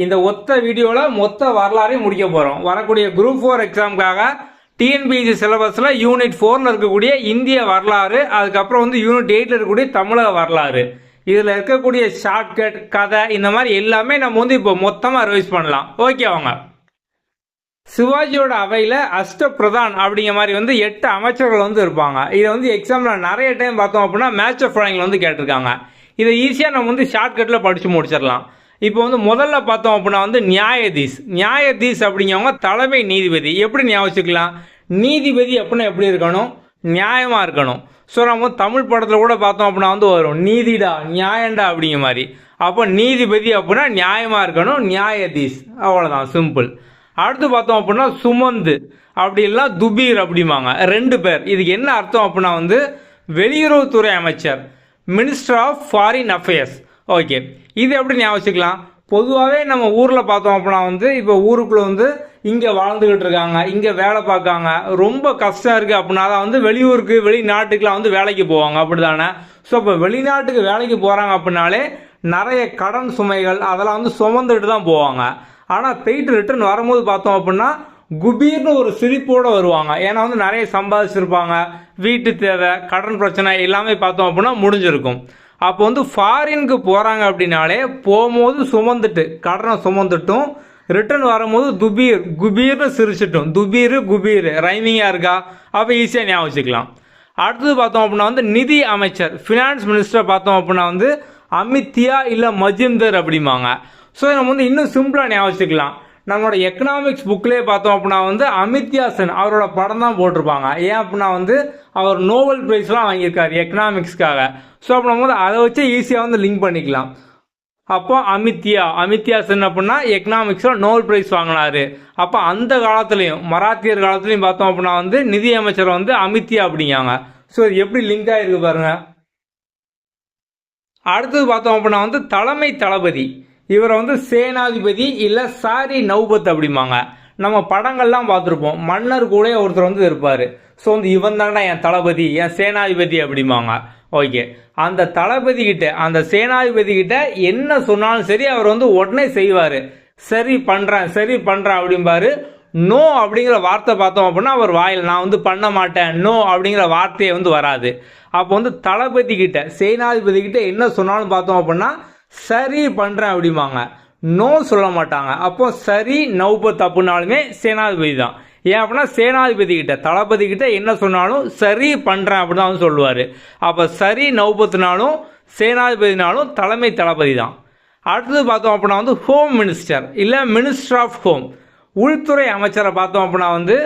இந்த ஒத்த வீடியோவில் மொத்த வரலாறையும் முடிக்க போகிறோம். வரக்கூடிய குரூப் 4 எக்ஸாமுக்காக டிஎன்பிஎஸ்சி சிலபஸில் யூனிட் 4ல் இருக்கக்கூடிய இந்திய வரலாறு, அதுக்கப்புறம் வந்து யூனிட் 8ல் இருக்கக்கூடிய தமிழக வரலாறு, இதில் இருக்கக்கூடிய ஷார்ட்கட் கதை இந்த மாதிரி எல்லாமே நம்ம வந்து இப்போ மொத்தமாக ரிவைஸ் பண்ணலாம். ஓகே வாங்க. சிவாஜியோட அவையில் அஷ்ட பிரதான் அப்படிங்கிற மாதிரி வந்து 8 அமைச்சர்கள் வந்து இருப்பாங்க. இதை வந்து எக்ஸாமில் நிறைய டைம் பார்த்தோம் அப்படின்னா மேட்ச் ஆஃப் ஃபாலோயிங்கில் வந்து கேட்டிருக்காங்க. இதை ஈஸியாக நம்ம வந்து ஷார்ட்கட்டில் படித்து முடிச்சிடலாம். இப்போ வந்து முதல்ல பார்த்தோம் அப்படின்னா வந்து நியாயதீஸ் அப்படிங்கிறவங்க தலைமை நீதிபதி. எப்படி ஞாபகம்? நீதிபதி அப்படின்னா எப்படி இருக்கணும்? நியாயமாக இருக்கணும். ஸோ நம்ம தமிழ் படத்தில் கூட பார்த்தோம் அப்படின்னா வந்து வரும் நீதிடா நியாயண்டா அப்படிங்கிற மாதிரி. அப்போ நீதிபதி அப்படின்னா நியாயமாக இருக்கணும், நியாயதீஸ், அவ்வளோதான், சிம்பிள். அடுத்து பார்த்தோம் அப்படின்னா சுமந்து அப்படி இல்லைனா துபீர் அப்படிம்பாங்க, 2 பேர். இதுக்கு என்ன அர்த்தம் அப்படின்னா வந்து வெளியுறவுத்துறை அமைச்சர், minister of foreign affairs. Okay, இது எப்படி ஞாபகம்? பொதுவாகவே நம்ம ஊரில் பார்த்தோம் அப்படின்னா வந்து இப்போ ஊருக்குள்ளே வந்து இங்கே வாழ்ந்துக்கிட்டு இருக்காங்க, இங்கே வேலை பார்க்காங்க, ரொம்ப கஷ்டம் இருக்குது அப்படின்னா தான் வந்து வெளியூருக்கு வெளிநாட்டுக்கெலாம் வந்து வேலைக்கு போவாங்க, அப்படி தானே? ஸோ இப்போ வெளிநாட்டுக்கு வேலைக்கு போகிறாங்க அப்படின்னாலே நிறைய கடன் சுமைகள் அதெல்லாம் வந்து சுமந்துட்டு தான் போவாங்க. ஆனால் போயிட்டு ரிட்டர்ன் வரும்போது பார்த்தோம் அப்படின்னா குபீர்னு ஒரு சிரிப்போடு வருவாங்க. ஏன்னா வந்து நிறைய சம்பாதிச்சிருப்பாங்க, வீட்டு தேவை, கடன் பிரச்சனை எல்லாமே பார்த்தோம் அப்படின்னா முடிஞ்சிருக்கும். அப்போ வந்து ஃபாரினுக்கு போகிறாங்க அப்படின்னாலே போகும்போது சுமந்துட்டு கடனை சுமந்துட்டும், ரிட்டர்ன் வரும்போது குபீர்னு சிரிச்சிட்டும், குபீர் ரைமிங்காக இருக்கா? அப்போ ஈஸியாக ஞாபகம். அடுத்தது பார்த்தோம் அப்படின்னா வந்து நிதி அமைச்சர், ஃபினான்ஸ் மினிஸ்டர் பார்த்தோம் அப்படின்னா வந்து அமித்யா இல்லை மஜிந்தர் அப்படிம்பாங்க. ஸோ நம்ம வந்து இன்னும் சிம்பிளாக ஞாபகம். நம்மளோட எக்கனாமிக்ஸ் புக்லேயே பார்த்தோம் அப்படின்னா வந்து அமித்யா சென் அவரோட படம் தான் போட்டிருப்பாங்க. ஏன் அப்படின்னா வந்து அவர் நோபல் பிரைஸ்லாம் வாங்கியிருக்காரு எக்கனாமிக்ஸ்க்காக. ஸோ அப்போ நம்ம வந்து அதை வச்சு ஈஸியாக வந்து லிங்க் பண்ணிக்கலாம். அப்போ அமித்யா சென் அப்படின்னா எக்கனாமிக்ஸில் நோபல் பிரைஸ் வாங்கினாரு. அப்போ அந்த காலத்துலேயும் மராத்தியர் காலத்துலையும் பார்த்தோம் அப்படின்னா வந்து நிதி அமைச்சர் வந்து அமித்யா அப்படிங்காங்க. ஸோ இது எப்படி லிங்க் ஆகிருக்கு பாருங்க. அடுத்தது பார்த்தோம் அப்படின்னா வந்து தலைமை தளபதி, இவரை வந்து சேனாதிபதி இல்லை சாரி நௌபத் அப்படிம்பாங்க. நம்ம படங்கள்லாம் பார்த்துருப்போம், மன்னர் கூட ஒருத்தர் வந்து இருப்பார். ஸோ வந்து இவன் தானே என் தளபதி, என் சேனாதிபதி அப்படிம்பாங்க. ஓகே, அந்த தளபதி கிட்ட அந்த சேனாதிபதி கிட்ட என்ன சொன்னாலும் சரி அவர் வந்து உடனே செய்வார். சரி பண்ணுறேன் அப்படிம்பாரு. நோ அப்படிங்கிற வார்த்தை பார்த்தோம் அப்படின்னா அவர் வாயில் நான் வந்து பண்ண மாட்டேன், நோ அப்படிங்கிற வார்த்தையை வந்து வராது. அப்போ வந்து தளபதி கிட்ட சேனாதிபதி கிட்ட என்ன சொன்னாலும் பார்த்தோம் அப்படின்னா சரி பண்ணுறேன் அப்படிம்பாங்க, நோ சொல்ல மாட்டாங்க. அப்போ சரி நௌபத் அப்படின்னாலுமே சேனாதிபதி தான். ஏன் அப்படின்னா சேனாதிபதி கிட்ட தளபதி கிட்ட என்ன சொன்னாலும் சரி பண்ணுறேன் அப்படி தான் வந்து சொல்லுவார். அப்போ சரி நௌபத்னாலும் சேனாதிபதினாலும் தலைமை தளபதி தான். அடுத்தது பார்த்தோம் அப்படின்னா வந்து ஹோம் மினிஸ்டர் இல்லை மினிஸ்டர் ஆஃப் ஹோம், உள்துறை அமைச்சரை பார்த்தோம் அப்படின்னா வந்து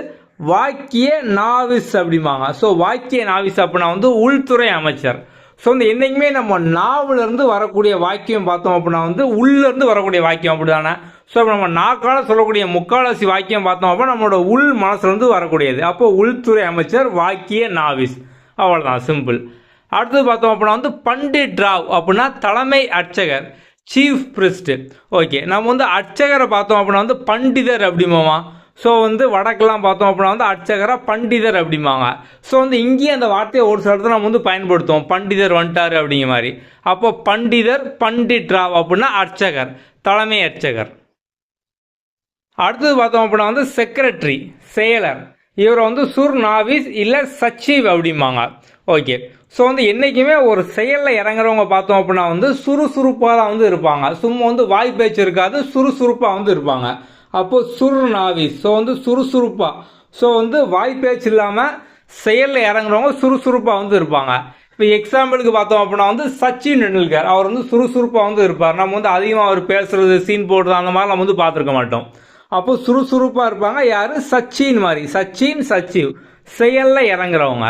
வாக்கிய நாவிஸ் அப்படிம்பாங்க. ஸோ வாக்கிய நாவிஸ் அப்படின்னா வந்து உள்துறை அமைச்சர். ஸோ வந்து என்றைக்குமே நம்ம நாவிலிருந்து வரக்கூடிய வாக்கியம் பார்த்தோம் அப்படின்னா வந்து உள்ளேருந்து வரக்கூடிய வாக்கியம் அப்படி தானே? ஸோ இப்போ நம்ம நாக்கால சொல்லக்கூடிய முக்கால்வாசி வாக்கியம் பார்த்தோம் அப்படின்னா நம்மளோட உள் மனசுலேருந்து வரக்கூடியது. அப்போ உள்துறை அமைச்சர் வாக்கிய நாவிஸ், அவ்வளோதான், சிம்பிள். அடுத்தது பார்த்தோம் அப்படின்னா வந்து பண்டிட் ராவ் அப்படின்னா தலைமை அர்ச்சகர், சீஃப் பிரிஸ்ட். ஓகே, நம்ம வந்து அர்ச்சகரை பார்த்தோம் அப்படின்னா வந்து பண்டிதர் அப்படிமாமா. ஸோ வந்து வடக்கெல்லாம் பார்த்தோம் அப்படின்னா வந்து அர்ச்சகரா பண்டிதர் அப்படிம்பாங்க. ஸோ வந்து இங்கேயும் அந்த வார்த்தையை ஒரு சில இடத்துல நம்ம வந்து பயன்படுத்துவோம், பண்டிதர் வந்துட்டார் அப்படிங்கிற மாதிரி. அப்போ பண்டிதர், பண்டிட் ராவ் அப்படின்னா அர்ச்சகர், தலைமை அர்ச்சகர். அடுத்தது பார்த்தோம் அப்படின்னா வந்து செக்ரட்டரி, செயலர், இவரை வந்து சுர் நாவிஸ் இல்லை சச்சிவ் அப்படிம்பாங்க. ஓகே, ஸோ வந்து என்றைக்குமே ஒரு செயலில் இறங்குறவங்க பார்த்தோம் அப்படின்னா வந்து சுறுசுறுப்பாக தான் வந்து இருப்பாங்க. சும்மா வந்து வாய் பேச்சு இருக்காது, சுறுசுறுப்பாக வந்து இருப்பாங்க. அப்போ சுர் நாவிஸ், ஸோ வந்து சுறுசுறுப்பாக, ஸோ வந்து வாய் பேச்சு இல்லாமல் செயலில் இறங்குறவங்க சுறுசுறுப்பாக வந்து இருப்பாங்க. இப்போ எக்ஸாம்பிளுக்கு பார்த்தோம் அப்படின்னா வந்து சச்சின் டெண்டுல்கர், அவர் வந்து சுறுசுறுப்பாக வந்து இருப்பார். நம்ம வந்து அதிகமாக அவர் பேசுறது சீன் போடுறது அந்த மாதிரி நம்ம வந்து பார்த்துருக்க மாட்டோம். அப்போ சுறுசுறுப்பாக இருப்பாங்க. யார்? சச்சின் மாதிரி, சச்சிவ், செயலில் இறங்குறவங்க.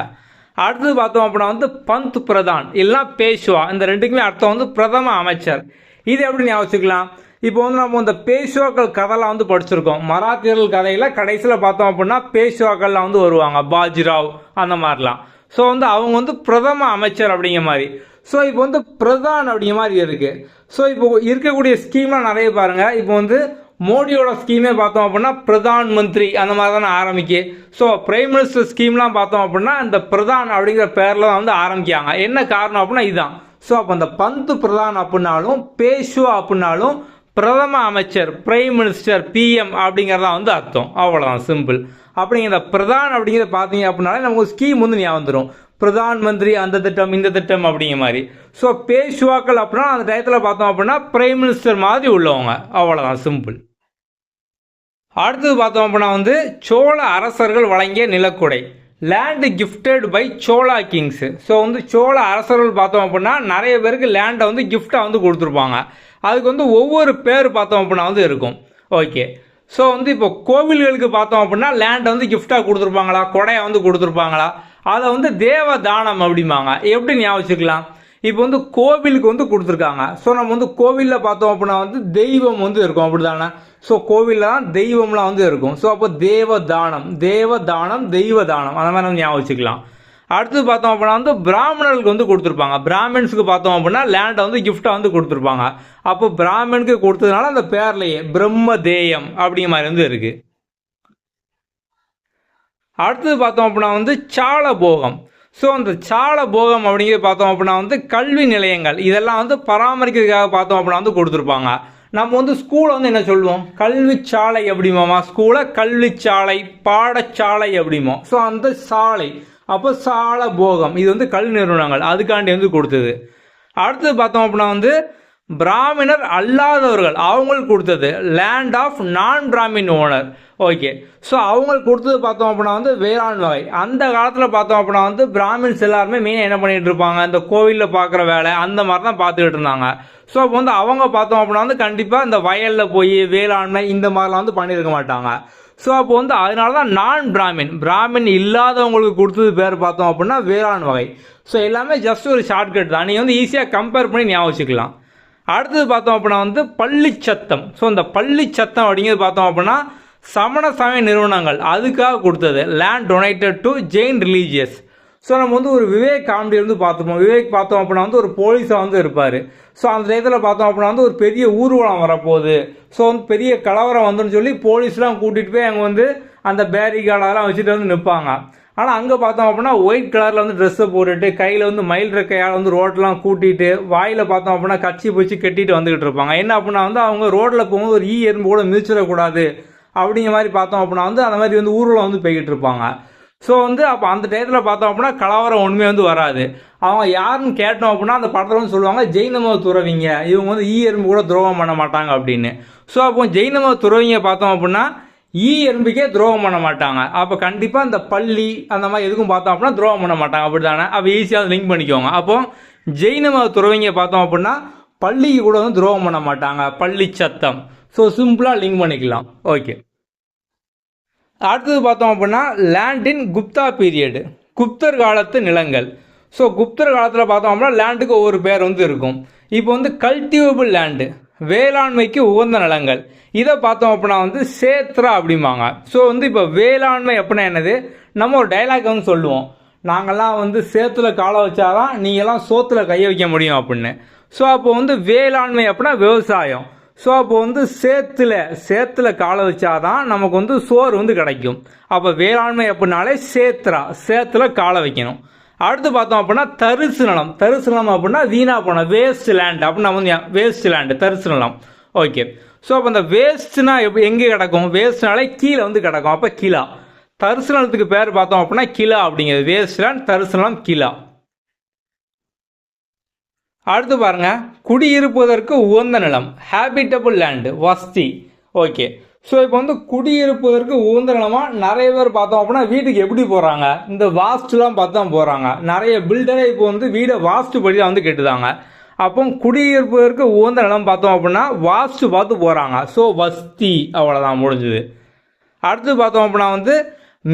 அடுத்தது பார்த்தோம் அப்படின்னா வந்து பந்த் பிரதான் இல்லைனா பேஷ்வா, இந்த ரெண்டுக்குமே அர்த்தம் வந்து பிரதம அமைச்சர். இது எப்படி ஞாபகம்? இப்போ வந்து நம்ம இந்த பேஷ்வாக்கள் கதைலாம் வந்து படிச்சிருக்கோம். மராத்தியர்கள் கதையில் கடைசியில் பார்த்தோம் அப்படின்னா பேஷ்வாக்கள்லாம் வந்து வருவாங்க, பாஜிராவ் அந்த மாதிரிலாம். ஸோ வந்து அவங்க வந்து பிரதம அமைச்சர் அப்படிங்கிற மாதிரி. ஸோ இப்போ வந்து பிரதான் அப்படிங்கிற மாதிரி இருக்குது. ஸோ இப்போ இருக்கக்கூடிய ஸ்கீம்லாம் நிறைய பாருங்கள். இப்போ வந்து மோடியோட ஸ்கீமே பார்த்தோம் அப்படின்னா பிரதான் மந்திரி அந்த மாதிரி தானே ஆரம்பிக்கு. ஸோ பிரைம் மினிஸ்டர் ஸ்கீம்லாம் பார்த்தோம் அப்படின்னா இந்த பிரதான் அப்படிங்கிற பேரில் தான் வந்து ஆரம்பிக்காங்க. என்ன காரணம் அப்படின்னா இதுதான். ஸோ அப்போ அந்த பந்த் பிரதான் அப்படின்னாலும் பேஷ்வா அப்படின்னாலும் பிரதம அமைச்சர், பிரைம் மினிஸ்டர், பிஎம் அப்படிங்கிறதா வந்து அர்த்தம். அவ்வளோதான், சிம்பிள். அப்படிங்கிற பிரதான் அப்படிங்கிறத பார்த்தீங்க அப்படின்னாலே நமக்கு ஸ்கீம் வந்து ஞாபகம் வந்துடும். பிரதான் மந்திரி அந்த திட்டம் இந்த திட்டம் அப்படிங்கிற மாதிரி. ஸோ பேஷ்வாக்கள் அப்படின்னா அந்த டயத்தில் பார்த்தோம் அப்படின்னா பிரைம் மினிஸ்டர் மாதிரி உள்ளவங்க. அவ்வளோதான், சிம்பிள். அடுத்தது பார்த்தோம் அப்படின்னா வந்து சோழ அரசர்கள் வழங்கிய நிலக்குடை, land gifted by Chola kings. So வந்து சோழ அரசர்கள் பார்த்தோம் அப்படின்னா நிறைய பேருக்கு லேண்டை வந்து கிஃப்டாக வந்து கொடுத்துருப்பாங்க. அதுக்கு வந்து ஒவ்வொரு பேர் பார்த்தோம் அப்படின்னா வந்து இருக்கும். ஓகே, ஸோ வந்து இப்போ கோவில்களுக்கு பார்த்தோம் அப்படின்னா லேண்டை வந்து கிஃப்டாக கொடுத்துருப்பாங்களா, கொடையை வந்து கொடுத்துருப்பாங்களா, அதை வந்து தேவ தானம் அப்படிம்பாங்க. எப்படி ஞாபகம் வச்சுக்கலாம்? இப்போ வந்து கோவிலுக்கு வந்து கொடுத்துருக்காங்க. ஸோ நம்ம வந்து கோவிலில் பார்த்தோம் அப்படின்னா வந்து தெய்வம் வந்து இருக்கும், அப்படி தானே? ஸோ கோவிலில் தான் தெய்வம்லாம் வந்து இருக்கும். ஸோ அப்போ தேவ தானம், தேவ தானம், தெய்வ தானம், அந்த மாதிரி நம்ம ஞாபகம் வச்சுக்கலாம். அடுத்து பார்த்தோம் அப்படின்னா வந்து பிராமணர்களுக்கு வந்து கொடுத்துருப்பாங்க. பிராமின்ஸுக்கு பார்த்தோம் அப்படின்னா லேண்டை வந்து கிஃப்டாக வந்து கொடுத்துருப்பாங்க. அப்போ பிராமணுக்கு கொடுத்ததுனால அந்த பேர்லேயே பிரம்ம தேயம் அப்படிங்கிற மாதிரி வந்து இருக்கு. அடுத்தது பார்த்தோம் அப்படின்னா வந்து சால போகம். ஸோ அந்த சால போகம் அப்படிங்கிறது பார்த்தோம் அப்படின்னா வந்து கல்வி நிலையங்கள் இதெல்லாம் வந்து பராமரிக்கிறதுக்காக பார்த்தோம் அப்படின்னா வந்து கொடுத்துருப்பாங்க. நம்ம வந்து ஸ்கூலை வந்து என்ன சொல்லுவோம்? கல்விச்சாலை அப்படிமாமா. ஸ்கூலை கல்விச்சாலை, பாடச்சாலை அப்படிமோ. ஸோ அந்த சாலை, அப்போ சால போகம் இது வந்து கல்வி நிறுவனங்கள் அதுக்காண்டி வந்து கொடுத்தது. அடுத்தது பார்த்தோம் அப்படின்னா வந்து பிராமணர் அல்லாதவர்கள் அவங்களுக்கு கொடுத்தது லேண்ட் ஆஃப் நான் பிராமின் ஓனர். ஓகே, ஸோ அவங்களுக்கு கொடுத்தது பார்த்தோம் அப்படின்னா வந்து வேளாண் வகை. அந்த காலத்தில் பார்த்தோம் அப்படின்னா வந்து பிராமின்ஸ் எல்லாருமே மெயினாக என்ன பண்ணிட்டு இருப்பாங்க? இந்த கோவிலில் பார்க்குற வேலை அந்த மாதிரி தான் பார்த்துக்கிட்டு இருந்தாங்க. ஸோ அப்போ வந்து அவங்க பார்த்தோம் அப்படின்னா வந்து கண்டிப்பாக இந்த வயலில் போய் வேளாண்மை இந்த மாதிரிலாம் வந்து பண்ணியிருக்க மாட்டாங்க. ஸோ அப்போ வந்து அதனால தான் நான் பிராமின் இல்லாதவங்களுக்கு கொடுத்தது பேர் பார்த்தோம் அப்படின்னா வேளாண் வகை. ஸோ எல்லாமே ஜஸ்ட் ஒரு ஷார்ட்கட் தான், நீங்கள் வந்து ஈஸியாக கம்பேர் பண்ணி ஞாபகம் வச்சுக்கலாம். அடுத்தது பார்த்தோம் அப்படின்னா வந்து பள்ளி சத்தம். ஸோ இந்த பள்ளி சத்தம் அப்படிங்கிறது பார்த்தோம் அப்படின்னா சமண சமய நிறுவனங்கள் அதுக்காக கொடுத்தது land donated to Jain religious. So நம்ம வந்து ஒரு விவேக் காமெடி வந்து பார்த்துப்போம். விவேக் பார்த்தோம் அப்படின்னா வந்து ஒரு போலீஸாக வந்து இருப்பார். ஸோ அந்த டயத்தில் பார்த்தோம் அப்படின்னா வந்து ஒரு பெரிய ஊர்வலம் வரப்போகுது. ஸோ வந்து பெரிய கலவரம் வந்துன்னு சொல்லி போலீஸ்லாம் கூட்டிகிட்டு போய் அங்கே வந்து அந்த பேரிகார்டெல்லாம் வச்சுட்டு வந்து நிற்பாங்க. ஆனால் அங்கே பார்த்தோம் அப்படின்னா ஒயிட் கலரில் வந்து ட்ரெஸ்ஸை போட்டுட்டு கையில் வந்து மயில் ரெக்கையால் வந்து ரோட்டெலாம் கூட்டிகிட்டு வாயில் பார்த்தோம் அப்படின்னா கச்சி பூச்சி கட்டிட்டு வந்துக்கிட்டு இருப்பாங்க. என்ன அப்படின்னா வந்து அவங்க ரோட்டில் போகும்போது ஒரு எறும்பு கூட மிதிச்சிடக்கூடாது அப்படிங்கிற மாதிரி பார்த்தோம் அப்படின்னா வந்து அந்த மாதிரி வந்து ஊரில் வந்து போய்கிட்டு இருப்பாங்க. ஸோ வந்து அப்போ அந்த டயத்தில் பார்த்தோம் அப்படின்னா கலவரம் ஒன்றுமே வந்து வராது. அவங்க யாருன்னு கேட்டோம் அப்படின்னா அந்த படத்தில் வந்து சொல்லுவாங்க ஜெயினம துறவிங்க, இவங்க வந்து எறும்பு கூட துரோகம் பண்ண மாட்டாங்க அப்படின்னு. ஸோ அப்போ ஜெயினம துறவிங்க பார்த்தோம் அப்படின்னா எறும்புக்கே துரோகம் பண்ண மாட்டாங்க. அப்போ கண்டிப்பாக இந்த பள்ளி அந்த மாதிரி எதுக்கும் பார்த்தோம் அப்படின்னா துரோகம் பண்ண மாட்டாங்க, அப்படி தானே? அப்போ ஈஸியாக லிங்க் பண்ணிக்கோங்க. அப்போ ஜெயினம துறவிங்க பார்த்தோம் அப்படின்னா பள்ளிக்கு கூட வந்து துரோகம் பண்ண மாட்டாங்க, பள்ளி சத்தம். ஸோ சிம்பிளாக லிங்க் பண்ணிக்கலாம். ஓகே, அடுத்தது பார்த்தோம் அப்படின்னா லேண்ட் இன் குப்தா பீரியடு, குப்தர் காலத்து நிலங்கள். ஸோ குப்தர் காலத்தில் பார்த்தோம் அப்படின்னா லேண்டுக்கு ஒவ்வொரு பேர் வந்து இருக்கும். இப்போ வந்து கல்டிவேபிள் லேண்டு, வேளாண்மைக்கு உகந்த நிலங்கள், இதை பார்த்தோம் அப்படின்னா வந்து சேத்ரா அப்படிம்பாங்க. ஸோ வந்து இப்போ வேளாண்மை அப்படின்னா என்னது? நம்ம ஒரு டைலாக் வந்து சொல்லுவோம், நாங்கள்லாம் வந்து சேத்துல காலை வச்சாதான் நீங்கள்லாம் சோத்துல கையை வைக்க முடியும் அப்படின்னு. ஸோ அப்போ வந்து வேளாண்மை அப்படின்னா விவசாயம். ஸோ அப்போ வந்து சேத்துல காலை வச்சாதான் நமக்கு வந்து சோறு வந்து கிடைக்கும். அப்போ வேளாண்மை அப்படின்னாலே சேத்துல காலை வைக்கணும். அடுத்து பார்த்தோம் அப்படின்னா தரிசு நிலம் அப்படின்னா வீணா போன வேஸ்ட் லேண்ட் அப்படின்னா வந்து வேஸ்ட் லேண்டு தரிசு நிலம். ஓகே, ஸோ அப்போ அந்த வேஸ்ட்னா எங்கே கிடக்கும்? வேஸ்ட்னாலே கீழே வந்து கிடக்கும். அப்போ கிலா, தரிசு நிலத்துக்கு பேர் பார்த்தோம் அப்படின்னா கிலா அப்படிங்கிறது. வேஸ்ட் லேண்ட், தரிசு நிலம், கிலா. அடுத்து பாருங்க, குடியிருப்பதற்கு உகந்த நிலம், ஹேபிட்டபிள் லேண்டு, வஸ்தி. ஓகே, ஸோ இப்போ வந்து குடியிருப்பதற்கு உகந்த நிலமாக நிறைய பேர் பார்த்தோம் அப்படின்னா வீட்டுக்கு எப்படி போகிறாங்க? இந்த வாஸ்துலாம் பார்த்து தான் போகிறாங்க. நிறைய பில்டரே இப்போ வந்து வீடை வாஸ்து படி தான் வந்து கெட்டுதாங்க. அப்போ குடியிருப்பதற்கு உகந்த நிலம் பார்த்தோம் அப்படின்னா வாஸ்து பார்த்து போகிறாங்க. ஸோ வஸ்தி, அவ்வளோதான், முடிஞ்சுது. அடுத்து பார்த்தோம் அப்படின்னா வந்து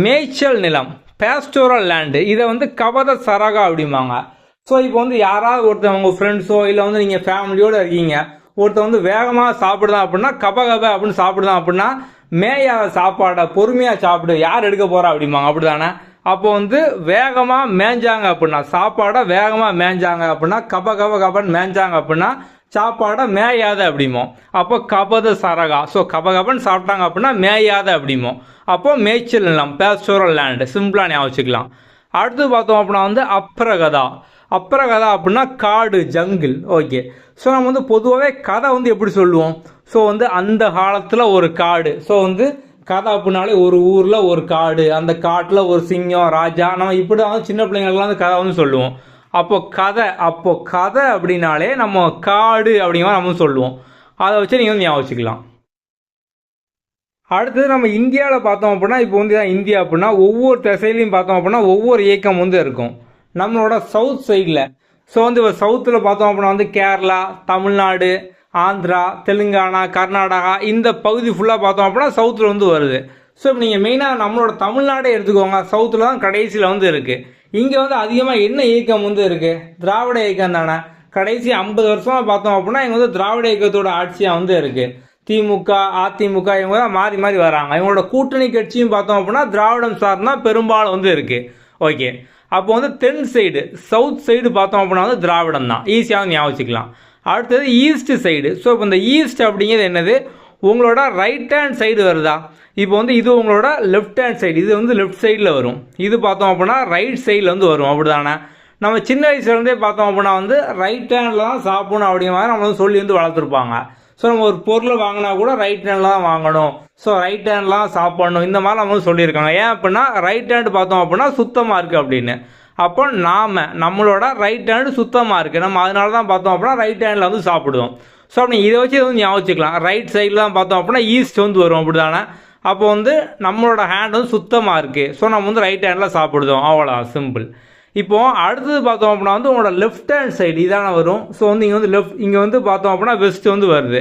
மேய்ச்சல் நிலம், பேஸ்டோரல் லேண்டு, இதை வந்து கவத சரகா அப்படிம்பாங்க. ஸோ இப்போ வந்து யாராவது ஒருத்தர் உங்கள் ஃப்ரெண்ட்ஸோ இல்லை வந்து நீங்கள் ஃபேமிலியோடு இருக்கீங்க, ஒருத்தர் வந்து வேகமாக சாப்பிடுதான் அப்படின்னா கப அப்படின்னு சாப்பிடுதான் அப்படின்னா மேயாத சாப்பாடை பொறுமையாக சாப்பிடு, யார் எடுக்க போகிறா அப்படிம்பாங்க, அப்படி தானே? அப்போ வந்து வேகமாக மேய்ஞ்சாங்க அப்படின்னா சாப்பாடை வேகமாக மேய்ஞ்சாங்க அப்படின்னா கபன்னு மேய்ஞ்சாங்க அப்படின்னா சாப்பாடை மேயாத அப்படிமோ. அப்போ கபத சரகா. ஸோ கபன்னு சாப்பிட்டாங்க அப்படின்னா மேயாத அப்படிமோ. அப்போ மேய்ச்சல் நிலம், பேஸ்டோரல் லேண்டு, சிம்பிளாக ஞாபகம் வச்சுக்கலாம். அடுத்து பார்த்தோம் அப்படின்னா வந்து அப்ரகதா. அப்புறம் கதை அப்படின்னா காடு, ஜங்கிள். ஓகே. ஸோ நம்ம வந்து பொதுவாகவே கதை வந்து எப்படி சொல்லுவோம்? ஸோ வந்து அந்த காலத்தில் ஒரு காடு. ஸோ வந்து கதை அப்படின்னாலே ஒரு ஊரில் ஒரு காடு, அந்த காட்டில் ஒரு சிங்கம், ராஜா, நம்ம இப்படி தான் சின்ன பிள்ளைங்களுக்குலாம் வந்து கதை வந்து சொல்லுவோம். அப்போ கதை அப்படின்னாலே நம்ம காடு அப்படிங்கிற நம்ம சொல்லுவோம். அதை வச்சு நீங்கள் வந்து ஞாபகம் வச்சுக்கலாம். அடுத்தது நம்ம இந்தியாவில் பார்த்தோம் அப்படின்னா, இப்போ வந்து இந்தியா அப்படின்னா ஒவ்வொரு திசையிலையும் பார்த்தோம் அப்படின்னா ஒவ்வொரு இயக்கம் வந்து இருக்கும். நம்மளோட சவுத் சைடில், ஸோ வந்து இப்போ சவுத்தில் பார்த்தோம் அப்படின்னா வந்து கேரளா, தமிழ்நாடு, ஆந்திரா, தெலுங்கானா, கர்நாடகா, இந்த பகுதி ஃபுல்லாக பார்த்தோம் அப்படின்னா சவுத்தில் வந்து வருது. ஸோ இப்போ நீங்கள் மெயினாக நம்மளோட தமிழ்நாடே எடுத்துக்கோங்க, சவுத்தில் தான் கடைசியில் வந்து இருக்குது. இங்கே வந்து அதிகமாக என்ன இயக்கம் வந்து இருக்குது? திராவிட இயக்கம் தானே. கடைசி 50 வருஷமாக பார்த்தோம் அப்படின்னா இங்கே வந்து திராவிட இயக்கத்தோட ஆட்சியாக வந்து இருக்குது. திமுக, அதிமுக இவங்க தான் மாறி மாறி வராங்க. இவங்களோட கூட்டணி கட்சியும் பார்த்தோம் அப்படின்னா திராவிடம் சார்ந்தா பெரும்பாலும் வந்து இருக்குது. ஓகே. அப்போ வந்து தென் சைடு, சவுத் சைடு பார்த்தோம் அப்படின்னா வந்து திராவிடம் தான். ஈஸியாக ஞாபகம் வச்சுக்கலாம். அடுத்தது ஈஸ்ட் சைடு. ஸோ இப்போ இந்த ஈஸ்ட் அப்படிங்கிறது என்னது? உங்களோட ரைட் ஹேண்ட் சைடு வருதா? இப்போ வந்து இது உங்களோட லெஃப்ட் ஹேண்ட் சைடு, இது வந்து லெஃப்ட் சைடில் வரும். இது பார்த்தோம் அப்படின்னா ரைட் சைடில் வந்து வரும். அப்படி தானே? நம்ம சின்ன வயசுலேருந்தே பார்த்தோம் அப்படின்னா வந்து ரைட் ஹேண்டில் தான் சாப்பிடணும் அப்படிங்கிற மாதிரி நம்ம வந்து சொல்லி வந்து வளர்த்துருப்பாங்க. ஸோ நம்ம ஒரு பொருளை வாங்கினா கூட ரைட் ஹேண்டில் தான் வாங்கணும், ஸோ ரைட் ஹேண்டில் தான் சாப்பிடணும், இந்த மாதிரி நம்ம வந்து சொல்லியிருக்காங்க. ஏன் அப்படின்னா ரைட் ஹேண்டு பார்த்தோம் அப்படின்னா சுத்தமாக இருக்குது அப்படின்னு. அப்போ நம்மளோட ரைட் ஹேண்டு சுத்தமாக இருக்குது, நம்ம அதனால தான் பார்த்தோம் அப்படின்னா ரைட் ஹேண்டில் வந்து சாப்பிடுவோம். ஸோ அப்படி இதை வச்சு வந்து ஞாபகம் வச்சுக்கலாம். ரைட் சைடில் தான் பார்த்தோம் அப்படின்னா ஈஸ்ட் வந்து வரும். அப்படி தானே? அப்போ வந்து நம்மளோட ஹேண்ட் வந்து சுத்தமாக இருக்குது, ஸோ நம்ம வந்து ரைட் ஹேண்டில் சாப்பிடுவோம். அவ்வளோதான், சிம்பிள். இப்போது அடுத்தது பார்த்தோம் அப்படின்னா வந்து உங்களோட லெஃப்ட் ஹேண்ட் சைடு இதான வரும். ஸோ வந்து இங்கே வந்து பார்த்தோம் அப்படின்னா வெஸ்ட் வந்து வருது.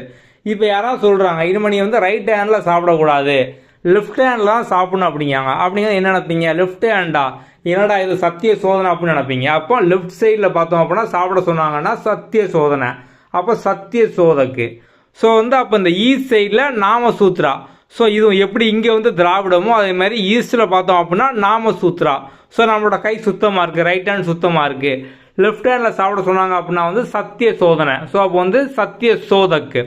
இப்போ யாராவது சொல்கிறாங்க இனிமே நீ வந்து ரைட் ஹேண்டில் சாப்பிடக்கூடாது, லெஃப்ட் ஹேண்டில் தான் சாப்பிடணும் அப்படிங்காங்க. அப்படிங்கிறது என்ன நினைப்பீங்க? லெஃப்ட் ஹேண்டா, என்னடா இது சத்திய சோதனை அப்படின்னு நினைப்பீங்க. அப்போ லெஃப்ட் சைடில் பார்த்தோம் அப்படின்னா சாப்பிட சொன்னாங்கன்னா சத்திய சோதனை, அப்போ சத்திய சோதக்கு. ஸோ வந்து அப்போ இந்த ஈஸ்ட் சைடில் நாம சூத்ரா. ஸோ இது எப்படி இங்கே வந்து திராவிடமோ அதே மாதிரி ஈஸ்டில் பார்த்தோம் அப்படின்னா நாம சூத்ரா. ஸோ நம்மளோட கை சுத்தமாக இருக்குது, ரைட் ஹேண்ட் சுத்தமாக இருக்குது. லெஃப்ட் ஹேண்டில் சாப்பிட சொன்னாங்க அப்படின்னா வந்து சத்திய சோதனை. ஸோ அப்போ வந்து சத்திய சோதக்கு.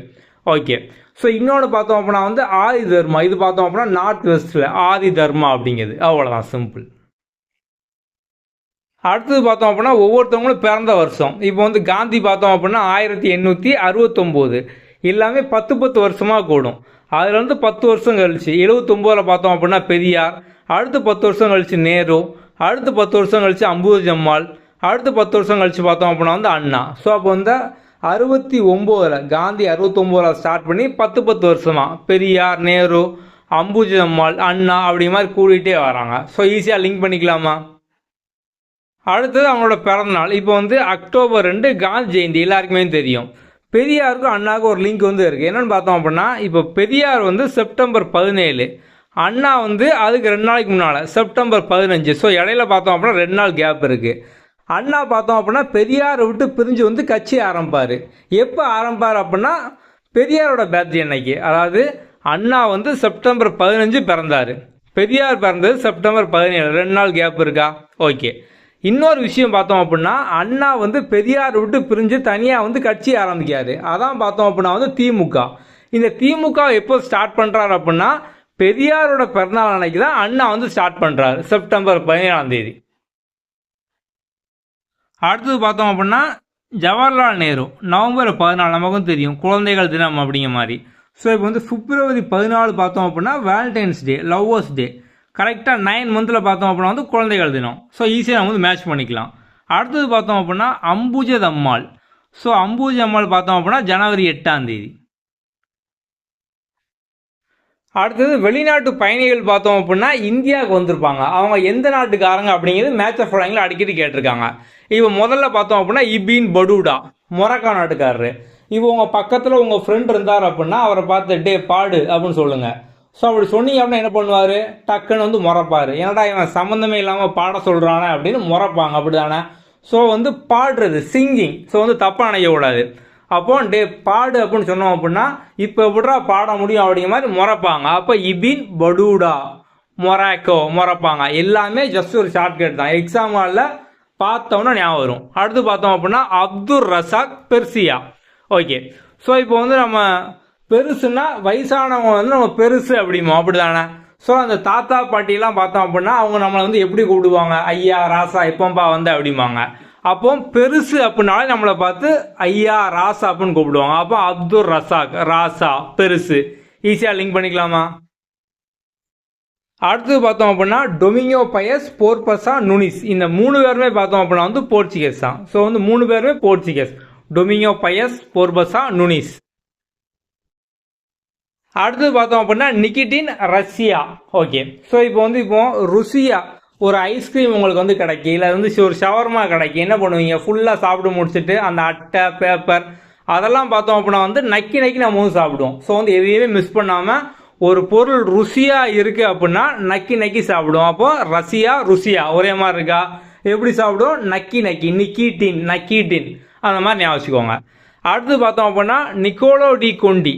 ஓகே. ஸோ இன்னொன்று பார்த்தோம் அப்படின்னா வந்து ஆதி தர்மா. இது பார்த்தோம் அப்படின்னா நார்த் வெஸ்ட்டில் ஆதி தர்மா அப்படிங்கிறது. அவ்வளோதான், சிம்பிள். அடுத்தது பார்த்தோம் அப்படின்னா ஒவ்வொருத்தவங்களும் பிறந்த வருஷம். இப்போ வந்து காந்தி பார்த்தோம் அப்படின்னா 1869. எல்லாமே 10 வருஷமாக கூடும். அதுலேருந்து 10 வருஷம் கழிச்சு 79 பார்த்தோம் அப்படின்னா பெரியார். அடுத்து 10 வருஷம் கழிச்சு நேரு. அடுத்து 10 வருஷம் கழிச்சு அம்புஜி அம்மாள். அடுத்து 10 வருஷம் கழிச்சு பார்த்தோம் அப்படின்னா வந்து அண்ணா. ஸோ அப்போ வந்து 69 காந்தி 69 ஸ்டார்ட் பண்ணி 10 வருஷமாக பெரியார், நேரு, அம்புஜி அம்மாள், அண்ணா அப்படி மாதிரி கூட்டிகிட்டே வராங்க. ஸோ ஈஸியாக லிங்க் பண்ணிக்கலாமா? அடுத்தது அவங்களோட பிறந்தநாள். இப்போ வந்து அக்டோபர் 2 காந்தி ஜெயந்தி எல்லாருக்குமே தெரியும். பெரியாருக்கும் அண்ணாவுக்கும் ஒரு லிங்க் வந்து இருக்குது. என்னென்னு பார்த்தோம் அப்படின்னா இப்போ பெரியார் வந்து செப்டம்பர் 17, அண்ணா வந்து அதுக்கு 2 நாளைக்கு முன்னால் செப்டம்பர் 15. ஸோ இடையில பார்த்தோம் அப்படின்னா 2 நாள் கேப் இருக்குது. அண்ணா பார்த்தோம் அப்படின்னா பெரியாரை விட்டு பிரிஞ்சு வந்து கட்சி ஆரம்பிப்பார். எப்போ ஆரம்பிப்பார் அப்படின்னா பெரியாரோட பர்த்டே அன்னைக்கு. அதாவது அண்ணா வந்து செப்டம்பர் 15 பிறந்தார், பெரியார் பிறந்தது செப்டம்பர் 17. 2 நாள் கேப் இருக்கா? ஓகே. இன்னொரு விஷயம் பார்த்தோம் அப்படின்னா அண்ணா வந்து பெரியார் விட்டு பிரிஞ்சு தனியாக வந்து கட்சி ஆரம்பிக்காரு. அதான் பார்த்தோம் அப்படின்னா வந்து திமுக. இந்த திமுக எப்போ ஸ்டார்ட் பண்ணுறாரு அப்படின்னா பெரியாரோட பிறந்தநாள் அன்னைக்கு தான் அண்ணா வந்து ஸ்டார்ட் பண்ணுறாரு, செப்டம்பர் 17. அடுத்தது பார்த்தோம் அப்படின்னா ஜவஹர்லால் நேரு நவம்பர் 14, நமக்கும் தெரியும் குழந்தைகள் தினம் அப்படிங்கிற மாதிரி. ஸோ இப்போ வந்து பிப்ரவரி 14 பார்த்தோம் அப்படின்னா வேலண்டைன்ஸ் டே, லவ்வர்ஸ் டே. கரெக்டாக 9 மந்தில் பார்த்தோம் அப்படின்னா வந்து குழந்தைகள் தினம். ஸோ ஈஸியாக நம்ம வந்து மேட்ச் பண்ணிக்கலாம். அடுத்தது பார்த்தோம் அப்படின்னா அம்புஜி அம்மாள். ஸோ அம்புஜி அம்மாள் பார்த்தோம் அப்படின்னா ஜனவரி 8. அடுத்தது வெளிநாட்டு பயணிகள் பார்த்தோம் அப்படின்னா இந்தியாவுக்கு வந்திருப்பாங்க. அவங்க எந்த நாட்டுக்காரங்க அப்படிங்கிறது மேட்ச் ஆஃப் ஃபாலோயிங்கில் அடிக்கடி கேட்டிருக்காங்க. இப்போ முதல்ல பார்த்தோம் அப்படின்னா இபின் படூடா, மொராக்கோ நாட்டுக்காரரு. இப்போ உங்கள் பக்கத்தில் உங்கள் ஃப்ரெண்ட் இருந்தார் அப்படின்னா அவரை பார்த்து டே பாடு அப்படின்னு சொல்லுங்கள். ஸோ அப்படி சொன்னீங்க அப்படின்னா என்ன பண்ணுவார்? டக்குன்னு வந்து முறைப்பார். ஏன்னாடா இவன் சம்மந்தமே இல்லாமல் பாட சொல்கிறானே அப்படின்னு முறைப்பாங்க. அப்படி தானே? ஸோ வந்து பாடுறது, சிங்கிங். ஸோ வந்து தப்பாக நினைக்கக்கூடாது. அப்போ டே பாடு அப்படின்னு சொன்னோம் அப்படின்னா இப்போ எப்படா பாட முடியும் அப்படிங்கிற மாதிரி முறைப்பாங்க. அப்போ இபின் படூடா, மொராக்கோ முறைப்பாங்க. எல்லாமே ஜஸ்ட் ஒரு ஷார்ட்கட் தான். எக்ஸாம் ஹாலில் பார்த்தோம்னா ஞாபகம் வரும். அடுத்து பார்த்தோம் அப்படின்னா Abdul Razak Persia. Okay. So இப்போ வந்து நம்ம பெருசுன்னா வயசானவங்க வந்து நம்ம பெருசு அப்படிமோ, அப்படி தானே? ஸோ அந்த தாத்தா பாட்டிலாம் பார்த்தோம் அப்படின்னா அவங்க நம்மளை வந்து எப்படி கூப்பிடுவாங்க? ஐயா, ராசா, எப்போம்பா வந்து அப்படிம்பாங்க. அப்போ பெருசு அப்படின்னாலே நம்மளை பார்த்து ஐயா ராசா அப்படின்னு கூப்பிடுவாங்க. அப்போ அப்துல் ரசாக், ராசா பெருசு. ஈஸியாக லிங்க் பண்ணிக்கலாமா? அடுத்தது பார்த்தோம் அப்படின்னா டொமினியோ பயஸ், போர்பஸா, நுனிஸ். இந்த 3 பேருமே பார்த்தோம் அப்படின்னா வந்து போர்ச்சுகீஸ் தான். ஸோ வந்து 3 பேருமே போர்ச்சுகீஸ். டொமினியோ பயஸ், போர்பஸா, நுனிஸ். அடுத்தது பார்த்தோம் அப்படின்னா நிக்கிட்டின், ரஷ்யா. ஓகே. ஸோ இப்போ ருசியா ஒரு ஐஸ்கிரீம் உங்களுக்கு வந்து கிடைக்கும், இல்லை வந்து ஒரு ஷவர்மா கிடைக்கும். என்ன பண்ணுவீங்க? ஃபுல்லாக சாப்பிட்டு முடிச்சுட்டு அந்த அட்டை, பேப்பர் அதெல்லாம் பார்த்தோம் அப்படின்னா வந்து நக்கி நக்கி நம்ம வந்து சாப்பிடுவோம். ஸோ வந்து எதையுமே மிஸ் பண்ணாமல் ஒரு பொருள் ருசியாக இருக்குது அப்படின்னா நக்கி நக்கி சாப்பிடுவோம். அப்போ ரஷ்யா, ருசியா ஒரே மாதிரி இருக்கா? எப்படி சாப்பிடுவோம்? நக்கி நக்கி, நிக்கிட்டின், நக்கீட்டின், அந்த மாதிரி ஞாபகம் வச்சுக்கோங்க. அடுத்து பார்த்தோம் அப்படின்னா நிக்கோலோ டி கொண்டி.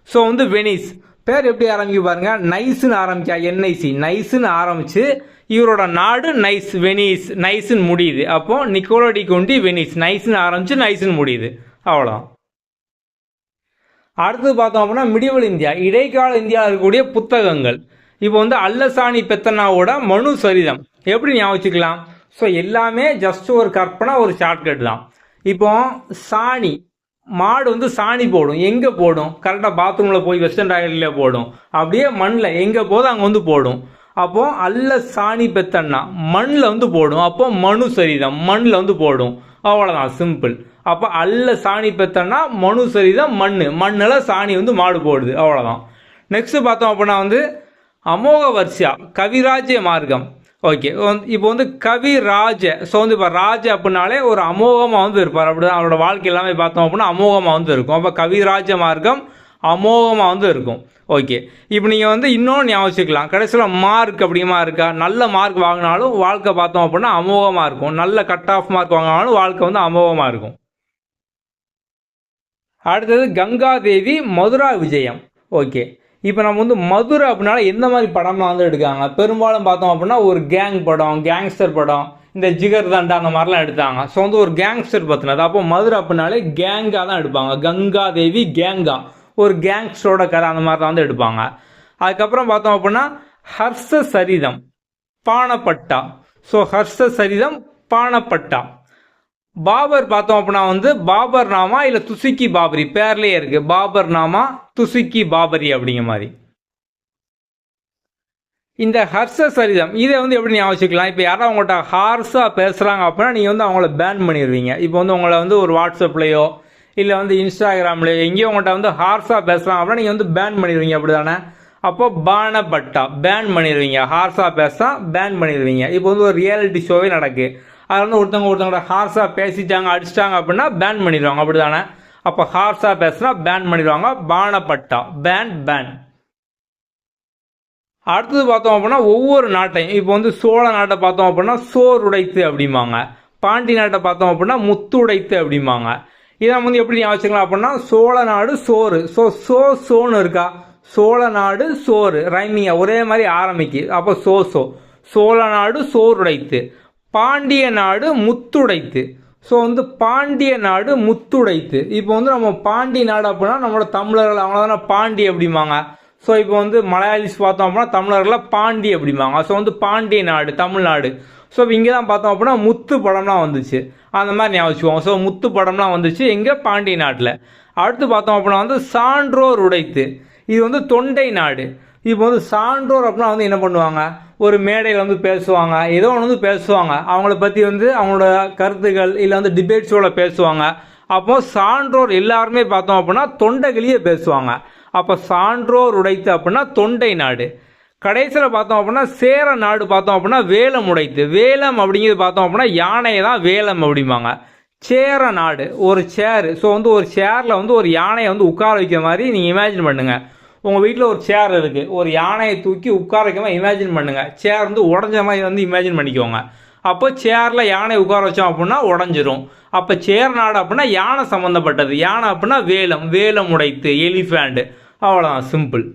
ஸோ வந்து வெனிஸ். பேர் எப்படி ஆரம்பிக்க பாருங்க, நைஸ்ன்னு ஆரம்பிக்கா, என்ஐசி, நைஸ்ன்னு ஆரம்பிச்சு இவரோட நாடு நைஸ், வெனிஸ், நைஸ்ன்னு முடியுது. அப்போ நிக்கோலோ டி கொண்டி, வெனிஸ், நைஸ்ன்னு ஆரம்பிச்சு நைஸ்ன்னு முடியுது. அவ்வளோதான். அடுத்தது பார்த்தோம் அப்படின்னா மிடிவல் இந்தியா, இடைக்கால இந்தியாவில் இருக்கக்கூடிய புத்தகங்கள். இப்போ வந்து அல்லசாணி பெத்தனாவோட மனு சரிதம் எப்படி ஞாபகம் வச்சுக்கலாம்? ஸோ எல்லாமே ஜஸ்ட் ஒரு கற்பனை, ஒரு ஷார்ட்கட் தான். இப்போ சாணி, மாடு வந்து சாணி போடும். எங்கே போடும்? கரெக்டாக பாத்ரூமில் போய் வெஸ்டர்ன் டாய்லெட்டில் போடும். அப்படியே மண்ணில் எங்கே போதும் அங்கே வந்து போடும். அப்போ அல்ல சாணி பெத்தன்னா மண்ணில் வந்து போடும். அப்போ மனு சரிதம் மண்ணில் வந்து போடும். அவ்வளோதான், சிம்பிள். அப்போ அல்ல சாணி பெத்தன்னா மனு சரிதம் மண்ணில் சாணி வந்து மாடு போடுது. அவ்வளோதான். நெக்ஸ்ட் பார்த்தோம் அப்படின்னா வந்து அமோக வர்ஷா, கவிராஜ்ய மார்க்கம். ஓகே. இப்போ வந்து கவிராஜ. ஸோ வந்து இப்போ ராஜ அப்படின்னாலே ஒரு அமோகமாக வந்து இருப்பார். அப்படிதான் அவரோட வாழ்க்கை எல்லாமே பார்த்தோம் அப்படின்னா அமோகமாக வந்து இருக்கும். அப்போ கவிராஜ மார்க்கம் அமோகமாக வந்து இருக்கும். ஓகே. இப்போ நீங்கள் வந்து இன்னொன்று ஞாபகம் வச்சுக்கலாம், கடைசியில் மார்க் அப்படிமா இருக்கா? நல்ல மார்க் வாங்கினாலும் வாழ்க்கை பார்த்தோம் அப்படின்னா அமோகமாக இருக்கும். நல்ல கட் ஆஃப் மார்க் வாங்கினாலும் வாழ்க்கை வந்து அமோகமாக இருக்கும். அடுத்தது கங்காதேவி, மதுரா விஜயம். ஓகே. இப்போ நம்ம வந்து மதுரை அப்படின்னால எந்த மாதிரி படம்லாம் வந்து எடுக்காங்க? பெரும்பாலும் பார்த்தோம் அப்படின்னா ஒரு கேங் படம், கேங்ஸ்டர் படம், இந்த ஜிகர் தண்டா அந்த மாதிரிலாம் எடுத்தாங்க. ஸோ வந்து ஒரு கேங்ஸ்டர் பற்றினது. அப்போ மதுரை அப்படின்னாலே கேங்காக தான் எடுப்பாங்க. கங்காதேவி கேங்கா, ஒரு கேங்ஸ்டரோட கதை அந்த மாதிரி தான் வந்து எடுப்பாங்க. அதுக்கப்புறம் பார்த்தோம் அப்படின்னா ஹர்ஷ சரிதம், பானப்பட்டா. ஸோ ஹர்ஷ சரிதம், பானப்பட்டா. பாபர் பார்த்தோம் அப்படின்னா வந்து பாபர் நாமா இல்லை துசுக்கி பாபரி, பேர்லேயே இருக்கு பாபர் நாமா, துசுக்கி பாபரி அப்படிங்கிற மாதிரி. இந்த ஹர்ஷ சரிதம் இதை வந்து எப்படி ஞாபகம் வச்சுக்கலாம்? இப்போ யாராவது அவங்கள்ட்ட ஹார்ஸாக பேசுகிறாங்க அப்படின்னா நீங்கள் வந்து அவங்கள பேன் பண்ணிடுவீங்க. இப்போ வந்து உங்களை வந்து ஒரு வாட்ஸ்அப்லேயோ இல்லை வந்து இன்ஸ்டாகிராம்லேயோ எங்கேயோ உங்கள்கிட்ட வந்து ஹார்ஸாக பேசுகிறாங்க அப்படின்னா நீங்கள் வந்து பேன் பண்ணிடுவீங்க. அப்படி தானே? அப்போ பானப்பட்டா பேன் பண்ணிடுவீங்க. ஹார்ஸாக பேசா பேன் பண்ணிடுவீங்க. இப்போ வந்து ஒரு ரியாலிட்டி ஷோவே நடக்கு, அதில் வந்து ஒருத்தவங்களோட ஹார்ஸாக பேசிட்டாங்க, அடிச்சிட்டாங்க அப்படின்னா பேன் பண்ணிடுவாங்க. அப்படி தானே? அப்போ ஹார்ஸாக பேசுனா பேன் பண்ணிடுவாங்க. பானப்பட்டா, பேன். அடுத்தது பார்த்தோம் அப்படின்னா ஒவ்வொரு நாட்டையும், இப்போ வந்து சோழ நாட்டை பார்த்தோம் அப்படின்னா சோறு உடைத்து அப்படிம்பாங்க. பாண்டி நாட்டை பார்த்தோம் அப்படின்னா முத்து உடைத்து அப்படிம்பாங்க. இதை வந்து எப்படி ஞாபகம் அப்படின்னா சோழ நாடு சோறு. சோன்னு இருக்கா? சோழ நாடு சோறு, ரைமிங்க ஒரே மாதிரி ஆரம்பிக்கு. அப்போ சோழ நாடு சோறு உடைத்து. பாண்டிய நாடு முத்துடைத்து. ஸோ வந்து பாண்டிய நாடு முத்துடைத்து. இப்போ வந்து நம்ம பாண்டி நாடு அப்படின்னா நம்மளோட தமிழர்கள் அவங்க தானே பாண்டி அப்படிம்பாங்க. ஸோ இப்போ வந்து மலையாளிஸ் பார்த்தோம் அப்படின்னா தமிழர்களை பாண்டி அப்படிம்பாங்க. ஸோ வந்து பாண்டிய நாடு தமிழ்நாடு. ஸோ இங்கே தான் பார்த்தோம் அப்படின்னா முத்து படம்லாம் வந்துச்சு, அந்த மாதிரி ஞாபகம் வச்சுக்குவோம். ஸோ முத்து படம்லாம் வந்துச்சு எங்கே? பாண்டிய நாட்டில். அடுத்து பார்த்தோம் அப்படின்னா வந்து சான்றோர் உடைத்து. இது வந்து தொண்டை நாடு. இப்போ வந்து சான்றோர் அப்படின்னா வந்து என்ன பண்ணுவாங்க? ஒரு மேடையில் வந்து பேசுவாங்க, ஏதோ ஒன்று வந்து பேசுவாங்க, அவங்கள பற்றி வந்து அவங்களோட கருத்துக்கள் இல்லை வந்து டிபேட்ஸோட பேசுவாங்க. அப்போ சான்றோர் எல்லாருமே பார்த்தோம் அப்படின்னா தொண்டைகளையே பேசுவாங்க. அப்போ சான்றோர் உடைத்து அப்படின்னா தொண்டை நாடு. கடைசியில் பார்த்தோம் அப்படின்னா சேர நாடு பார்த்தோம் அப்படின்னா வேலம் உடைத்து. வேலம் அப்படிங்கிறது பார்த்தோம் அப்படின்னா யானையை தான் வேலம் அப்படிம்பாங்க. சேர நாடு ஒரு சேரு. ஸோ வந்து ஒரு சேரில் வந்து ஒரு யானையை வந்து உட்கார வைக்கிற மாதிரி நீங்கள் இமேஜின் பண்ணுங்கள். உங்கள் வீட்டில் ஒரு சேர் இருக்குது, ஒரு யானையை தூக்கி உட்கார வைக்க மாதிரி இமேஜின் பண்ணுங்கள். சேர் வந்து உடஞ்ச மாதிரி வந்து இமேஜின் பண்ணிக்கோங்க. அப்போ சேரில் யானை உட்கார வச்சோம் அப்படின்னா உடஞ்சிரும். அப்போ சேர் நாடு அப்படின்னா யானை சம்மந்தப்பட்டது. யானை அப்படின்னா வேலம் உடைத்து, எலிஃபேண்ட். அவ்வளோதான், சிம்பிள்.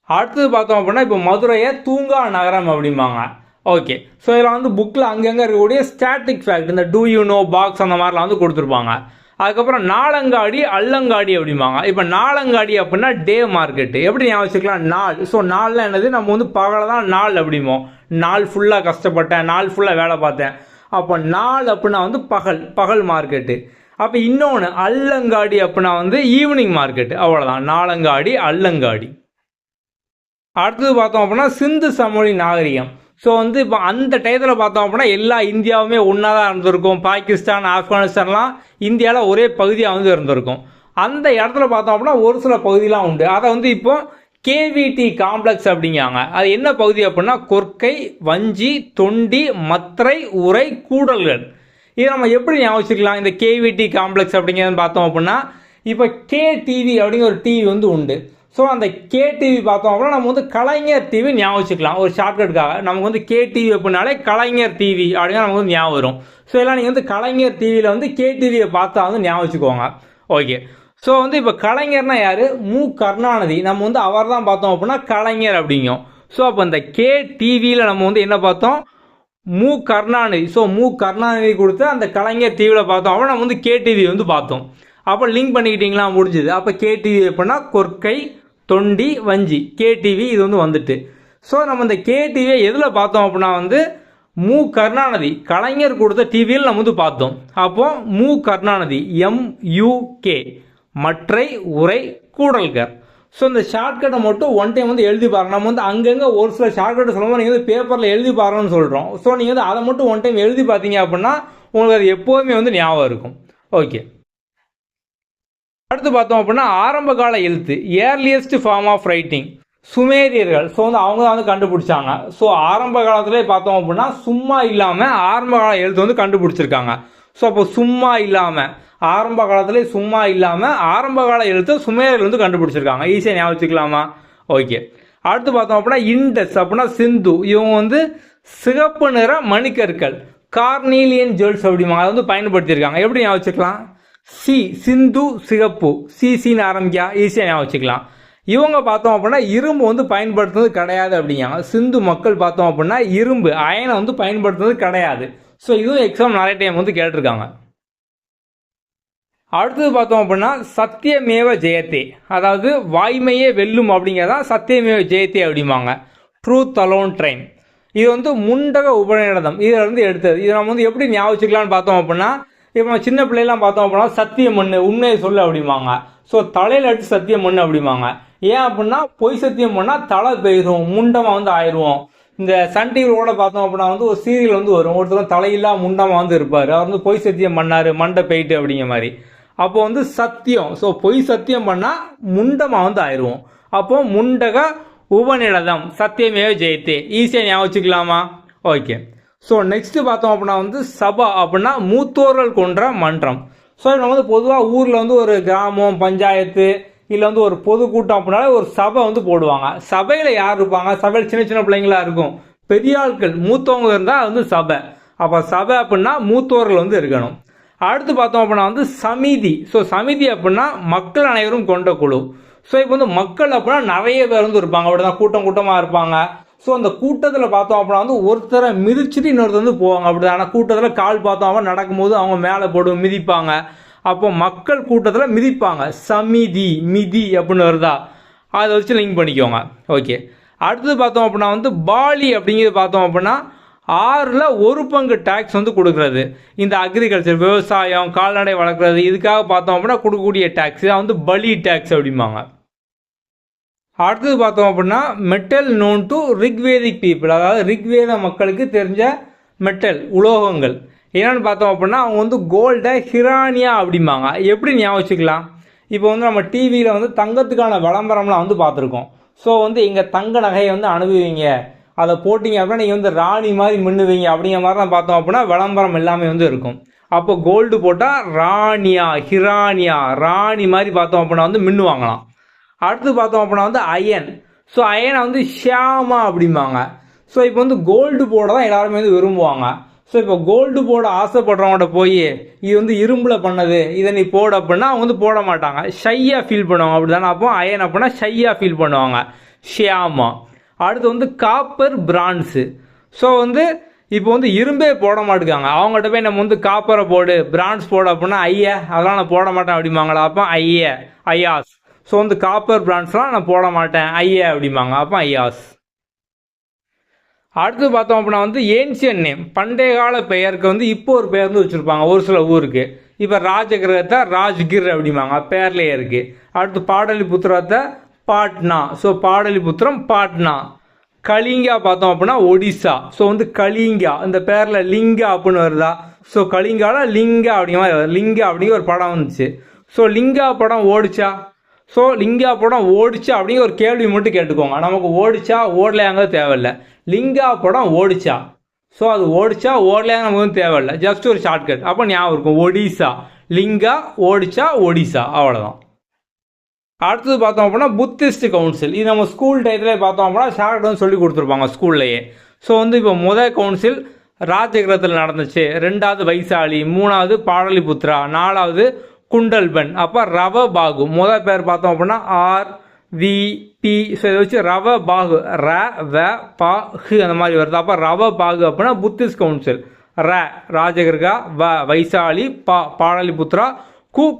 அடுத்தது பார்த்தோம் அப்படின்னா இப்போ மதுரையை தூங்கா நகரம் அப்படிம்பாங்க. ஓகே. ஸோ இதில் வந்து புக்கில் அங்கங்கே இருக்கக்கூடிய ஸ்டாட்டிக் ஃபேக்ட், இந்த டூ யூ நோ பாக்ஸ் அந்த மாதிரிலாம் வந்து கொடுத்துருப்பாங்க. அதுக்கப்புறம் நாளங்காடி, அல்லங்காடி அப்படிம்பாங்க. இப்போ நாளங்காடி அப்படின்னா டே மார்க்கெட்டு. எப்படி ஞாபகம் வச்சுக்கலாம்? நாள். ஸோ நாள்லாம் என்னது? நம்ம வந்து பகலை தான் நாள் அப்படிம்போம். நாள் ஃபுல்லாக கஷ்டப்பட்டேன், நாள் ஃபுல்லாக வேலை பார்த்தேன். அப்போ நாள் அப்படின்னா வந்து பகல் பகல் மார்க்கெட்டு. அப்போ இன்னொன்று அல்லங்காடி அப்படின்னா வந்து ஈவினிங் மார்க்கெட்டு. அவ்வளோதான், நாளங்காடி அல்லங்காடி. அடுத்தது பார்த்தோம் அப்படின்னா சிந்து சமவெளி நாகரிகம். ஸோ வந்து இப்போ அந்த டயத்தில் பார்த்தோம் அப்படின்னா எல்லா இந்தியாவுமே ஒன்றா தான் இருந்திருக்கும். பாகிஸ்தான் ஆப்கானிஸ்தான்லாம் இந்தியாவில் ஒரே பகுதியாக வந்து இருந்திருக்கும். அந்த இடத்துல பார்த்தோம் அப்படின்னா ஒரு சில பகுதியெலாம் உண்டு. அதை வந்து இப்போ கேவிடி காம்ப்ளெக்ஸ் அப்படிங்காங்க. அது என்ன பகுதி அப்படின்னா கொர்க்கை, வஞ்சி, தொண்டி, மத்ரை, உரை, கூடல்கள். இதை நம்ம எப்படி ஞாபகம் இந்த கேவிடி காம்ப்ளெக்ஸ் அப்படிங்கிறத பார்த்தோம் அப்படின்னா இப்போ KTV அப்படிங்கிற ஒரு டிவி வந்து உண்டு. ஸோ அந்த KTV பார்த்தோம் அப்படின்னா நம்ம வந்து கலைஞர் டிவி ஞாபகம் ஒரு ஷார்ட்கட்டுக்காக. நமக்கு வந்து KTV அப்படின்னாலே கலைஞர் டிவி அப்படின்னா நமக்கு வந்து ஞாபகம் வரும். ஸோ எல்லாம் நீங்கள் வந்து கலைஞர் டிவியில் வந்து KTVயை பார்த்தா வந்து ஞாபகம். ஓகே. ஸோ வந்து இப்போ கலைஞர்னா யார்? கருணாநிதி. நம்ம வந்து அவர் தான் பார்த்தோம் அப்படின்னா கலைஞர் அப்படிங்கும். ஸோ அப்போ இந்த KTVயில் நம்ம வந்து என்ன பார்த்தோம்? கருணாநிதி. ஸோ கருணாநிதி கொடுத்து அந்த கலைஞர் டிவியில் பார்த்தோம் அப்படின்னா நம்ம வந்து KTV வந்து பார்த்தோம். அப்போ லிங்க் பண்ணிக்கிட்டீங்களா? முடிஞ்சுது. அப்போ KTV எப்படின்னா கொர்க்கை, தொண்டி, வஞ்சி, KTV இது வந்து வந்துட்டு. ஸோ நம்ம இந்த KTVயை எதில் பார்த்தோம் அப்படின்னா வந்து கருணாநிதி கலைஞர் கொடுத்த டிவியில் நம்ம வந்து பார்த்தோம். அப்போ கருணாநிதி MUK மற்றை உரை கூடல்கர். ஸோ இந்த ஷார்ட்கட்டை மட்டும் ஒன் டைம் வந்து எழுதி பாருங்க. நம்ம வந்து அங்கங்கே ஒரு சில ஷார்ட்கட்டை சொல்லும்போது நீங்கள் வந்து பேப்பரில் எழுதி பாருங்கன்னு சொல்கிறோம். ஸோ நீங்கள் வந்து அதை மட்டும் ஒன் டைம் எழுதி பார்த்தீங்க அப்படின்னா உங்களுக்கு அது எப்போதுமே வந்து ஞாபகம் இருக்கும். ஓகே. அடுத்து பார்த்தோம் அப்படின்னா ஆரம்ப கால எழுத்து, ஏர்லியஸ்ட் ஃபார்ம் ஆஃப் ரைட்டிங், சுமேரியர்கள். ஸோ வந்து அவங்க தான் வந்து கண்டுபிடிச்சாங்க. ஸோ ஆரம்ப காலத்திலே பார்த்தோம் அப்படின்னா சும்மா இல்லாமல் ஆரம்ப கால எழுத்து வந்து கண்டுபிடிச்சிருக்காங்க. ஸோ அப்போ சும்மா இல்லாமல் ஆரம்ப காலத்திலே சும்மா இல்லாமல் ஆரம்ப கால எழுத்து சுமேரியர்கள் வந்து கண்டுபிடிச்சிருக்காங்க. ஈஸியாக ஞாபகம் வச்சுக்கலாமா? ஓகே. அடுத்து பார்த்தோம் அப்படின்னா இண்டஸ் அப்படின்னா சிந்து. இவங்க வந்து சிகப்பு நிற மணிக்கற்கள், கார்னீலியன் ஜுவல்ஸ் அப்படிமா அதை வந்து பயன்படுத்தியிருக்காங்க. எப்படி ஞாபகம் வச்சுக்கலாம்? சிந்து சிகப்பு, சின்னு ஆரம்பிக்கா, ஈஸியாக ஞாபகம் வச்சுக்கலாம். இவங்க பார்த்தோம் அப்படின்னா இரும்பு வந்து பயன்படுத்துறது கிடையாது அப்படிங்காங்க. சிந்து மக்கள் பார்த்தோம் அப்படின்னா இரும்பு அயனை வந்து பயன்படுத்துறது கிடையாது. ஸோ இதுவும் எக்ஸாம் நிறைய டைம் வந்து கேட்டிருக்காங்க. அடுத்தது பார்த்தோம் அப்படின்னா சத்தியமேவ ஜெயத்தே, அதாவது வாய்மையே வெல்லும் அப்படிங்கிறதான் சத்தியமேவ ஜெயத்தே அப்படிம்பாங்க. Truth alone train. இது வந்து முண்டக உபநிடதம் இதில் இருந்து எடுத்தது. இது நம்ம வந்து எப்படி ஞாபகம் வச்சுக்கலாம்னு பார்த்தோம் அப்படின்னா இப்போ சின்ன பிள்ளைலாம் பார்த்தோம் அப்படின்னா சத்தியம் மண்ணு உண்மையை சொல்லு அப்படிம்பாங்க. ஸோ தலையில் அடித்து சத்தியம் மண்ணு அப்படிம்பாங்க. ஏன் அப்படின்னா பொய் சத்தியம் பண்ணால் தலை பெயரும், முண்டமாக வந்து ஆயிடுவோம். இந்த சன் டிவியோட பார்த்தோம் அப்படின்னா வந்து ஒரு சீரியல் வந்து வரும், ஒருத்தர் தலையில்லா முண்டமாக வந்து இருப்பார். அவர் வந்து பொய் சத்தியம் பண்ணார், மண்டை பெயிட்டு அப்படிங்கிற மாதிரி. அப்போ வந்து சத்தியம், ஸோ பொய் சத்தியம் பண்ணால் முண்டமாக வந்து ஆயிடுவோம். அப்போ முண்டக உபநிடதம் சத்தியமே ஜெயத்தே, ஈஸியாக ஞாபகம் வச்சுக்கலாமா? ஓகே. ஸோ நெக்ஸ்ட் பார்த்தோம் அப்படின்னா வந்து சபா அப்படின்னா மூத்தோர்கள் கொன்ற மன்றம். ஸோ நம்ம வந்து பொதுவாக ஊரில் வந்து ஒரு கிராமம் பஞ்சாயத்து இல்லை வந்து ஒரு பொதுக்கூட்டம் அப்படின்னாலே ஒரு சபை வந்து போடுவாங்க. சபையில் யார் இருப்பாங்க? சபையில் சின்ன சின்ன பிள்ளைங்களா இருக்கும், பெரிய ஆட்கள் மூத்தவங்க இருந்தால் வந்து சபை. அப்போ சபை அப்படின்னா மூத்தோர்கள் வந்து இருக்கணும். அடுத்து பார்த்தோம் அப்படின்னா வந்து சமிதி. ஸோ சமிதி அப்படின்னா மக்கள் அனைவரும் கொண்ட குழு. ஸோ இப்போ வந்து மக்கள் அப்படின்னா நிறைய பேர் வந்து இருப்பாங்க, அப்படிதான் கூட்டம் கூட்டமாக இருப்பாங்க. ஸோ அந்த கூட்டத்தில் பார்த்தோம் அப்படின்னா வந்து ஒருத்தரை மிதிச்சுட்டு இன்னொருத்தர் வந்து போவாங்க அப்படிதான். ஆனால் கூட்டத்தில் கால் பார்த்தோம் அப்படின்னா நடக்கும்போது அவங்க மேலே போட்டு மிதிப்பாங்க. அப்போ மக்கள் கூட்டத்தில் மிதிப்பாங்க. சமிதி மிதி அப்படின்னு வருதா, அதை வச்சு லிங்க் பண்ணிக்கோங்க. ஓகே. அடுத்தது பார்த்தோம் அப்படின்னா வந்து பாலி அப்படிங்கிறது பார்த்தோம் அப்படின்னா 1/6 டேக்ஸ் வந்து கொடுக்குறது. இந்த அக்ரிகல்ச்சர் விவசாயம் கால்நடை வளர்க்குறது இதுக்காக பார்த்தோம் அப்படின்னா கொடுக்கக்கூடிய டேக்ஸ் தான் வந்து பலி டேக்ஸ் அப்படிம்பாங்க. அடுத்தது பார்த்தோம் அப்படின்னா metal known to Rigvedic people, அதாவது ரிக்வேத மக்களுக்கு தெரிஞ்ச மெட்டல் உலோகங்கள் என்னென்னு பார்த்தோம் அப்படின்னா அவங்க வந்து கோல்டை ஹிரானியா அப்படிம்பாங்க. எப்படி ஞாபகம் வச்சுக்கலாம்? இப்போ வந்து நம்ம டிவியில் வந்து தங்கத்துக்கான விளம்பரம்லாம் வந்து பார்த்துருக்கோம். ஸோ வந்து எங்கள் தங்க நகையை வந்து அனுபவிங்க, அதை போட்டிங்க அப்படின்னா நீங்கள் வந்து ராணி மாதிரி மின்னுவீங்க அப்படிங்கிற மாதிரி தான் பார்த்தோம் அப்படின்னா விளம்பரம் எல்லாமே வந்து இருக்கும். அப்போ கோல்டு போட்டால் ராணியா ஹிரானியா ராணி மாதிரி பார்த்தோம் அப்படின்னா வந்து மின்னுவாங்களாம். அடுத்து பார்த்தோம் அப்படின்னா வந்து அயன். ஸோ அயனை வந்து ஷியாமா அப்படிம்பாங்க. ஸோ இப்போ வந்து கோல்டு போட தான் எல்லாருமே வந்து விரும்புவாங்க. ஸோ இப்போ கோல்டு போட ஆசைப்படுறவங்கள்ட்ட போய் இது வந்து இரும்பில் பண்ணது இதை நீ போட அப்படின்னா அவங்க வந்து போட மாட்டாங்க, ஷையாக ஃபீல் பண்ணுவாங்க அப்படி தானே. அப்போ அயன் அப்படின்னா ஷையாக ஃபீல் பண்ணுவாங்க, ஷியாமா. அடுத்து வந்து காப்பர் பிரான்ஸு. ஸோ வந்து இப்போ வந்து இரும்பே போட மாட்டேங்காங்க, அவங்கள்ட்ட போய் நம்ம வந்து காப்பரை போடு பிரான்ஸ் போட அப்படின்னா ஐயா அதெல்லாம் நான் போட மாட்டேன் அப்படிம்பாங்களா. அப்போ ஐயாஸ். ஸோ வந்து காப்பர் பிரான்ஸ்லாம் நான் போட மாட்டேன் ஐயா அப்படிம்பாங்க. அப்போ ஐயாஸ். அடுத்து பார்த்தோம் அப்படின்னா வந்து ஏன்சியன் நேம், பண்டைய கால பெயருக்கு வந்து இப்போ ஒரு பெயர் வந்து வச்சுருப்பாங்க ஒரு சில ஊருக்கு. இப்போ ராஜகிரகத்தை ராஜ்கிர் அப்படிம்பாங்க, பேர்லேயே இருக்குது. அடுத்து பாடலிபுத்திரத்தை பாட்னா, ஸோ பாடலிபுத்திரம் பாட்னா. கலிங்கா பார்த்தோம் அப்படின்னா ஒடிசா, ஸோ வந்து கலிங்கா, இந்த பேரில் லிங்கா அப்படின்னு வருதா, ஸோ கலிங்காவில் லிங்கா அப்படிங்கிற மாதிரி வருது. லிங்கா அப்படிங்கிற ஒரு படம் வந்துச்சு. ஸோ லிங்கா படம் ஓடிச்சா, ஸோ லிங்கா படம் ஓடிச்சா அப்படிங்கிற ஒரு கேள்வி மட்டும் கேட்டுக்கோங்க. நமக்கு ஓடிச்சா ஓடலையாங்க தேவையில்லை, லிங்கா படம் ஓடிச்சா, ஸோ அது ஓடிச்சா ஓடலையாங்க நமக்கு வந்து தேவையில்லை, ஜஸ்ட் ஒரு ஷார்ட்கட். அப்போ ஞாபகம் இருக்கும் ஒடிசா, லிங்கா ஓடிச்சா ஒடிசா, அவ்வளோதான். அடுத்தது பார்த்தோம் அப்படின்னா புத்திஸ்ட் கவுன்சில். இது நம்ம ஸ்கூல் டயத்தில் பார்த்தோம் அப்படின்னா ஷார்ட் வந்து சொல்லி கொடுத்துருப்பாங்க ஸ்கூல்லையே. ஸோ வந்து இப்போ முதல் கவுன்சில் ராஜகிரகத்தில் நடந்துச்சு, ரெண்டாவது வைசாலி, மூணாவது பாடலிபுத்ரா, நாலாவது குண்டல்பன், அப்போ ரவ பாகு. முதல் பேர் பார்த்தோம் அப்படின்னா RVP, ஸோ இதை வச்சு ரவ பாகு, ர வ பா ஹு அந்த மாதிரி வருது. அப்போ ரவ பாகு அப்படின்னா புத்திஸ்ட் கவுன்சில். ர ராஜகிரகா, வ வைசாலி, பா பாடலிபுத்ரா,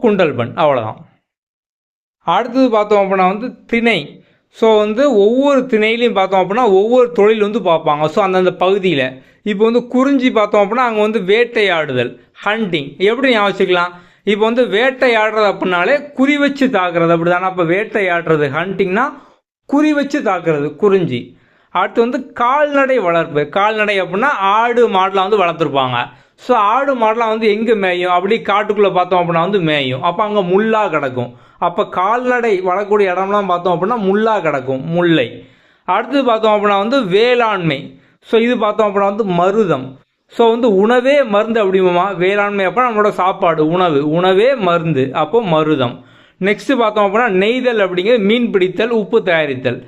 குண்டல்பன், அவ்வளோதான். அடுத்தது பார்த்தோம் அப்படின்னா வந்து திணை. ஸோ வந்து ஒவ்வொரு திணையிலையும் பார்த்தோம் அப்படின்னா ஒவ்வொரு தொழில் வந்து பார்ப்பாங்க, ஸோ அந்தந்த பகுதியில். இப்போ வந்து குறிஞ்சி பார்த்தோம் அப்படின்னா அங்கே வந்து வேட்டையாடுதல், ஹண்டிங். எப்படி ஞாபகம்? இப்போ வந்து வேட்டையாடுறது அப்படின்னாலே குறி வச்சு தாக்குறது, அப்படி தானே? அப்போ வேட்டையாடுறது ஹண்டிங்னா குறி வச்சு தாக்குறது குறிஞ்சி. அடுத்து வந்து கால்நடை வளர்ப்பு. கால்நடை அப்படின்னா ஆடு மாடெலாம் வந்து வளர்த்துருப்பாங்க. ஸோ ஆடு மாடெலாம் வந்து எங்கே மேயும்? அப்படி காட்டுக்குள்ளே பார்த்தோம் அப்படின்னா வந்து மேயும். அப்போ அங்கே முள்ளா கிடக்கும். அப்போ கால்நடை வளரக்கூடிய இடம்லாம் பார்த்தோம் அப்படின்னா முள்ளா கிடக்கும், முல்லை. அடுத்து பார்த்தோம் அப்படின்னா வந்து வேளாண்மை. ஸோ இது பார்த்தோம் அப்படின்னா வந்து மருதம். ஸோ வந்து உணவே மருந்து அப்படிமா வேளாண்மை. அப்போ நம்மளோட சாப்பாடு உணவு, உணவே மருந்து, அப்போ மருதம். நெக்ஸ்ட் பார்த்தோம் அப்படின்னா நெய்தல் அப்படிங்கிறது மீன் பிடித்தல், உப்பு தயாரித்தல்.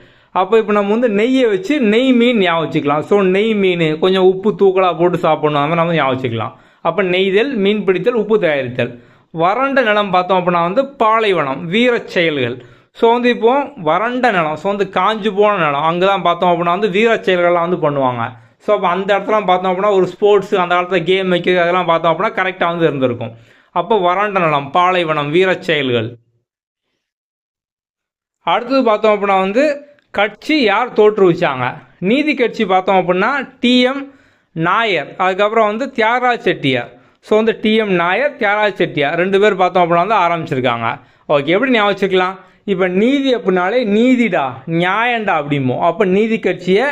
அப்போ இப்போ நம்ம வந்து நெய்யை வச்சு நெய் மீன் ஞாபகம் வச்சுக்கலாம். ஸோ நெய் மீன் கொஞ்சம் உப்பு தூக்கலாக போட்டு சாப்பிடணும், அந்த நம்ம ஞாபகம் வச்சுக்கலாம். அப்போ நெய்தல், மீன் பிடித்தல், உப்பு தயாரித்தல். வறண்ட நிலம் பார்த்தோம் அப்படின்னா வந்து பாலைவனம், வீர செயல்கள். ஸோ வந்து இப்போ வறண்ட நிலம், ஸோ வந்து காஞ்சு போன நிலம், அங்கே தான் பார்த்தோம் அப்படின்னா வந்து வீர செயல்கள்லாம் வந்து பண்ணுவாங்க. ஸோ அப்போ அந்த இடத்துலாம் பார்த்தோம் அப்படின்னா ஒரு ஸ்போர்ட்ஸ், அந்த காலத்தில் கேம் வைக்கிறது அதெல்லாம் பார்த்தோம் அப்படின்னா கரெக்டாக வந்து இருந்திருக்கும். அப்போ வறண்ட நிலம், பாலைவனம், வீர செயல்கள். அடுத்தது பார்த்தோம் அப்படின்னா வந்து கட்சி யார் தோற்றுவிச்சாங்க? நீதி கட்சி பார்த்தோம் அப்படின்னா TM நாயர், அதுக்கப்புறம் வந்து தியாகராஜ் செட்டியார். ஸோ வந்து TM நாயர், தியாகராஜ் செட்டியார் ரெண்டு பேர் பார்த்தோம் அப்படின்னா வந்து ஆரம்பிச்சிருக்காங்க. ஓகே, எப்படி ஞாபகம் வச்சுக்கலாம்? இப்போ நீதி அப்படின்னாலே நீதிடா, நியாயண்டா அப்படிமோ. அப்போ நீதி கட்சியை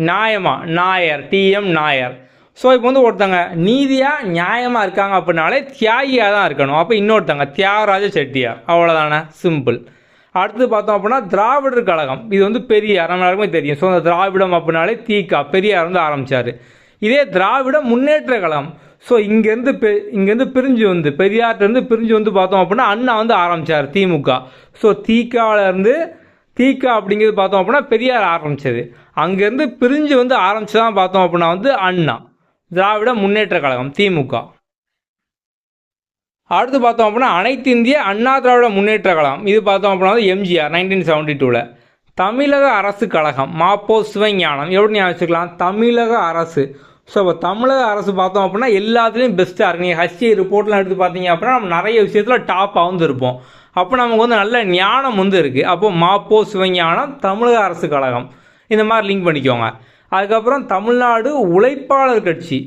நியாயமா நாயர், TM நாயர். ஸோ இப்போ வந்து ஒருத்தங்க நீதியாக நியாயமாக இருக்காங்க அப்படின்னாலே தியாகியாக தான் இருக்கணும். அப்போ இன்னொருத்தங்க தியாகராஜ செட்டியார், அவ்வளோதானே, சிம்பிள். அடுத்து பார்த்தோம் அப்படின்னா திராவிடர் கழகம். இது வந்து பெரியார், நம்ம எல்லாருக்குமே தெரியும். ஸோ அந்த திராவிடம் அப்படின்னாலே தீகா, பெரியார் வந்து ஆரம்பித்தார். இதே திராவிட முன்னேற்ற கழகம், ஸோ இங்கேருந்து பிரிஞ்சு வந்து பெரியார்லேருந்து பிரிஞ்சு வந்து பார்த்தோம் அப்படின்னா அண்ணா வந்து ஆரம்பித்தார், திமுக. ஸோ தீகாவிலேருந்து தீகா அப்படிங்கிறது பார்த்தோம் அப்படின்னா பெரியார் ஆரம்பித்தது. அங்கேருந்து பிரிஞ்சு வந்து ஆரம்பிச்சதான் பார்த்தோம் அப்படின்னா வந்து அண்ணா, திராவிட முன்னேற்ற கழகம், திமுக. அடுத்து பார்த்தோம் அப்படின்னா அனைத்து இந்திய அண்ணா திராவிட முன்னேற்ற கழகம். இது பார்த்தோம் அப்படின்னா வந்து MGR 1972. தமிழக அரசு கழகம், மாப்போ சிவஞானம். எப்படி ஞாபகம் வச்சுக்கலாம்? தமிழக அரசு. ஸோ இப்போ தமிழக அரசு பார்த்தோம் அப்படின்னா எல்லாத்துலேயும் பெஸ்ட்டாக இருக்குது. நீங்கள் HCI ரிப்போர்ட்லாம் எடுத்து பார்த்தீங்க அப்படின்னா நம்ம நிறைய விஷயத்தில் டாப்பாக வந்து இருப்போம். அப்போ நமக்கு வந்து நல்ல ஞானம் வந்து இருக்குது. அப்போ மாப்போ சிவஞானம், தமிழக அரசு கழகம், இந்த மாதிரி லிங்க் பண்ணிக்கோங்க. அதுக்கப்புறம் தமிழ்நாடு உழைப்பாளர் கட்சி,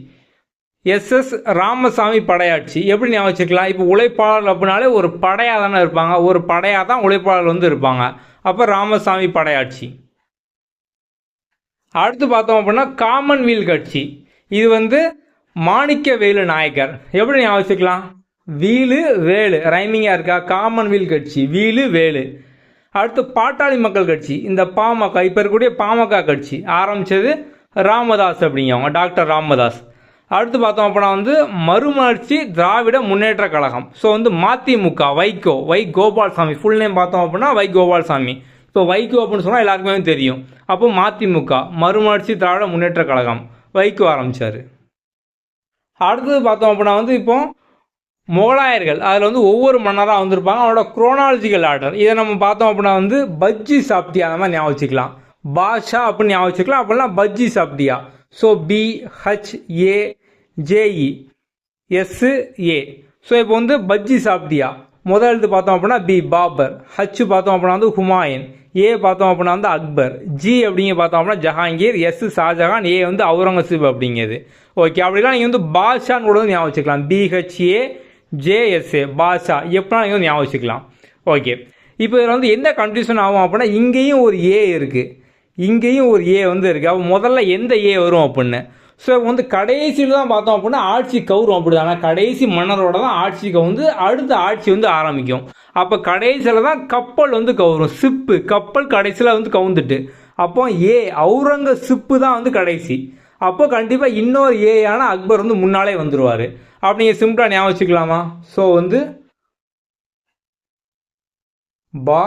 SS ராமசாமி படையாட்சி. எப்படி ஞாபகம் வச்சுக்கலாம்? இப்போ உழைப்பாளர் அப்படின்னாலே ஒரு படையாக தானே இருப்பாங்க, ஒரு படையாக தான் உழைப்பாளர் வந்து இருப்பாங்க. அப்போ ராமசாமி படையாட்சி. அடுத்து பார்த்தோம் அப்படின்னா காமன்வெல்த் கட்சி. இது வந்து மாணிக்க வேலு நாயக்கர். எப்படி ஞாபகம் வச்சுக்கலாம்? வீலு வேலு ரைமிங்காக இருக்கா? காமன்வெல்த் கட்சி, வீலு வேலு. அடுத்து பாட்டாளி மக்கள் கட்சி, இந்த பாமக, இப்போ இருக்கக்கூடிய பாமக கட்சி ஆரம்பித்தது ராமதாஸ் அப்படிங்கிறவங்க, டாக்டர் ராமதாஸ். அடுத்து பார்த்தோம் அப்படின்னா வந்து மறுமலர்ச்சி திராவிட முன்னேற்ற கழகம். ஸோ வந்து மதிமுக, வைகோ, கோபால்சாமி. ஃபுல் நேம் பார்த்தோம் அப்படின்னா கோபால்சாமி. இப்போ வைகோ அப்படின்னு சொன்னால் எல்லாருக்குமே தெரியும். அப்போ மதிமுக, மறுமலர்ச்சி திராவிட முன்னேற்ற கழகம், வைகோ ஆரம்பித்தார். அடுத்தது பார்த்தோம் அப்படின்னா வந்து இப்போ முகலாயர்கள், அதில் வந்து ஒவ்வொரு மன்னராக வந்திருப்பாங்க, அவனோட குரோனாலஜிக்கல் ஆர்டர். இதை நம்ம பார்த்தோம் அப்படின்னா வந்து பஜ்ஜி சாப்பிட்டியா, அந்த மாதிரி ஞாபகம் வச்சுக்கலாம். பாஷா அப்படின்னு ஞாபகம் வச்சுக்கலாம், அப்படின்னா பஜ்ஜி சாப்பிட்டியா. So BHAJESA. ஸோ இப்போ வந்து பஜ்ஜி சாப்பிட்டியா, முதல் எழுத்து பார்த்தோம் அப்படின்னா பி பாபர், ஹச் பார்த்தோம் அப்படின்னா வந்து ஹுமாயூன், ஏ பார்த்தோம் அப்படின்னா வந்து அக்பர், ஜி அப்படிங்க பார்த்தோம் அப்படின்னா ஜஹாங்கீர், எஸ் ஷாஜஹான், ஏ வந்து அவுரங்கசீப் அப்படிங்கிறது. ஓகே, அப்படிலாம் நீங்கள் வந்து பாஷான்னு கூட ஞாபகம் வச்சுக்கலாம். பிஹெச்ஏ ஜேஎஸ்ஏ பாஷா எப்படின்னா நீங்கள் வந்து ஞாபகம் வச்சுக்கலாம். ஓகே, இப்போ இதில் வந்து என்ன கன்ஃபியூஷன் ஆகும் அப்படின்னா இங்கேயும் ஒரு ஏ இருக்குது, இங்கேயும் ஒரு ஏ வந்து இருக்குது. அப்போ முதல்ல எந்த ஏ வரும் அப்படின்னு. ஸோ வந்து கடைசியில் தான் பார்த்தோம் அப்படின்னா ஆட்சி கவுரும் அப்படி தான். ஆனால் கடைசி மன்னரோட தான் ஆட்சி கவுந்து அடுத்த ஆட்சி வந்து ஆரம்பிக்கும். அப்போ கடைசியில் தான் கப்பல் வந்து கவுரும், சிப்பு கப்பல் கடைசியில் வந்து கவுந்துட்டு, அப்போ ஏ அவுரங்கசீப்பு தான் வந்து கடைசி. அப்போ கண்டிப்பாக இன்னொரு ஏயான அக்பர் வந்து முன்னாலே வந்துடுவார். அப்படி நீங்கள் சிம்பிளாக ஞாபகம் வச்சுக்கலாமா? ஸோ வந்து பா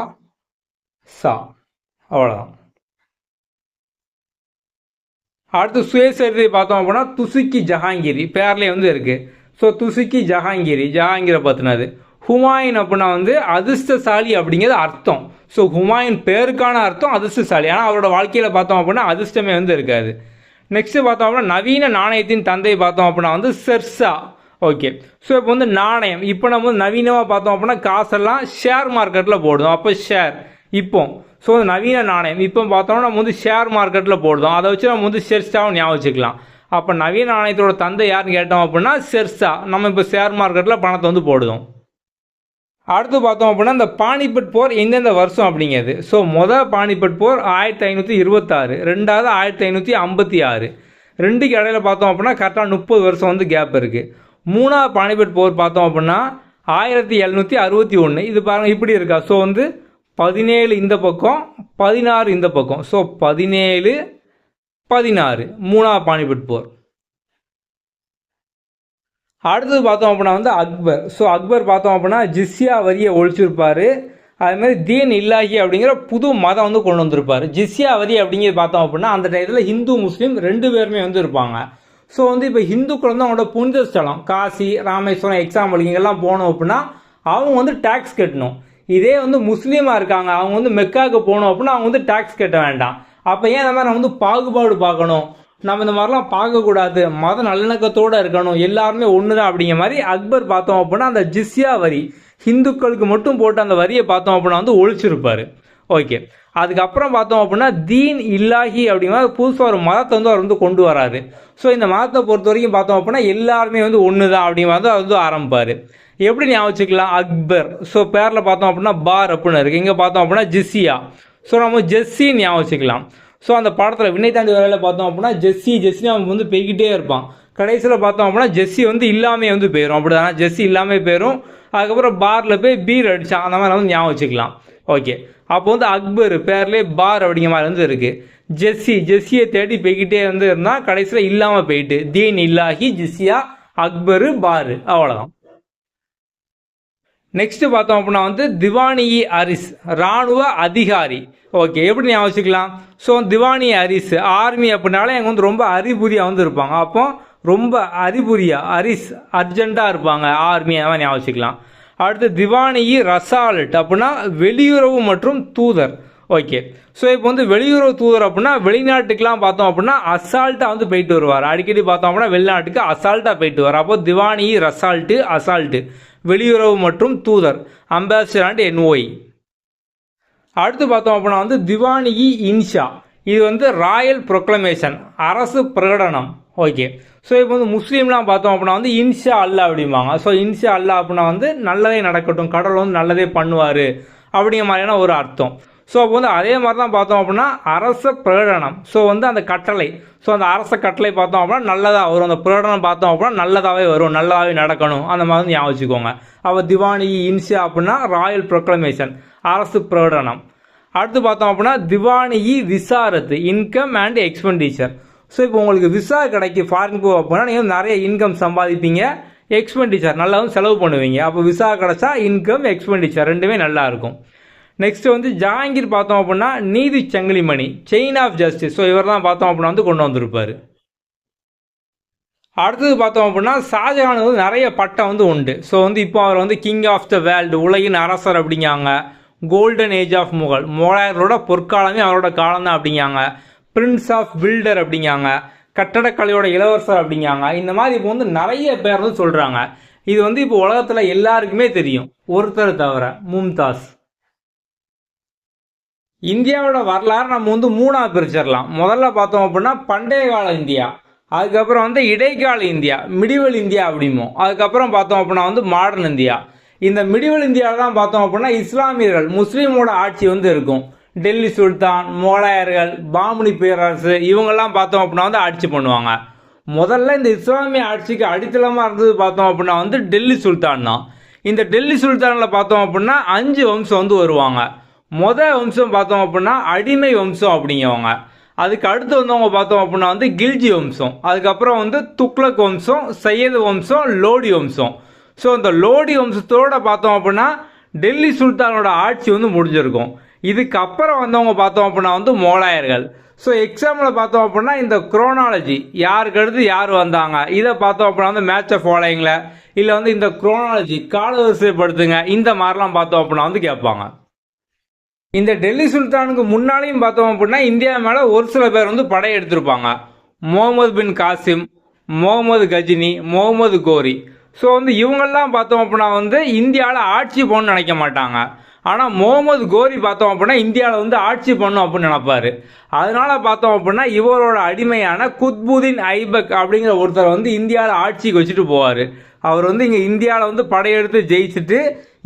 சா அவ்வளோதான். அடுத்து சுயசரிதை பார்த்தோம் அப்படின்னா துசுக்கி ஜஹாங்கீரி பேர்லேயே வந்து இருக்குது. ஸோ துசுக்கி ஜஹாங்கீரி ஜஹாங்கீரை பார்த்தினது. ஹுமாயூன் அப்படின்னா வந்து அதிர்ஷ்டசாலி அப்படிங்கிறது அர்த்தம். ஸோ ஹுமாயூன் பேருக்கான அர்த்தம் அதிர்ஷ்டசாலி. ஆனால் அவரோட வாழ்க்கையில் பார்த்தோம் அப்படின்னா அதிர்ஷ்டமே வந்து இருக்காது. நெக்ஸ்ட்டு பார்த்தோம் அப்படின்னா நவீன நாணயத்தின் தந்தை பார்த்தோம் அப்படின்னா வந்து ஷெர்ஷா. ஓகே, ஸோ இப்போ வந்து நாணயம் இப்போ நம்ம வந்து நவீனமாக பார்த்தோம் அப்படின்னா காசெல்லாம் ஷேர் மார்க்கெட்டில் போடுதோம். அப்போ ஷேர் இப்போ ஸோ நவீன நாணயம் இப்போ பார்த்தோம்னா நம்ம வந்து ஷேர் மார்க்கெட்டில் போடுதோம். அதை வச்சு நம்ம வந்து ஷெர்ஷாவும் ஞாபகம் வச்சுக்கலாம். அப்போ நவீன நாணயத்தோட தந்தை யாருன்னு கேட்டோம் அப்படின்னா ஷெர்ஷா. நம்ம இப்போ ஷேர் மார்க்கெட்டில் பணத்தை வந்து போடுதோம். அடுத்து பார்த்தோம் அப்படின்னா இந்த பானிபட் போர் எந்தெந்த வருஷம் அப்படிங்கிறது. ஸோ மொதல் பானிபட் போர் 1526, ரெண்டாவது 1556, ரெண்டுக்கு இடையில பார்த்தோம் அப்படின்னா கரெக்டாக 30 வருஷம் வந்து கேப் இருக்குது. மூணாவது பானிபட் போர் பார்த்தோம் அப்படின்னா 1761. இது பாருங்கள் இப்படி இருக்கா. ஸோ வந்து 17 இந்த பக்கம் 16 இந்த பக்கம். ஸோ 17 16 மூணாவது பானிபட் போர். அடுத்தது பார்த்தோம் அப்படின்னா வந்து அக்பர். ஸோ அக்பர் பார்த்தோம் அப்படின்னா ஜிஸ்யா வரியை ஒழிச்சிருப்பார். அதுமாதிரி தீன் இல்லாஹி அப்படிங்கிற புது மதம் வந்து கொண்டு வந்திருப்பார். ஜிஸ்யா வரி அப்படிங்கிறது பார்த்தோம் அப்படின்னா அந்த டயத்தில் ஹிந்து முஸ்லீம் ரெண்டு பேருமே வந்து இருப்பாங்க. ஸோ வந்து இப்போ ஹிந்துக்கள் வந்து அவங்களோட புனித ஸ்தலம் காசி ராமேஸ்வரம் எக்ஸாம்பிள் இங்கெல்லாம் போனோம் அப்படின்னா அவங்க வந்து டேக்ஸ் கட்டணும். இதே வந்து முஸ்லீமாக இருக்காங்க அவங்க வந்து மெக்காவுக்கு போனோம் அப்படின்னா அவங்க வந்து டேக்ஸ் கட்ட வேண்டாம். அப்போ ஏன் இந்த மாதிரி நம்ம வந்து பாகுபாடு பார்க்கணும், நம்ம இந்த மாதிரிலாம் பார்க்கக்கூடாது, மத நல்லிணக்கத்தோடு இருக்கணும், எல்லாருமே ஒன்று தான் அப்படிங்கிற மாதிரி அக்பர் பார்த்தோம் அப்படின்னா அந்த ஜிஸ்யா வரி ஹிந்துக்களுக்கு மட்டும் போட்டு அந்த வரியை பார்த்தோம் அப்படின்னா வந்து ஒழிச்சிருப்பார். ஓகே, அதுக்கப்புறம் பார்த்தோம் அப்படின்னா தீன் இல்லாஹி அப்படிங்கிற புதுசாக ஒரு மதத்தை வந்து அவர் வந்து கொண்டு வராரு. ஸோ இந்த மதத்தை பொறுத்த வரைக்கும் பார்த்தோம் அப்படின்னா எல்லாருமே வந்து ஒன்று தான் அப்படிங்கிறத அவர் வந்து ஆரம்பிப்பார். எப்படி ஞாபகம் வச்சுக்கலாம் அக்பர். ஸோ பேரில் பார்த்தோம் அப்படின்னா பார் அப்படின்னு இருக்குது, இங்கே பார்த்தோம் அப்படின்னா ஜிஸ்ஸியா. ஸோ நம்ம ஜெஸ்ஸி ஞாபகம் வச்சுக்கலாம். ஸோ அந்த படத்தில் விண்ணை தாண்டி வரையில் பார்த்தோம் அப்படின்னா ஜெஸ்ஸி அவன் வந்து போய்கிட்டே இருப்பான். கடைசியில் பார்த்தோம் அப்படின்னா ஜெஸ்ஸி வந்து இல்லாமல் வந்து போயிடும். அப்படி தானே ஜெஸ்ஸி இல்லாமல் போயிடும். அதுக்கப்புறம் பாரில் போய் பீர் அடித்தான், அந்த மாதிரி வந்து ஞாபகம் வச்சுக்கலாம். ஓகே, அப்போ வந்து அக்பர் பேர்லேயே பார் அப்படிங்கிற மாதிரி வந்து இருக்குது. ஜெஸ்ஸியை தேடி போய்கிட்டே வந்து இருந்தால் கடைசியில் இல்லாமல் போயிட்டு தீன் இல்லாஹி ஜிஸ்யா அக்பரு பாரு அவ்வளோதான். நெக்ஸ்ட் பார்த்தோம் அப்படின்னா வந்து திவானி அரிஸ் இராணுவ அதிகாரி. ஓகே, எப்படி ஞாபகம் வச்சுக்கலாம். ஸோ திவானி அரிஸ் ஆர்மி அப்படின்னாலே எங்கள் வந்து ரொம்ப அறிபுரியாக வந்து இருப்பாங்க. அப்போ ரொம்ப அறிபுரியா அரிஸ் அர்ஜென்ட்டாக இருப்பாங்க ஆர்மி அவன் ஞாபகம் வச்சுக்கலாம். அடுத்து திவானி ரசால்ட் அப்படின்னா வெளியுறவு மற்றும் தூதர். ஓகே, ஸோ இப்போ வந்து வெளியுறவு தூதர் அப்படின்னா வெளிநாட்டுக்கெலாம் பார்த்தோம் அப்படின்னா அசால்ட்டாக வந்து போயிட்டு வருவார். அடிக்கடி பார்த்தோம் அப்படின்னா வெளிநாட்டுக்கு அசால்ட்டாக போயிட்டு வருவார். அப்போ திவானி அசால்ட்டு வெளியுறவு மற்றும் தூதர் அம்பாசிடர் அண்ட் என்ஓஇ. அடுத்து பார்த்தோம் அப்படின்னா வந்து திவானி இன்ஷா, இது வந்து ராயல் ப்ரொக்ளமேஷன் அரசு பிரகடனம். ஓகே, ஸோ இப்போ வந்து முஸ்லீம்லாம் பார்த்தோம் அப்படின்னா வந்து இன்ஷா அல்லா அப்படிம்பாங்க. ஸோ இன்ஷா அல்லா அப்படின்னா வந்து நல்லதே நடக்கட்டும், கடவுள் வந்து நல்லதே பண்ணுவார் அப்படிங்கிற மாதிரியான ஒரு அர்த்தம். ஸோ அப்போ வந்து அதே மாதிரி தான் பார்த்தோம் அப்படின்னா அரச பிரகடனம். ஸோ வந்து அந்த கட்டளை, ஸோ அந்த அரச கட்டளை பார்த்தோம் அப்படின்னா நல்லதாக வரும். அந்த பிரகடனம் பார்த்தோம் அப்படின்னா நல்லதாகவே வரும், நல்லதாகவே நடக்கணும், அந்த மாதிரி ஞாபகம் வச்சுக்கோங்க. அப்போ திவானி இன்ஷா அப்படின்னா ராயல் ப்ரொக்ளமேஷன் அரசு பிரகடனம். அடுத்து பார்த்தோம் அப்படின்னா திவானி விசாரத்து இன்கம் அண்ட் எக்ஸ்பெண்டிச்சர். ஸோ இப்போ உங்களுக்கு விசா கிடைக்கி ஃபாரின் போக அப்படின்னா நீங்கள் நிறைய இன்கம் சம்பாதிப்பீங்க, எக்ஸ்பெண்டிச்சர் நல்லா வந்து செலவு பண்ணுவீங்க. அப்போ விசா கிடைச்சா இன்கம் எக்ஸ்பெண்டிச்சர் ரெண்டுமே நல்லா இருக்கும். நெக்ஸ்ட் வந்து ஜஹாங்கீர் பார்த்தோம் அப்படின்னா நீதி சங்கிலிமணி செயின் ஆஃப் ஜஸ்டிஸ். ஸோ இவர் தான் பார்த்தோம் அப்படின்னா வந்து கொண்டு வந்திருப்பார். அடுத்தது பார்த்தோம் அப்படின்னா ஷாஜஹான் வந்து நிறைய பட்டம் வந்து உண்டு. ஸோ வந்து இப்போ அவர் வந்து கிங் ஆஃப் த வேர்ல்டு உலகின் அரசர் அப்படிங்காங்க. கோல்டன் ஏஜ் ஆஃப் முகலாயர்களோட பொற்காலமே அவரோட காலம் தான் அப்படிங்காங்க. பிரின்ஸ் ஆஃப் பில்டர் அப்படிங்காங்க. கட்டடக்கலையோட இளவரசர் அப்படிங்காங்க. இந்த மாதிரி இப்போ வந்து நிறைய பேர் வந்து சொல்கிறாங்க. இது வந்து இப்போ உலகத்தில் எல்லாருக்குமே தெரியும், ஒருத்தர் தவிர, மும்தாஸ். இந்தியாவோட வரலாறு நம்ம வந்து மூணா பிரிச்சிடலாம். முதல்ல பார்த்தோம் அப்படின்னா பண்டைய கால இந்தியா, அதுக்கப்புறம் வந்து இடைக்கால இந்தியா, மிடிவல் இந்தியா அப்படிமோ, அதுக்கப்புறம் பார்த்தோம் அப்படின்னா வந்து மாடர்ன் இந்தியா. இந்த மிடிவல் இந்தியாவில் தான் பார்த்தோம் அப்படின்னா இஸ்லாமியர்கள், முஸ்லீமோட ஆட்சி வந்து இருக்கும். டெல்லி சுல்தான், மொகலாயர்கள், பாமனி பேரரசு, இவங்கெல்லாம் பார்த்தோம் அப்படின்னா வந்து ஆட்சி பண்ணுவாங்க. முதல்ல இந்த இஸ்லாமிய ஆட்சிக்கு அடித்தளமாக இருந்தது பார்த்தோம் அப்படின்னா வந்து டெல்லி சுல்தான் தான். இந்த டெல்லி சுல்தானில் பார்த்தோம் அப்படின்னா 5 வம்சம் வந்து வருவாங்க. வம்சம் பார்த்தோம் அப்படின்னா அடிமை வம்சம் அப்படிங்கவங்க. அதுக்கு அடுத்து வந்தவங்க பார்த்தோம் அப்படின்னா வந்து கில்ஜி வம்சம், அதுக்கப்புறம் வந்து துக்ளக் வம்சம், சையது வம்சம், லோடி வம்சம். ஸோ இந்த லோடி வம்சத்தோட பார்த்தோம் அப்படின்னா டெல்லி சுல்தானோட ஆட்சி வந்து முடிஞ்சிருக்கும். இதுக்கப்புறம் வந்தவங்க பார்த்தோம் அப்படின்னா வந்து மொகலாயர்கள். ஸோ எக்ஸாம்பிள் பார்த்தோம் அப்படின்னா இந்த குரோனாலஜி யாருக்கு அடுத்து யார் வந்தாங்க இதை பார்த்தோம் அப்படின்னா வந்து மேட்ச் ஆஃப் ஃபாலோயிங்கில் இல்லை வந்து இந்த குரோனாலஜி காலவரிசைப்படுத்துங்க, இந்த மாதிரிலாம் பார்த்தோம் அப்படின்னா வந்து கேட்பாங்க. இந்த டெல்லி சுல்தானுக்கு முன்னாலையும் பார்த்தோம் அப்படின்னா இந்தியா மேலே ஒரு சில பேர் வந்து படையெடுத்திருப்பாங்க. முகமது பின் காசிம், முகமது கஜினி, முகமது கோரி. ஸோ வந்து இவங்கெல்லாம் பார்த்தோம் அப்படின்னா வந்து இந்தியாவில் ஆட்சி பண்ணணும்னு நினைக்க மாட்டாங்க. ஆனால் முகமது கோரி பார்த்தோம் அப்படின்னா இந்தியாவில் வந்து ஆட்சி பண்ணும் அப்படின்னு நினைப்பாரு. அதனால பார்த்தோம் அப்படின்னா இவரோட அடிமையான குத்புதீன் ஐபக் அப்படிங்கிற ஒருத்தர் வந்து இந்தியாவில் ஆட்சிக்கு வச்சுட்டு போவார். அவர் வந்து இங்கே இந்தியாவில் வந்து படையெடுத்து ஜெயிச்சுட்டு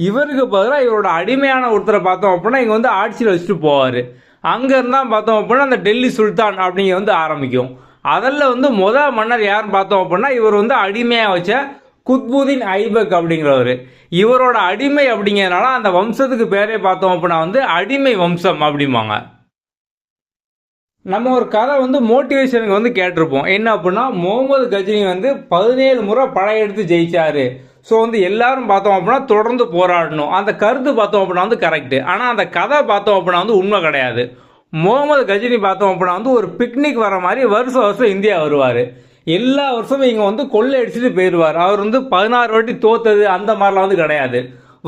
இவருக்கு பதிலாக இவரோட அடிமையான ஒருத்தரை பார்த்தோம் அப்படின்னா இங்கே வந்து ஆட்சியில் வச்சுட்டு போவார். அங்கேருந்தான் பார்த்தோம் அப்படின்னா அந்த டெல்லி சுல்தான் அப்படிங்க வந்து ஆரம்பிக்கும். அதில் வந்து மன்னர் யாருன்னு பார்த்தோம் அப்படின்னா இவர் வந்து அடிமையாக வச்ச குத்புதீன் ஐபக் அப்படிங்கிறவர். இவரோட அடிமை அப்படிங்கிறதுனால அந்த வம்சத்துக்கு பேரே பார்த்தோம் அப்படின்னா வந்து அடிமை வம்சம் அப்படிம்பாங்க. நம்ம ஒரு கதை வந்து மோட்டிவேஷனுக்கு வந்து கேட்டிருப்போம். என்ன அப்படின்னா முகமது கஜினி வந்து 17 முறை படையெடுத்து ஜெயிச்சாரு. ஸோ வந்து எல்லாரும் பார்த்தோம் அப்படின்னா தொடர்ந்து போராடணும், அந்த கருத்து பார்த்தோம் அப்படின்னா வந்து கரெக்டு. ஆனால் அந்த கதை பார்த்தோம் அப்படின்னா வந்து உண்மை கிடையாது. முகமது கஜினி பார்த்தோம் அப்படின்னா வந்து ஒரு பிக்னிக் வர மாதிரி வருஷம் இந்தியா வருவார். எல்லா வருஷமும் இங்கே வந்து கொள்ளை அடிச்சுட்டு போயிடுவார். அவர் வந்து 16 வாட்டி தோத்தது அந்த மாதிரிலாம் வந்து கிடையாது.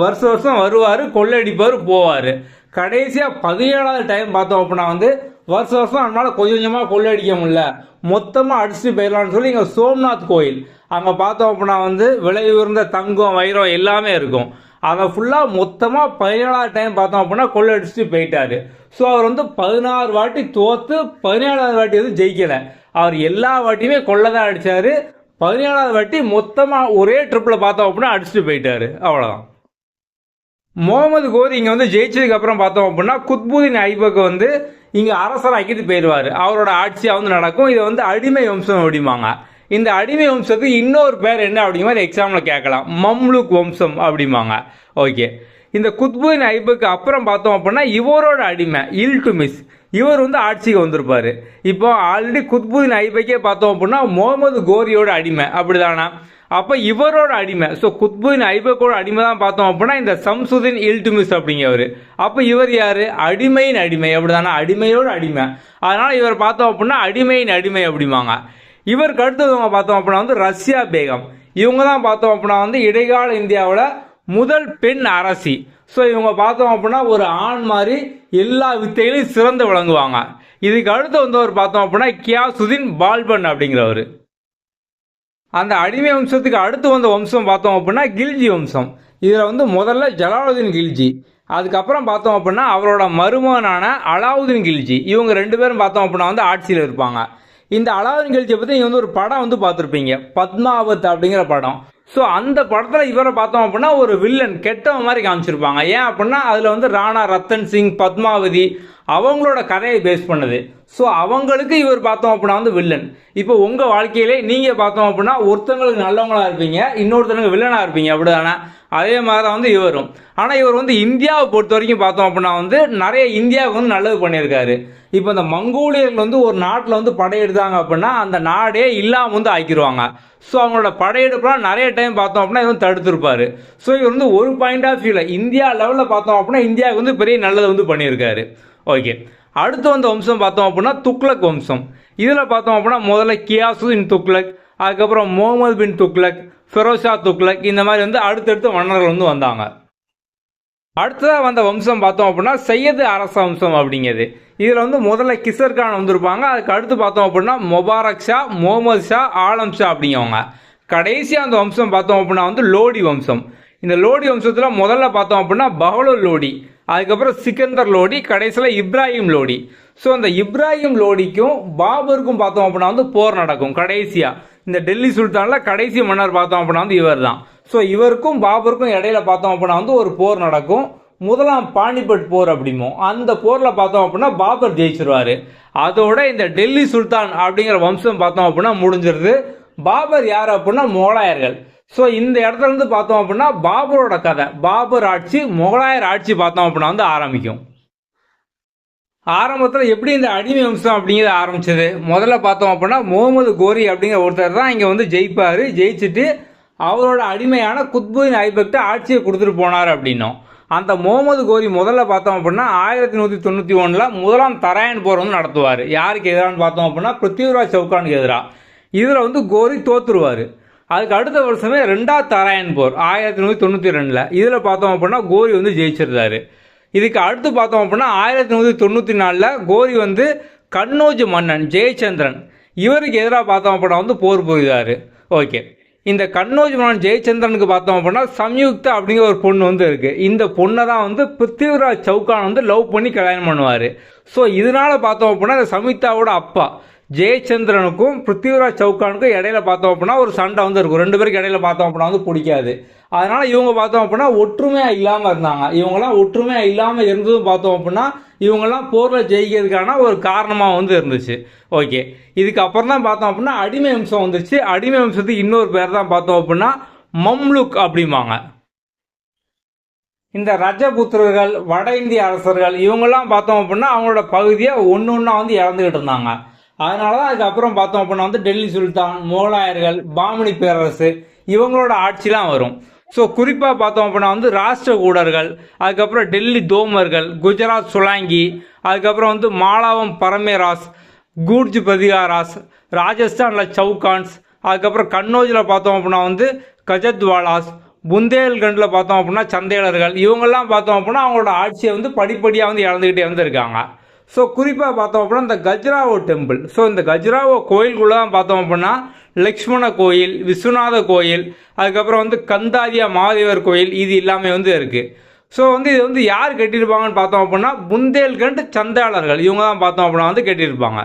வருஷம் வருவார், கொள்ளையடிப்பார், போவார். கடைசியாக 17வது டைம் பார்த்தோம் அப்படின்னா வந்து வருஷம் அதனால் கொஞ்சம் கொஞ்சமாக கொள்ளையடிக்க முடியல, மொத்தமாக அடிச்சுட்டு போயிடலான்னு சொல்லி இங்கே சோம்நாத் கோயில் அங்கே பார்த்தோம் அப்படின்னா வந்து விலை உயர்ந்த தங்கம், வைரம் எல்லாமே இருக்கும். அதை ஃபுல்லாக மொத்தமாக 17வது டைம் பார்த்தோம் அப்படின்னா கொள்ளை அடிச்சுட்டு போயிட்டாரு. ஸோ அவர் வந்து 16 வாட்டி தோற்று 17வது வாட்டி வந்து ஜெயிக்கலை. அவர் எல்லா வாட்டியுமே கொள்ளை தான் அடித்தார். 17வது வாட்டி மொத்தமாக ஒரே ட்ரிப்பில் பார்த்தோம் அப்படின்னா அடிச்சுட்டு போயிட்டாரு. அவ்வளோதான். முகமது கோரி இங்கே வந்து ஜெயிச்சதுக்கு அப்புறம் பார்த்தோம் அப்படின்னா குத்புதீன் ஐபக் வந்து இங்கே அரசர் ஆக்கிட்டு போயிடுவார். அவரோட ஆட்சியாக வந்து நடக்கும். இதை வந்து அடிமை வம்சம் அப்படிம்பாங்க. இந்த அடிமை வம்சத்துக்கு இன்னொரு பேர் என்ன அப்படிங்கிற மாதிரி எக்ஸாம்பிள் கேட்கலாம், மம்லுக் வம்சம் அப்படிம்பாங்க. ஓகே, இந்த குத்புதீன் ஐபக்கு அப்புறம் பார்த்தோம் அப்படின்னா இவரோட அடிமை இல்துமிஸ், இவர் வந்து ஆட்சிக்கு வந்திருப்பார். இப்போ ஆல்ரெடி குத்புதீன் ஐபக்கே பார்த்தோம் அப்படின்னா முகமது கோரியோட அடிமை அப்படிதானா? அப்போ இவரோட அடிமை, ஸோ குத்புதீன் ஐபக்கோட அடிமை தான் பார்த்தோம் அப்படின்னா இந்த சம்சுதீன் இல்துமிஸ் அப்படிங்கிறவர். அப்போ இவர் யார்? அடிமையின் அடிமை அப்படிதானா? அடிமையோட அடிமை. அதனால் இவர் பார்த்தோம் அப்படின்னா அடிமையின் அடிமை அப்படிம்பாங்க. இவருக்கு அடுத்தவங்க பார்த்தோம் அப்படின்னா வந்து ரஷ்யா பேகம். இவங்க தான் பார்த்தோம் அப்படின்னா வந்து இடைக்கால இந்தியாவோட முதல் பெண் அரசி. ஸோ இவங்க பார்த்தோம் அப்படின்னா ஒரு ஆண் மாதிரி எல்லா வித்தைகளையும் சிறந்து விளங்குவாங்க. இதுக்கு அடுத்து வந்தவர் பார்த்தோம் அப்படின்னா கியாசுதீன் பால்பன் அப்படிங்கிறவர். அந்த அடிமை வம்சத்துக்கு அடுத்து வந்த வம்சம் பார்த்தோம் அப்படின்னா கில்ஜி வம்சம். இதில் வந்து முதல்ல ஜலாலுதீன் கில்ஜி, அதுக்கப்புறம் பார்த்தோம் அப்படின்னா அவரோட மருமகனான அலாவுதீன் கில்ஜி. இவங்க 2 பேரும் பார்த்தோம் அப்படின்னா வந்து ஆட்சியில் இருப்பாங்க. இந்த அலாவுதீன் கில்ஜியை பற்றி நீங்கள் வந்து ஒரு படம் வந்து பார்த்துருப்பீங்க, பத்மாவத் அப்படிங்கிற படம். ஸோ அந்த படத்தில் இவரை பார்த்தோம் அப்படின்னா ஒரு வில்லன், கெட்டவன் மாதிரி காமிச்சிருப்பாங்க. ஏன் அப்படின்னா அதில் வந்து ராணா ரத்தன் சிங், பத்மாவதி அவங்களோட கதையை பேஸ் பண்ணுது. ஸோ அவங்களுக்கு இவர் பார்த்தோம் அப்படின்னா வந்து வில்லன். இப்போ உங்கள் வாழ்க்கையிலே நீங்கள் பார்த்தோம் அப்படின்னா ஒருத்தங்களுக்கு நல்லவங்களா இருப்பீங்க, இன்னொருத்தருக்கு வில்லனாக இருப்பீங்க அப்படிதானே? அதே மாதிரி தான் வந்து இவரும். ஆனால் இவர் வந்து இந்தியாவை பொறுத்த வரைக்கும் பார்த்தோம் அப்படின்னா வந்து நிறைய இந்தியாவுக்கு வந்து நல்லது பண்ணியிருக்காரு. இப்போ இந்த மங்கோலியர்கள் வந்து ஒரு நாட்டில் வந்து படையெடுத்தாங்க அப்படின்னா அந்த நாடே இல்லாமல் வந்து ஆக்கிடுவாங்க. ஸோ அவங்களோட படையெடுப்புலாம் நிறைய டைம் பார்த்தோம் அப்படின்னா இவன் தடுத்துருப்பாரு. ஸோ இவர் வந்து ஒரு பாயிண்ட் ஆஃப் வியூவில் இந்தியா லெவலில் பார்த்தோம் அப்படின்னா இந்தியாவுக்கு வந்து பெரிய நல்லது வந்து பண்ணியிருக்காரு. ஓகே, அடுத்து வந்த வம்சம் பார்த்தோம் அப்படின்னா துக்ளக் வம்சம். இதில் பார்த்தோம் அப்படின்னா முதல்ல கியாசுதீன் துக்ளக், அதுக்கப்புறம் முகமது பின் துக்ளக், ஃபெரோஷா துக்ளக், இந்த மாதிரி வந்து அடுத்தடுத்த மன்னர்கள் வந்து வந்தாங்க. அடுத்ததாக வந்த வம்சம் பார்த்தோம் அப்படின்னா சையது அரச வம்சம் அப்படிங்கிறது. இதில் வந்து முதல்ல கிசர் கான் வந்திருப்பாங்க. அதுக்கு அடுத்து பார்த்தோம் அப்படின்னா முபாரக் ஷா, முகமது ஷா, ஆலம் ஷா அப்படிங்கவங்க. கடைசியாக அந்த வம்சம் பார்த்தோம் அப்படின்னா வந்து லோடி வம்சம். இந்த லோடி வம்சத்தில் முதல்ல பார்த்தோம் அப்படின்னா பஹலோல் லோடி, அதுக்கப்புறம் சிக்கந்தர் லோடி, கடைசியில் இப்ராஹிம் லோடி. ஸோ அந்த இப்ராஹிம் லோடிக்கும் பாபருக்கும் பார்த்தோம் அப்படின்னா வந்து போர் நடக்கும். கடைசியாக இந்த டெல்லி சுல்தானில் கடைசி மன்னர் பார்த்தோம் அப்படின்னா வந்து இவர் தான். ஸோ இவருக்கும் பாபருக்கும் இடையில பார்த்தோம் அப்படின்னா வந்து ஒரு போர் நடக்கும். முதலாம் பானிபட் போர் அப்படிமோ, அந்த போரில் பார்த்தோம் அப்படின்னா பாபர் ஜெயிச்சிருவார். அதோட இந்த டெல்லி சுல்தான் அப்படிங்கிற வம்சம் பார்த்தோம் அப்படின்னா முடிஞ்சிருது. பாபர் யார் அப்படின்னா முகலாயர்கள். ஸோ இந்த இடத்துல இருந்து பார்த்தோம் அப்படின்னா பாபரோட கதை, பாபர் ஆட்சி, முகலாயர் ஆட்சி பார்த்தோம் அப்படின்னா வந்து ஆரம்பிக்கும். ஆரம்பத்தில் எப்படி இந்த அடிமை வம்சம் அப்படிங்கிறது ஆரம்பிச்சது? முதல்ல பார்த்தோம் அப்படின்னா முகமது கோரி அப்படிங்கிற ஒருத்தர் தான் இங்கே வந்து ஜெயிப்பார். ஜெயிச்சுட்டு அவரோட அடிமையான குத்புதீன் ஐபக்ட ஆட்சியை கொடுத்துட்டு போனார் அப்படின்னும். அந்த முகமது கோரி முதல்ல பார்த்தோம் அப்படின்னா 1191 முதலாம் தராயன் போர் வந்து நடத்துவார். யாருக்கு எதிரான்னு பார்த்தோம் அப்படின்னா பிருத்திவிராஜ் சவுகானுக்கு எதிராக. இதில் வந்து கோரி தோத்துருவார். அதுக்கு அடுத்த வருஷமே 2வது தராயன் போர் 1192. இதில் பார்த்தோம் அப்படின்னா கோரி வந்து ஜெயிச்சிருந்தாரு. இதுக்கு அடுத்து பார்த்தோம் அப்படின்னா 1194 கோரி வந்து கன்னோஜ் மன்னன் ஜெயச்சந்திரன் இவருக்கு எதிராக பார்த்தோம் அப்படின்னா வந்து போர் புரிதார். ஓகே, இந்த கன்னோஜ் மன்னன் ஜெயச்சந்திரனுக்கு பார்த்தோம் அப்படின்னா சம்யுக்தா அப்படிங்கிற ஒரு பொண்ணு வந்து இருக்குது. இந்த பொண்ணை தான் வந்து பிருத்திவிராஜ் சவுகான் வந்து லவ் பண்ணி கல்யாணம் பண்ணுவார். ஸோ இதனால பார்த்தோம் அப்படின்னா இந்த சம்யுக்தாவோட அப்பா ஜெயச்சந்திரனுக்கும் பிருத்திவிராஜ் சவுகானுக்கும் இடையில பார்த்தோம் அப்படின்னா ஒரு சண்டை வந்து இருக்கும். 2 பேருக்கு இடையில பார்த்தோம் அப்படின்னா வந்து பிடிக்காது. அதனால இவங்க பார்த்தோம் அப்படின்னா ஒற்றுமையாக இல்லாமல் இருந்தாங்க. இவங்கெல்லாம் ஒற்றுமையாக இல்லாமல் இருந்ததும் பார்த்தோம் அப்படின்னா இவங்கெல்லாம் போரில் ஜெயிக்கிறதுக்கான ஒரு காரணமாக வந்து இருந்துச்சு. ஓகே, இதுக்கு அப்புறம் தான் பார்த்தோம் அப்படின்னா அடிமை வம்சம் வந்துச்சு. அடிமை வம்சத்துக்கு இன்னொரு பேர் தான் பார்த்தோம் அப்படின்னா மம்லுக் அப்படிம்பாங்க. இந்த ரஜபுத்திரர்கள், வட இந்திய அரசர்கள் இவங்கெல்லாம் பார்த்தோம் அப்படின்னா அவங்களோட பகுதியை ஒன்று ஒன்றா வந்து இறந்துக்கிட்டு இருந்தாங்க. அதனால தான் அதுக்கப்புறம் பார்த்தோம் அப்படின்னா வந்து டெல்லி சுல்தான், முகலாயர்கள், பாமணி பேரரசு இவங்களோட ஆட்சிலாம் வரும். ஸோ குறிப்பாக பார்த்தோம் அப்படின்னா வந்து ராஷ்டிரகூடர்கள், அதுக்கப்புறம் டெல்லி தோமர்கள், குஜராத் சுலாங்கி, அதுக்கப்புறம் வந்து மாலாவம் பரமேராஸ், கூர்ஜ் பதிகாராஸ், ராஜஸ்தானில் சவுகான்ஸ், அதுக்கப்புறம் கன்னோஜில் பார்த்தோம் அப்படின்னா வந்து கஜத்வாலாஸ், புந்தேல்கண்டில் பார்த்தோம் அப்படின்னா சந்தேலர்கள் இவங்கெல்லாம் பார்த்தோம் அப்படின்னா அவங்களோட ஆட்சியை வந்து படிப்படியாக வந்து இழந்துக்கிட்டே வந்துருக்காங்க. ஸோ குறிப்பாக பார்த்தோம் அப்படின்னா இந்த கஜ்ராவோ டெம்பிள், ஸோ இந்த கஜ்ராவோ கோயிலுக்குள்ளே தான் பார்த்தோம் அப்படின்னா லக்ஷ்மண கோயில், விஸ்வநாத கோயில், அதுக்கப்புறம் வந்து கந்தாரியா மகாதேவர் கோயில் இது எல்லாமே வந்து இருக்குது. ஸோ வந்து இது வந்து யார் கட்டியிருப்பாங்கன்னு பார்த்தோம் அப்படின்னா புந்தேல்கண்ட் சந்தாளர்கள் இவங்க தான் பார்த்தோம் அப்படின்னா வந்து கட்டியிருப்பாங்க.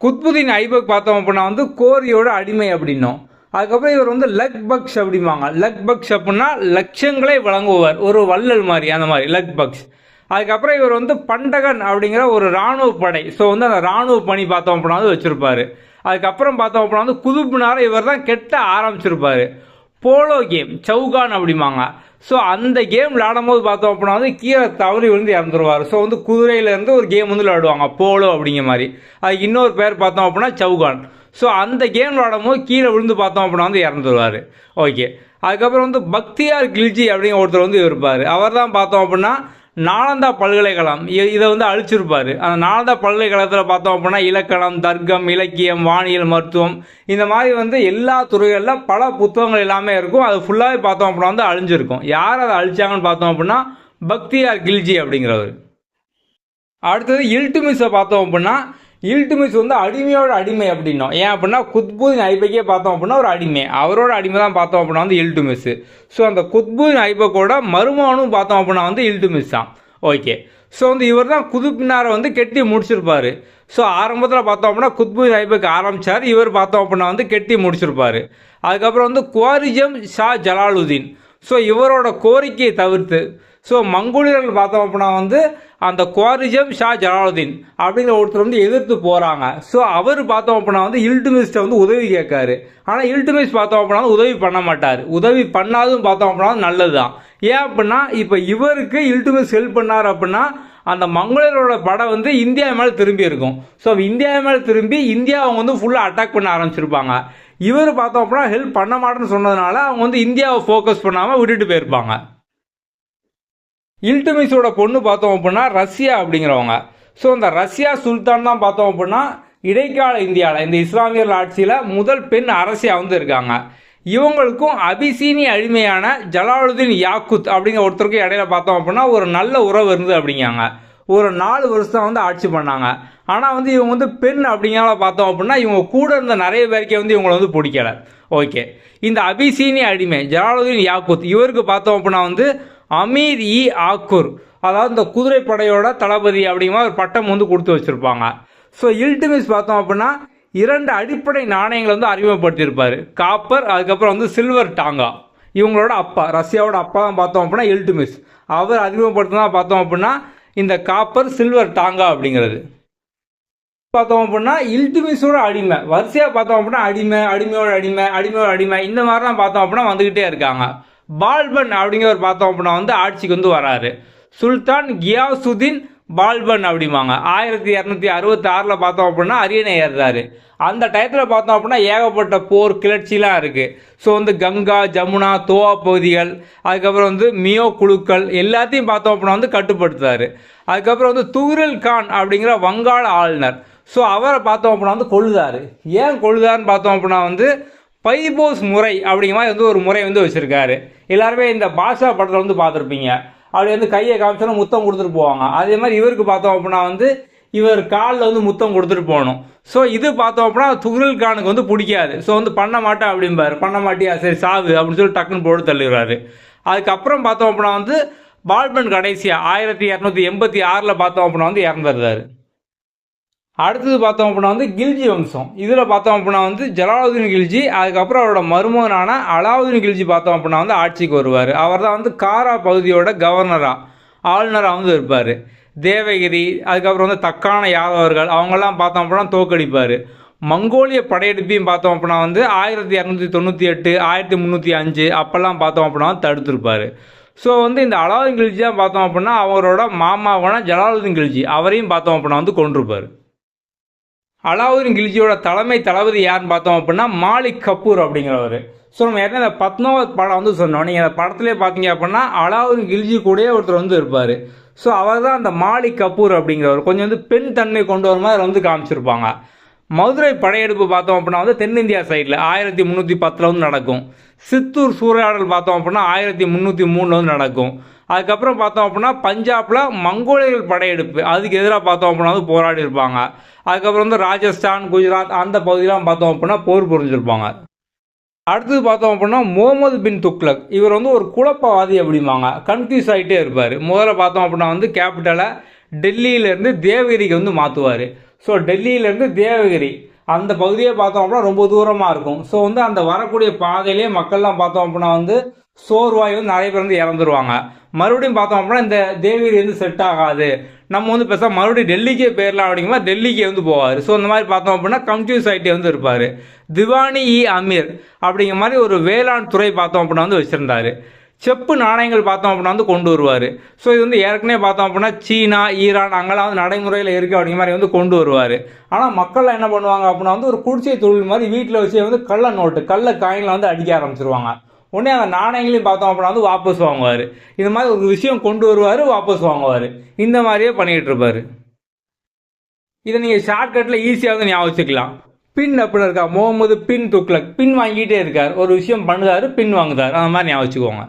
குத்புதீன் ஐபக் பார்த்தோம் அப்படின்னா வந்து கோரியோட அடிமை அப்படின்னும். அதுக்கப்புறம் இவர் வந்து லக் பக்ஷ் அப்படிம்பாங்க. லக் பக்ஷ் அப்படின்னா லட்சங்களை வழங்குவார், ஒரு வள்ளல் மாதிரி, அந்த மாதிரி லக் பக்ஷ். அதுக்கப்புறம் இவர் வந்து பண்டகன் அப்படிங்கிற ஒரு இராணுவ படை, ஸோ வந்து அந்த இராணுவ பணி பார்த்தோம் அப்படின்னா வந்து வச்சுருப்பார். அதுக்கப்புறம் பார்த்தோம் அப்படின்னா வந்து குதுப்னாரை இவர் தான் கெட்ட ஆரம்பிச்சிருப்பார். போலோ கேம் சவுகான் அப்படிம்பாங்க. ஸோ அந்த கேம் விளையாடும் போது பார்த்தோம் அப்படின்னா வந்து கீழே தவறி விழுந்து இறந்துருவார். ஸோ வந்து குதிரையிலேருந்து ஒரு கேம் வந்து விளையாடுவாங்க போலோ அப்படிங்கிற மாதிரி. அதுக்கு இன்னொரு பேர் பார்த்தோம் அப்படின்னா சவுகான். ஸோ அந்த கேம் விளையாடும் போது கீழே விழுந்து பார்த்தோம் அப்படின்னா வந்து இறந்துருவார். ஓகே, அதுக்கப்புறம் வந்து பக்தியார் கில்ஜி அப்படிங்கிற ஒருத்தர் வந்து இருப்பார். அவர் தான் பார்த்தோம் அப்படின்னா நாலந்தா பல்கலைக்கழகம் இதை வந்து அழிச்சிருப்பார். அந்த நாலந்தா பல்கலைக்கழகத்தில் பார்த்தோம் அப்படின்னா இலக்கணம், தர்க்கம், இலக்கியம், வானியல், மருத்துவம் இந்த மாதிரி வந்து எல்லா துறைகளில் பல புத்தகங்கள் எல்லாமே இருக்கும். அது ஃபுல்லாகவே பார்த்தோம் அப்படின்னா வந்து அழிஞ்சிருக்கும். யார் அதை அழிச்சாங்கன்னு பார்த்தோம் அப்படின்னா பக்தியார் கில்ஜி அப்படிங்கிறவர். அடுத்தது இல்துமிஸை பார்த்தோம் அப்படின்னா இல்துமிஸ் வந்து அடிமையோட அடிமை அப்படின்னோம். ஏன் அப்படின்னா குத்புதீன் ஐபக்கே பார்த்தோம் அப்படின்னா ஒரு அடிமை, அவரோட அடிமை தான் பார்த்தோம் அப்படின்னா வந்து இல்துமிஸ். ஸோ அந்த குத்புதீன் ஐபக்கோட மருமகனும் பார்த்தோம் அப்படின்னா வந்து இல்துமிஸ் தான். ஓகே, ஸோ வந்து இவர் தான் குதுப் மினாரை வந்து கெட்டி முடிச்சிருப்பாரு. ஸோ ஆரம்பத்தில் பார்த்தோம் அப்படின்னா குத்புதீன் ஐபக் ஆரம்பித்தார், இவர் பார்த்தோம் அப்படின்னா வந்து கெட்டி முடிச்சிருப்பாரு. அதுக்கப்புறம் வந்து குவாரிஜம் ஷா ஜலாலுதீன், ஸோ இவரோட கோரிக்கையை தவிர்த்து ஸோ மங்கோலியர்கள் பார்த்தோம் அப்படின்னா வந்து அந்த குவாரிஜம் ஷா ஜலாலுதீன் அப்படிங்கிற ஒருத்தர் வந்து எதிர்த்து போகிறாங்க. ஸோ அவர் பார்த்தோம் அப்படின்னா வந்து இல்துமிஸ்ட்டை வந்து உதவி கேட்காரு. ஆனால் இல்துமிஸ் பார்த்தோம் அப்படின்னா உதவி பண்ண மாட்டார். உதவி பண்ணாதும் பார்த்தோம் அப்படின்னா நல்லது தான். ஏன் அப்படின்னா இப்போ இவருக்கு இல்துமிஸ் ஹெல்ப் பண்ணார் அப்படின்னா அந்த மங்கோலியரோட படம் வந்து இந்தியா மேலே திரும்பி இருக்கும். ஸோ இந்தியா மேலே திரும்பி இந்தியா அவங்க வந்து ஃபுல்லாக அட்டாக் பண்ண ஆரம்பிச்சிருப்பாங்க. இவர் பார்த்தோம் அப்படின்னா ஹெல்ப் பண்ண மாட்டேன்னு சொன்னதுனால அவங்க வந்து இந்தியாவை ஃபோக்கஸ் பண்ணாமல் விட்டுட்டு போயிருப்பாங்க. இல்துமிஸோட பொண்ணு பார்த்தோம் அப்படின்னா ரஷ்யா அப்படிங்கிறவங்க. ஸோ இந்த ரஷ்யா சுல்தான் தான் பார்த்தோம் அப்படின்னா இடைக்கால இந்தியாவில் இந்த இஸ்லாமியர்கள் ஆட்சியில் முதல் பெண் அரசியாக வந்து இருக்காங்க. இவங்களுக்கும் அபிசீனிய அடிமையான ஜலாலுதீன் யாக்குத் அப்படிங்கிற ஒருத்தருக்கும் இடையில பார்த்தோம் அப்படின்னா ஒரு நல்ல உறவு இருந்தது அப்படிங்காங்க. ஒரு 4 வருஷம் வந்து ஆட்சி பண்ணாங்க. ஆனால் வந்து இவங்க வந்து பெண் அப்படிங்கிறத பார்த்தோம் அப்படின்னா இவங்க கூட இருந்த நிறைய பேருக்கே வந்து இவங்களை வந்து பிடிக்கல. ஓகே, இந்த அபிசீனிய அடிமை ஜலாலுதீன் யாக்கூத் இவருக்கு பார்த்தோம் அப்படின்னா வந்து அமீர் இ ஆக்கூர், அதாவது இந்த குதிரைப்படையோட தளபதி அப்படிங்கிற ஒரு பட்டம் வந்து கொடுத்து வச்சிருப்பாங்க. ஸோ இல்டுமிஸ் பார்த்தோம் அப்படின்னா 2 அடிப்படை நாணயங்களை வந்து அறிமுகப்படுத்தியிருப்பார். காப்பர், அதுக்கப்புறம் வந்து சில்வர் டாங்கா. இவங்களோட அப்பா, ரஷ்யாவோட அப்பா தான் பார்த்தோம் அப்படின்னா இல்டுமிஸ். அவர் அறிமுகப்படுத்தினா பார்த்தோம் அப்படின்னா இந்த காப்பர் சில்வர் டாங்கா அப்படிங்கிறது. பார்த்தோம் அப்படின்னா இல்டுமிஸோட அடிமை வரிசையாக பார்த்தோம் அப்படின்னா அடிமையோட அடிமை இந்த மாதிரிலாம் பார்த்தோம் அப்படின்னா வந்துக்கிட்டே இருக்காங்க. பால்பன் அப்படிங்கிறவர் பார்த்தோம் அப்படின்னா வந்து ஆட்சிக்கு வந்து வராரு. சுல்தான் கியாசுதீன் பால்பன் அப்படிம்பாங்க. 1266 பார்த்தோம் அப்படின்னா அரியணை ஏறுறாரு. அந்த டயத்தில் பார்த்தோம் அப்படின்னா ஏகப்பட்ட போர் கிளர்ச்சிலாம் இருக்குது. ஸோ வந்து கங்கா, ஜமுனா, தோவா பகுதிகள், அதுக்கப்புறம் வந்து மியோ குழுக்கள் எல்லாத்தையும் பார்த்தோம் அப்படின்னா வந்து கட்டுப்படுத்துறாரு. அதுக்கப்புறம் வந்து துக்ரில் கான் அப்படிங்கிற வங்காள ஆளுநர், ஸோ அவரை பார்த்தோம் அப்படின்னா வந்து கொள்ளுதாரு. ஏன் கொள்ளுதாருன்னு பார்த்தோம் அப்படின்னா வந்து பைபோஸ் முறை அப்படிங்கிற மாதிரி வந்து ஒரு முறை வந்து வச்சுருக்காரு. எல்லாருமே இந்த பாஷா படத்தில் வந்து பார்த்துருப்பீங்க. அப்படி வந்து கையை காமிச்சோன்னா முத்தம் கொடுத்துட்டு போவாங்க. அதே மாதிரி இவருக்கு பார்த்தோம் அப்படின்னா வந்து இவர் காலில் வந்து முத்தம் கொடுத்துட்டு போகணும். ஸோ இது பார்த்தோம் அப்படின்னா துக்ரில் கானுக்கு வந்து பிடிக்காது. ஸோ வந்து பண்ண மாட்டேன் அப்படிம்பாரு. பண்ண மாட்டியா, சரி சாவு அப்படின்னு சொல்லி டக்குன்னு போட்டு தள்ளிடுறாரு. அதுக்கப்புறம் பார்த்தோம் அப்படின்னா வந்து பால்பன் கடைசியாக 1286 பார்த்தோம் அப்படின்னா வந்து இறந்துடுறாரு. அடுத்தது பார்த்தோம் அப்படின்னா வந்து கில்ஜி வம்சம். இதில் பார்த்தோம் அப்படின்னா வந்து ஜலாலுதீன் கில்ஜி, அதுக்கப்புறம் அவரோட மருமகனான அலாவுதீன் கில்ஜி பார்த்தோம் அப்படின்னா வந்து ஆட்சிக்கு வருவார். அவர் தான் வந்து காரா பகுதியோட ஆளுநராக வந்து இருப்பார். தேவகிரி, அதுக்கப்புறம் வந்து தக்கான யாதவர்கள் அவங்கெல்லாம் பார்த்தோம் அப்படின்னா தோக்கடிப்பார். மங்கோலிய படையெடுப்பையும் பார்த்தோம் அப்படின்னா வந்து 1298, 1305 அப்போல்லாம் பார்த்தோம் அப்படின்னா தடுத்திருப்பார். ஸோ வந்து இந்த அலாவுதீன் கில்ஜி தான் பார்த்தோம் அப்படின்னா அவரோட மாமாவான ஜலாலுதீன் கில்ஜி அவரையும் பார்த்தோம் அப்படின்னா வந்து கொண்டிருப்பார். அலாவுதீன் கில்ஜியோட தலைமை தளபதி யாருன்னு பார்த்தோம் அப்படின்னா மாலிக் கபூர் அப்படிங்கிறவர். ஸோ நம்ம ஏற்கனவே இந்த 19வது படம் வந்து சொன்னோம். நீங்கள் அந்த படத்துலேயே பார்த்தீங்க அப்படின்னா அலாவுதீன் கில்ஜி கூட ஒருத்தர் வந்து இருப்பார். ஸோ அவர் தான் அந்த மாலிக் கபூர் அப்படிங்கிறவர். கொஞ்சம் வந்து பெண் தன்மை கொண்டு வர மாதிரி வந்து காமிச்சிருப்பாங்க. மதுரை படையெடுப்பு பார்த்தோம் அப்படின்னா வந்து தென்னிந்தியா சைடில் 1310 வந்து நடக்கும். சித்தூர் சூறையாடல் பார்த்தோம் அப்படின்னா 1303 வந்து நடக்கும். அதுக்கப்புறம் பார்த்தோம் அப்படின்னா பஞ்சாபில் மங்கோலியர்கள் படையெடுப்பு, அதுக்கு எதிராக பார்த்தோம் அப்படின்னா வந்து போராடி இருப்பாங்க. அதுக்கப்புறம் வந்து ராஜஸ்தான், குஜராத் அந்த பகுதியெலாம் பார்த்தோம் அப்படின்னா போர் புரிஞ்சிருப்பாங்க. அடுத்தது பார்த்தோம் அப்படின்னா முகமது பின் துக்ளக், இவர் வந்து ஒரு குழப்பவாதி அப்படிம்பாங்க. கன்ஃபியூஸ் ஆகிட்டே இருப்பார். முதல்ல பார்த்தோம் அப்படின்னா வந்து கேபிட்டலை டெல்லியிலேருந்து தேவகிரிக்கு வந்து மாற்றுவார். ஸோ டெல்லியிலேருந்து தேவகிரி அந்த பகுதியை பார்த்தோம் அப்படின்னா ரொம்ப தூரமாக இருக்கும். ஸோ வந்து அந்த வரக்கூடிய பாதையிலே மக்கள்லாம் பார்த்தோம் அப்படின்னா வந்து சோர்வாய் வந்து நிறைய பேர் வந்து இறந்துருவாங்க. மறுபடியும் பார்த்தோம் அப்படின்னா இந்த தேவகிரி வந்து செட் ஆகாது, நம்ம வந்து பேசாமல் மறுபடியும் டெல்லிக்கே போயிடலாம் அப்படிங்கிற டெல்லிக்கே வந்து போவார். ஸோ இந்த மாதிரி பார்த்தோம் அப்படின்னா கன்ஃபியூஸ் ஆகிட்டே வந்து இருப்பார். திவானி இ அமீர் அப்படிங்கிற மாதிரி ஒரு வேளாண் துறை பார்த்தோம் அப்படின்னா வந்து வச்சுருந்தார். செப்பு நாணயங்கள் பார்த்தோம் அப்படின்னா வந்து கொண்டு வருவார். ஸோ இது வந்து ஏற்கனவே பார்த்தோம் அப்படின்னா சீனா, ஈரான் அங்கெல்லாம் வந்து நடைமுறையில் இருக்குது அப்படிங்கிற மாதிரி வந்து கொண்டு வருவார். ஆனால் மக்கள்லாம் என்ன பண்ணுவாங்க அப்படின்னா வந்து ஒரு குடிசை தொழில் மாதிரி வீட்டில் வச்சு வந்து கள்ள நோட்டு, கள்ள காயினில் வந்து அடிக்க ஆரம்பிச்சிருவாங்க. உடனே அந்த நாணயங்களையும் பார்த்தோம் அப்படின்னா வந்து வாபஸ் வாங்குவார். இந்த மாதிரி ஒரு விஷயம் கொண்டு வருவார், வாபஸ் வாங்குவார். இந்த மாதிரியே பண்ணிகிட்டு இருப்பார். இதை நீங்கள் ஷார்ட்கட்டில் ஈஸியாக வந்து ஞாபகம் வச்சுக்கலாம். பின் அப்படின்னு இருக்கா, முகமது பின் துக்ளக், பின் வாங்கிட்டே இருக்கார். ஒரு விஷயம் பண்ணுறாரு, பின் வாங்குதார், அந்த மாதிரி ஞாபகம் வச்சுக்கோங்க.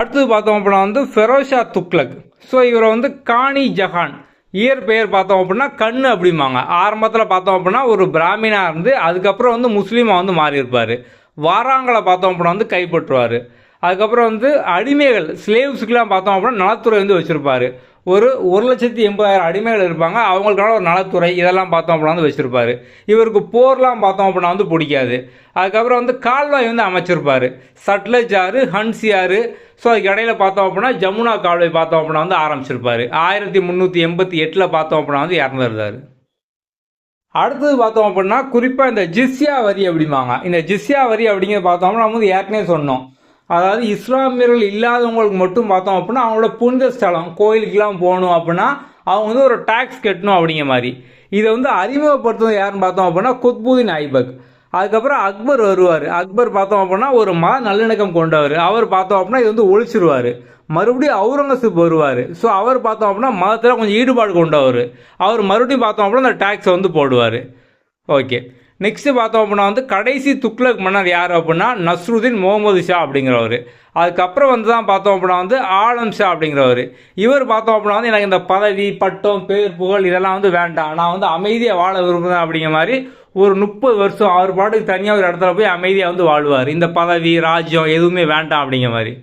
அடுத்தது பார்த்தோம் அப்படின்னா வந்து ஃபெரோஷா துக்ளக். ஸோ இவரை வந்து காணி ஜஹான், இயற்பெயர் பார்த்தோம் அப்படின்னா கண்ணு அப்படிம்பாங்க. ஆரம்பத்தில் பார்த்தோம் அப்படின்னா ஒரு பிராமினாக இருந்து அதுக்கப்புறம் வந்து முஸ்லீமாக வந்து மாறி இருப்பார். வாராங்களை பார்த்தோம் அப்படின்னா வந்து கைப்பற்றுவார். அதுக்கப்புறம் வந்து அடிமைகள் ஸ்லேவ்ஸுக்கெலாம் பார்த்தோம் அப்படின்னா நலத்துறை வந்து வச்சுருப்பார். ஒரு 1,80,000 அடிமைகள் இருப்பாங்க, அவங்களுக்கான ஒரு நலத்துறை இதெல்லாம் பார்த்தோம் அப்படின்னா வந்து வச்சுருப்பார். இவருக்கு போர்லாம் பார்த்தோம் அப்படின்னா வந்து பிடிக்காது. அதுக்கப்புறம் வந்து கால்வாய் வந்து அமைச்சிருப்பார். சட்லஜ் ஆறு, ஹன்சி ஆறு, ஸோ அதுக்கு இடையில பார்த்தோம் அப்படின்னா ஜமுனா கால்வாய் பார்த்தோம் அப்படின்னா வந்து ஆரம்பிச்சிருப்பார். 1388 பார்த்தோம் அப்படின்னா வந்து இறந்துருந்தார். அடுத்தது பார்த்தோம் அப்படின்னா குறிப்பாக இந்த ஜிஸ்யா வரி அப்படிம்பாங்க. இந்த ஜிஸ்யா வரி அப்படிங்கிறது பார்த்தோம்னா நம்ம வந்து ஏற்கனவே சொன்னோம். அதாவது இஸ்லாமியர்கள் இல்லாதவங்களுக்கு மட்டும் பார்த்தோம் அப்படின்னா அவங்களோட புனித ஸ்தலம் கோயிலுக்கெல்லாம் போகணும் அப்படின்னா அவங்க வந்து ஒரு டேக்ஸ் கட்டணும் அப்படிங்கிற மாதிரி. இதை வந்து அறிமுகப்படுத்துவது யாருன்னு பார்த்தோம் அப்படின்னா குத்புதீன் ஐபக். அதுக்கப்புறம் அக்பர் வருவார். அக்பர் பார்த்தோம் அப்படின்னா ஒரு மத நல்லிணக்கம் கொண்டவர். அவர் பார்த்தோம் அப்படின்னா இது வந்து ஒழிச்சிருவார். மறுபடியும் அவுரங்கசீப் வருவார். ஸோ அவர் பார்த்தோம் அப்படின்னா மதத்தில் கொஞ்சம் ஈடுபாடு கொண்டவர். அவர் மறுபடியும் பார்த்தோம் அப்படின்னா அந்த டேக்ஸை வந்து போடுவார். ஓகே, நெக்ஸ்ட் பார்த்தோம் அப்படின்னா வந்து கடைசி துக்ளக் மன்னர் யார் அப்படின்னா நஸ்ருதீன் முகமது ஷா அப்படிங்கிறவர். அதுக்கப்புறம் வந்து தான் பார்த்தோம் அப்படின்னா வந்து ஆலம் ஷா அப்படிங்கிறவர். இவர் பார்த்தோம் அப்படின்னா வந்து எனக்கு இந்த பதவி பட்டம் பேர் புகழ் இதெல்லாம் வந்து வேண்டாம், நான் வந்து அமைதியாக வாழ விரும்புகிறேன் அப்படிங்கிற மாதிரி ஒரு 30 வருஷம் அவர் பாட்டுக்கு தனியாக ஒரு இடத்துல போய் அமைதியாக வந்து வாழ்வார். இந்த பதவி ராஜ்யம் எதுவுமே வேண்டாம் அப்படிங்கிற மாதிரி.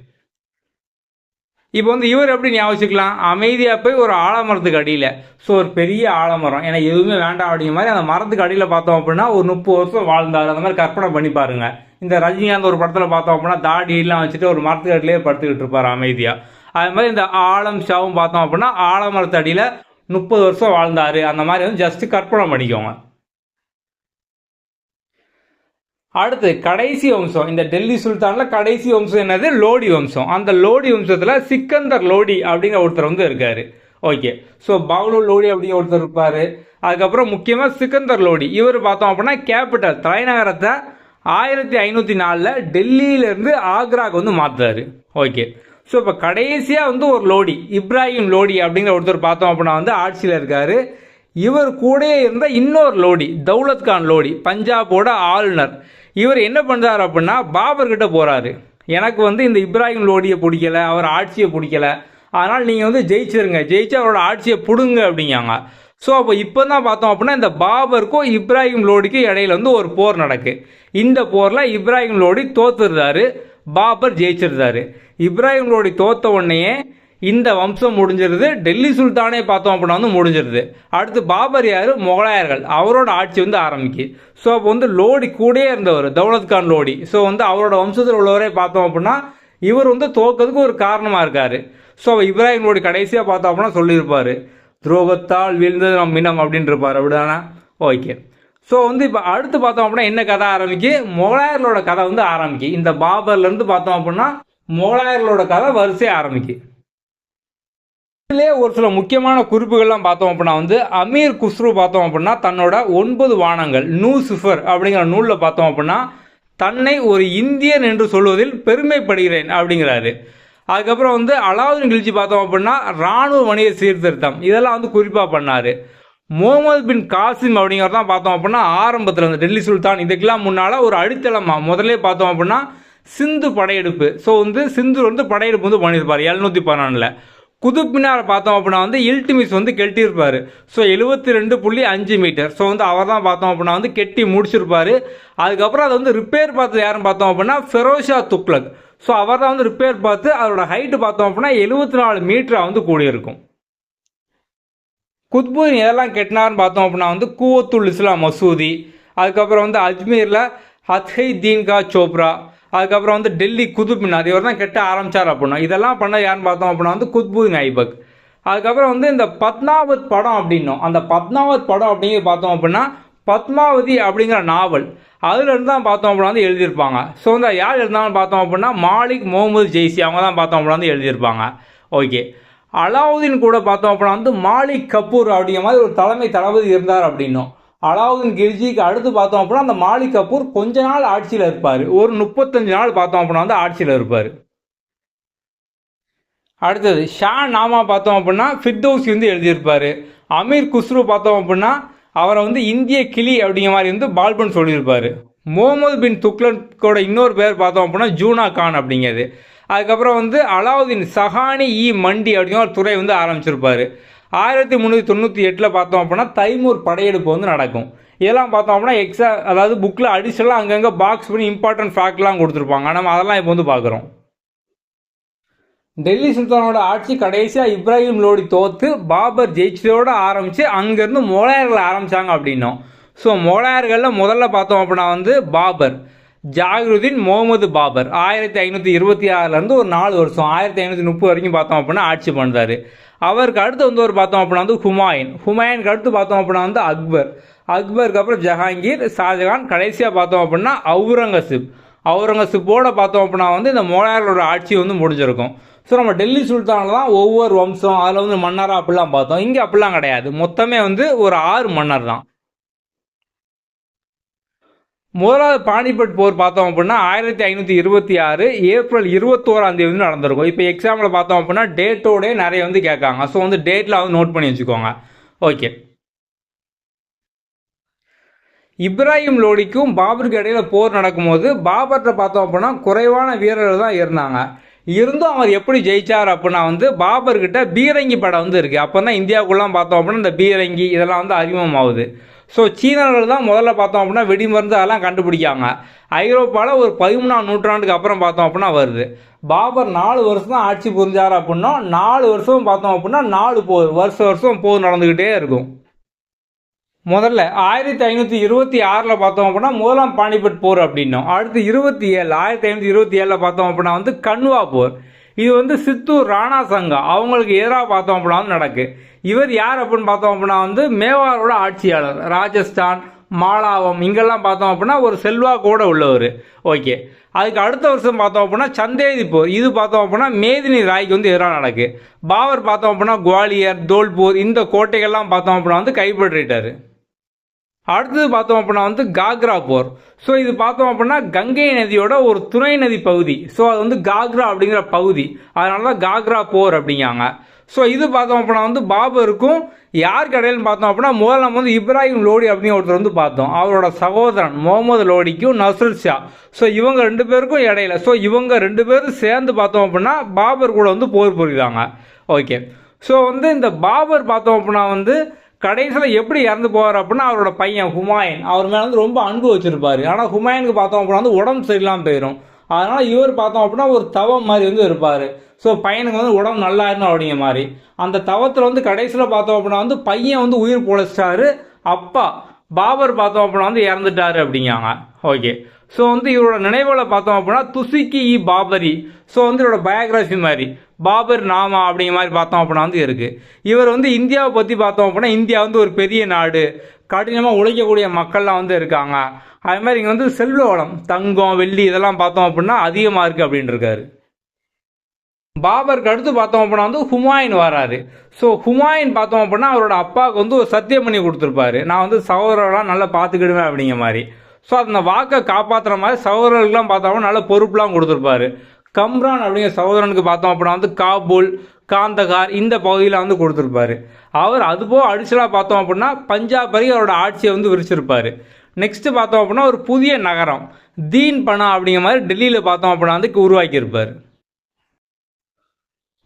இப்போ வந்து இவர் எப்படி ஞாபகிக்கலாம், அமைதியாக போய் ஒரு ஆலமரத்துக்கு அடியில், ஸோ ஒரு பெரிய ஆலமரம் எனக்கு எதுவுமே வேண்டாம் அப்படிங்கிற மாதிரி அந்த மரத்துக்கு அடியில் பார்த்தோம் அப்படின்னா ஒரு 30 வருஷம் வாழ்ந்தார். அந்த மாதிரி கற்பனை பண்ணி பாருங்க. இந்த ரஜினிகாந்த் ஒரு படத்தில் பார்த்தோம் அப்படின்னா தாடியெல்லாம் வச்சுட்டு ஒரு மரத்துக்கு அடியிலே படுத்துக்கிட்டு இருப்பார் அமைதியாக. அது மாதிரி இந்த ஆலம் ஷாவும் பார்த்தோம் அப்படின்னா ஆலமரத்து அடியில் 30 வருஷம் வாழ்ந்தார். அந்த மாதிரி வந்து ஜஸ்ட் கற்பனை பண்ணிக்கோங்க. அடுத்து கடைசி வம்சம், இந்த டெல்லி சுல்தான்ல கடைசி வம்சம் என்னது, லோடி வம்சம். அந்த லோடி வம்சத்தில் சிக்கந்தர் லோடி அப்படிங்கிற ஒருத்தர் வந்து இருக்காரு. ஓகே, ஸோ பவுலூர் லோடி அப்படிங்கிற ஒருத்தர் இருப்பார். அதுக்கப்புறம் முக்கியமாக சிக்கந்தர் லோடி, இவர் பார்த்தோம் அப்படின்னா கேபிட்டல் தலைநகரத்தை 1504 டெல்லியிலேருந்து ஆக்ராவுக்கு வந்து மாற்றுறாரு. ஓகே, ஸோ இப்போ கடைசியாக வந்து ஒரு லோடி இப்ராஹிம் லோடி அப்படிங்கிற ஒருத்தர் பார்த்தோம் அப்படின்னா வந்து ஆட்சியில் இருக்கார். இவர் கூட இருந்த இன்னொரு லோடி தௌலத் கான் லோடி, பஞ்சாபோட ஆளுநர். இவர் என்ன பண்ணுறாரு அப்படின்னா பாபர்கிட்ட போகிறாரு, எனக்கு வந்து இந்த இப்ராஹிம் லோடியை பிடிக்கல, அவர் ஆட்சியை பிடிக்கல, அதனால் நீங்கள் வந்து ஜெயிச்சிருங்க, ஜெயிச்சு அவரோட ஆட்சியை பிடுங்க அப்படிங்காங்க. ஸோ அப்போ இப்போ தான் பார்த்தோம் அப்படின்னா இந்த பாபருக்கும் இப்ராஹிம் லோடிக்கும் இடையில வந்து ஒரு போர் நடக்கு. இந்த போரில் இப்ராஹிம் லோடி தோத்துருந்தாரு, பாபர் ஜெயிச்சிருந்தாரு. இப்ராஹிம் லோடி தோத்த உடனேயே இந்த வம்சம் முடிஞ்சிருது. டெல்லி சுல்தானே பார்த்தோம் அப்படின்னா வந்து முடிஞ்சிருது. அடுத்து பாபர் யார், முகலாயர்கள், அவரோட ஆட்சி வந்து ஆரம்பிக்கு. ஸோ அப்போ வந்து லோடி கூடயே இருந்தவர் தௌலத் கான் லோடி. ஸோ வந்து அவரோட வம்சத்தில் உள்ளவரே பார்த்தோம் அப்படின்னா இவர் வந்து தோக்கிறதுக்கு ஒரு காரணமாக இருக்கார். ஸோ இப்ராஹிம் லோடி கடைசியாக பார்த்தோம் அப்படின்னா சொல்லியிருப்பார், துரோகத்தால் வீழ்ந்தது நம் மினம் அப்படின்னு இருப்பார், அப்படிதானே? ஓகே, ஸோ வந்து இப்போ அடுத்து பார்த்தோம் அப்படின்னா என்ன கதை ஆரம்பிக்கு, முகலாயர்களோட கதை வந்து ஆரம்பிக்கு. இந்த பாபர்லேருந்து பார்த்தோம் அப்படின்னா முகலாயர்களோட கதை வரிசையாக ஆரம்பிக்கு. இதுலேயே ஒரு சில முக்கியமான குறிப்புகள்லாம் பார்த்தோம் அப்படின்னா வந்து அமீர் குஸ்ரு பார்த்தோம் அப்படின்னா தன்னோட 9 வானங்கள் நூசிஃபர் அப்படிங்கிற நூலில் பார்த்தோம் அப்படின்னா தன்னை ஒரு இந்தியன் என்று சொல்வதில் பெருமைப்படுகிறேன் அப்படிங்கிறாரு. அதுக்கப்புறம் வந்து அலாவுதீன் கில்ஜி பார்த்தோம் அப்படின்னா இராணுவ வணிக சீர்திருத்தம் இதெல்லாம் வந்து குறிப்பாக பண்ணார். முகமது பின் காசிம் அப்படிங்கிறது தான் பார்த்தோம் அப்படின்னா ஆரம்பத்தில் வந்து டெல்லி சுல்தான் இதுக்கெல்லாம் முன்னால் ஒரு அடித்தளமாக முதலே பார்த்தோம் அப்படின்னா சிந்து படையெடுப்பு. ஸோ வந்து சிந்து வந்து படையெடுப்பு வந்து பண்ணியிருப்பார் 711. குதுப் மினாரை பார்த்தோம் அப்படின்னா வந்து இல்டிமிஸ் வந்து கெட்டியிருப்பார். So 72.5 metre. ஸோ வந்து அவர் தான் பார்த்தோம் அப்படின்னா வந்து கெட்டி முடிச்சிருப்பார். அதுக்கப்புறம் அதை வந்து ரிப்பேர் பார்த்து யாருன்னு பார்த்தோம் அப்படின்னா ஃபெரோஷா துக்ளக். ஸோ அவர் தான் வந்து ரிப்பேர் பார்த்து அதோட ஹைட்டு பார்த்தோம் அப்படின்னா 74 மீட்டராக வந்து கூடியிருக்கும். குத்புதீன் எதெல்லாம் கெட்டினார்னு பார்த்தோம் அப்படின்னா வந்து கூவத்துல் இஸ்லாம் மசூதி, அதுக்கப்புறம் வந்து அஜ்மீரில் ஹத்ஹை தீன்கா சோப்ரா, அதுக்கப்புறம் வந்து டெல்லி குதுப் மினார் இவர் தான் கெட்ட ஆரம்பித்தார் அப்படின்னா இதெல்லாம் பண்ண யாருன்னு பார்த்தோம் அப்படின்னா வந்து குத்புதீன் ஐபக். அதுக்கப்புறம் வந்து இந்த பத்மாவத் படம் அப்படின்னோம், அந்த பத்மாவத் படம் அப்படிங்கிற பார்த்தோம் அப்படின்னா பத்மாவதி அப்படிங்கிற நாவல் அதுலேருந்து தான் பார்த்தோம் அப்படின்னா வந்து எழுதியிருப்பாங்க. ஸோ வந்து யார் எழுதினாலும் பார்த்தோம் அப்படின்னா மாலிக் முகமது ஜெய்சி அவங்க தான் பார்த்தோம் அப்படின்னா வந்து எழுதியிருப்பாங்க. ஓகே, அலாவுதீன் கூட பார்த்தோம் அப்படின்னா வந்து மாலிக் கபூர் அப்படிங்கிற மாதிரி ஒரு தலைமை தளபதி இருந்தார் அப்படின்னோம். அலாவுதீன் கில்ஜிக்கு அடுத்து பார்த்தோம் அப்படின்னா அந்த மாலிக் கபூர் கொஞ்ச நாள் ஆட்சியில் இருப்பார், ஒரு 35 நாள் பார்த்தோம் அப்படின்னா வந்து ஆட்சியில் இருப்பார். அடுத்தது ஷா நாமா பார்த்தோம் அப்படின்னா ஃபிர்தௌசி வந்து எழுதியிருப்பார். அமீர் குஸ்ரு பார்த்தோம் அப்படின்னா அவரை வந்து இந்திய கிளி அப்படிங்கிற மாதிரி வந்து பால்பன் சொல்லியிருப்பார். முகமது பின் துக்ளக்கோட இன்னொரு பேர் பார்த்தோம் அப்படின்னா ஜூனா கான் அப்படிங்கிறது. அதுக்கப்புறம் வந்து அலாவுதீன் சஹானி இ மண்டி அப்படிங்கிற ஒரு துறை வந்து ஆரம்பிச்சிருப்பார். 1398 பார்த்தோம் அப்படின்னா தைமூர் படையெடுப்பு வந்து நடக்கும். இதெல்லாம் பார்த்தோம் அப்படின்னா அதாவது புக்கில் அடிஷனலாக அங்கங்கே பாக்ஸ் பண்ணி இம்பார்ட்டன்ட் ஃபேக்ட்லாம் கொடுத்துருப்பாங்க, நம்ம அதெல்லாம் இப்போ வந்து பார்க்குறோம். டெல்லி சுல்தானோட ஆட்சி கடைசியாக இப்ராஹிம் லோடி தோற்று பாபர் ஜெயிச்சதோடு ஆரம்பித்து அங்கேருந்து முகலாயர்கள் ஆரம்பித்தாங்க அப்படின்னோம். ஸோ முகலாயர்களில் முதல்ல பார்த்தோம் அப்படின்னா வந்து பாபர் ஜாகிருதீன் முகமது பாபர் 1526 ஒரு 4 வருஷம் 1530 வரைக்கும் பார்த்தோம் அப்படின்னா ஆட்சி பண்ணுறாரு. அவருக்கு அடுத்து வந்து ஒரு பார்த்தோம் அப்படின்னா வந்து ஹுமாயூனுக்கு அடுத்து பார்த்தோம் அப்படின்னா வந்து அக்பருக்கு அப்புறம் ஜஹாங்கீர், ஷாஜகான், கடைசியாக பார்த்தோம் அப்படின்னா அவுரங்கசீப்போட பார்த்தோம் அப்படின்னா வந்து இந்த முகலாயர்களோட ஆட்சி வந்து முடிஞ்சிருக்கும். ஸோ நம்ம டெல்லி சுல்தானில் தான் ஒவ்வொரு வம்சம் அதில் வந்து மன்னராக அப்படிலாம் பார்த்தோம். இங்கே அப்படிலாம் கிடையாது, மொத்தமே வந்து ஒரு 6 மன்னர் தான். முதலாவது பானிபட் போர் பார்த்தோம் அப்படின்னா 1526 ஏப்ரல் 21 வந்து நடந்திருக்கும். இப்போ எக்ஸாம்பிள் பார்த்தோம் அப்படின்னா டேட்டோடே நிறைய வந்து கேட்காங்க. ஸோ வந்து டேட்டில் வந்து நோட் பண்ணி வச்சுக்கோங்க. ஓகே, இப்ராஹிம் லோடிக்கும் பாபருக்கு இடையில போர் நடக்கும்போது பாபர்கிட்ட பார்த்தோம் அப்படின்னா குறைவான வீரர்கள் தான் இருந்தாங்க. இருந்தும் அவர் எப்படி ஜெயிச்சார் அப்படின்னா பாபர்கிட்ட பீரங்கி படம் இருக்குது. அப்போ தான் இந்தியாவுக்குலாம் பார்த்தோம் அப்படின்னா இந்த பீரங்கி இதெல்லாம் அறிமுகமாகுது. ஸோ சீனர்கள் தான் முதல்ல பார்த்தோம் அப்படின்னா வெடிமருந்து அதெல்லாம் கண்டுபிடிக்காங்க. ஐரோப்பாவில் ஒரு 13ஆம் நூற்றாண்டுக்கு அப்புறம் பார்த்தோம் அப்படின்னா வருது. பாபர் 4 வருஷம் தான் ஆட்சி புரிஞ்சார் அப்படின்னா 4 வருஷம் பார்த்தோம் அப்படின்னா 4 போர், வருஷம் போர் நடந்துக்கிட்டே இருக்கும். முதல்ல 1526 பார்த்தோம் அப்படின்னா முதலாம் பானிபட் போர் அப்படின்னோம். அடுத்து 1527 பார்த்தோம் அப்படின்னா கன்வா போர். இது சித்தூர் ராணா சங்கா அவங்களுக்கு எதிராக பார்த்தோம் அப்படின்னா நடக்கு. இவர் யார் அப்படின்னு பார்த்தோம் அப்படின்னா மேவாரோட ஆட்சியாளர். ராஜஸ்தான், மாலாவம் இங்கெல்லாம் பார்த்தோம் அப்படின்னா ஒரு செல்வாக்கோட உள்ளவர். ஓகே, அதுக்கு அடுத்த வருஷம் பார்த்தோம் அப்படின்னா சந்தேதி போர். இது பார்த்தோம் அப்படின்னா மேதினி ராய்க்கு எதிராக நடக்கு. பாபர் பார்த்தோம் அப்படின்னா குவாலியர், தோல்பூர் இந்த கோட்டைகள்லாம் பார்த்தோம் அப்படின்னா கைப்பற்றிட்டாரு. அடுத்தது பார்த்தோம் அப்படின்னா காக்ரா போர். ஸோ இது பார்த்தோம் அப்படின்னா கங்கை நதியோட ஒரு துணை நதி பகுதி. ஸோ அது காக்ரா அப்படிங்கிற பகுதி, அதனால தான் காக்ரா போர் அப்படிங்காங்க. ஸோ இது பார்த்தோம் அப்படின்னா பாபருக்கும் யாருக்கு இடையில பார்த்தோம் அப்படின்னா முதல்ல நம்ம இப்ராஹிம் லோடி அப்படின்னு ஒருத்தர் பார்த்தோம். அவரோட சகோதரன் முகமது லோடிக்கும் நஸ்ருல் ஷா. ஸோ இவங்க 2 பேருக்கும் இடையில. ஸோ இவங்க 2 பேரும் சேர்ந்து பார்த்தோம் அப்படின்னா பாபர் கூட போர் புரியுதாங்க. ஓகே, ஸோ இந்த பாபர் பார்த்தோம் அப்படின்னா கடைசியில் எப்படி இறந்து போவார் அப்படின்னா அவரோட பையன் ஹுமாயூன் அவர் மேலே ரொம்ப அன்பு வச்சிருப்பாரு. ஆனால் ஹுமாயூனுக்கு பார்த்தோம் அப்படின்னா உடம்பு சரியில்லாமல் போயிடும். அதனால் இவர் பார்த்தோம் அப்படின்னா ஒரு தவம் மாதிரி இருப்பார். ஸோ பையனுக்கு உடம்பு நல்லா இருக்கணும் அப்படிங்கிற மாதிரி அந்த தவத்தில் கடைசியில் பார்த்தோம் அப்படின்னா பையன் உயிர் பொழைச்சிட்டாரு. அப்பா பாபர் பார்த்தோம் அப்படின்னா இறந்துட்டாரு அப்படிங்காங்க. ஓகே, ஸோ இவரோட நினைவுகளை பார்த்தோம் அப்படின்னா துசிக்கி இ பாபரி. ஸோ இவரோட பயோகிராஃபி மாதிரி பாபர் நாமா அப்படிங்கிற மாதிரி பார்த்தோம் அப்படின்னா இருக்குது. இவர் இந்தியாவை பற்றி பார்த்தோம் அப்படின்னா இந்தியா ஒரு பெரிய நாடு, கடினமாக உழைக்கக்கூடிய மக்கள்லாம் இருக்காங்க. அது மாதிரி இங்கே செல்வ வளம் தங்கம் வெள்ளி இதெல்லாம் பார்த்தோம் அப்படின்னா அதிகமாக இருக்குது அப்படின்னு இருக்காரு. பாபருக்கு அடுத்து பார்த்தோம் அப்படின்னா ஹுமாயூன் வராரு. ஸோ ஹுமாயூன் பார்த்தோம் அப்படின்னா அவரோட அப்பாவுக்கு ஒரு சத்தியம் பண்ணி கொடுத்துருப்பாரு. நான் சகோதரர்களாம் நல்லா பார்த்துக்கிடுவேன் அப்படிங்கிற மாதிரி. ஸோ அந்த வாக்கை காப்பாற்றுற மாதிரி சகோதரர்களுக்கெல்லாம் பார்த்தோம்னா நல்ல பொறுப்புலாம் கொடுத்துருப்பாரு. கம்ரான் அப்படிங்கிற சகோதரனுக்கு பார்த்தோம் அப்படின்னா காபூல், காந்தகார் இந்த பகுதியில் கொடுத்துருப்பாரு. அவர் அதுபோக அடிஷனலாக பார்த்தோம் அப்படின்னா பஞ்சாப் வரைக்கும் அவரோட ஆட்சியை விரிச்சிருப்பாரு. நெக்ஸ்ட்டு பார்த்தோம் அப்படின்னா ஒரு புதிய நகரம் தீன் பனா அப்படிங்கிற மாதிரி டெல்லியில் பார்த்தோம் அப்படின்னா உருவாக்கியிருப்பார்.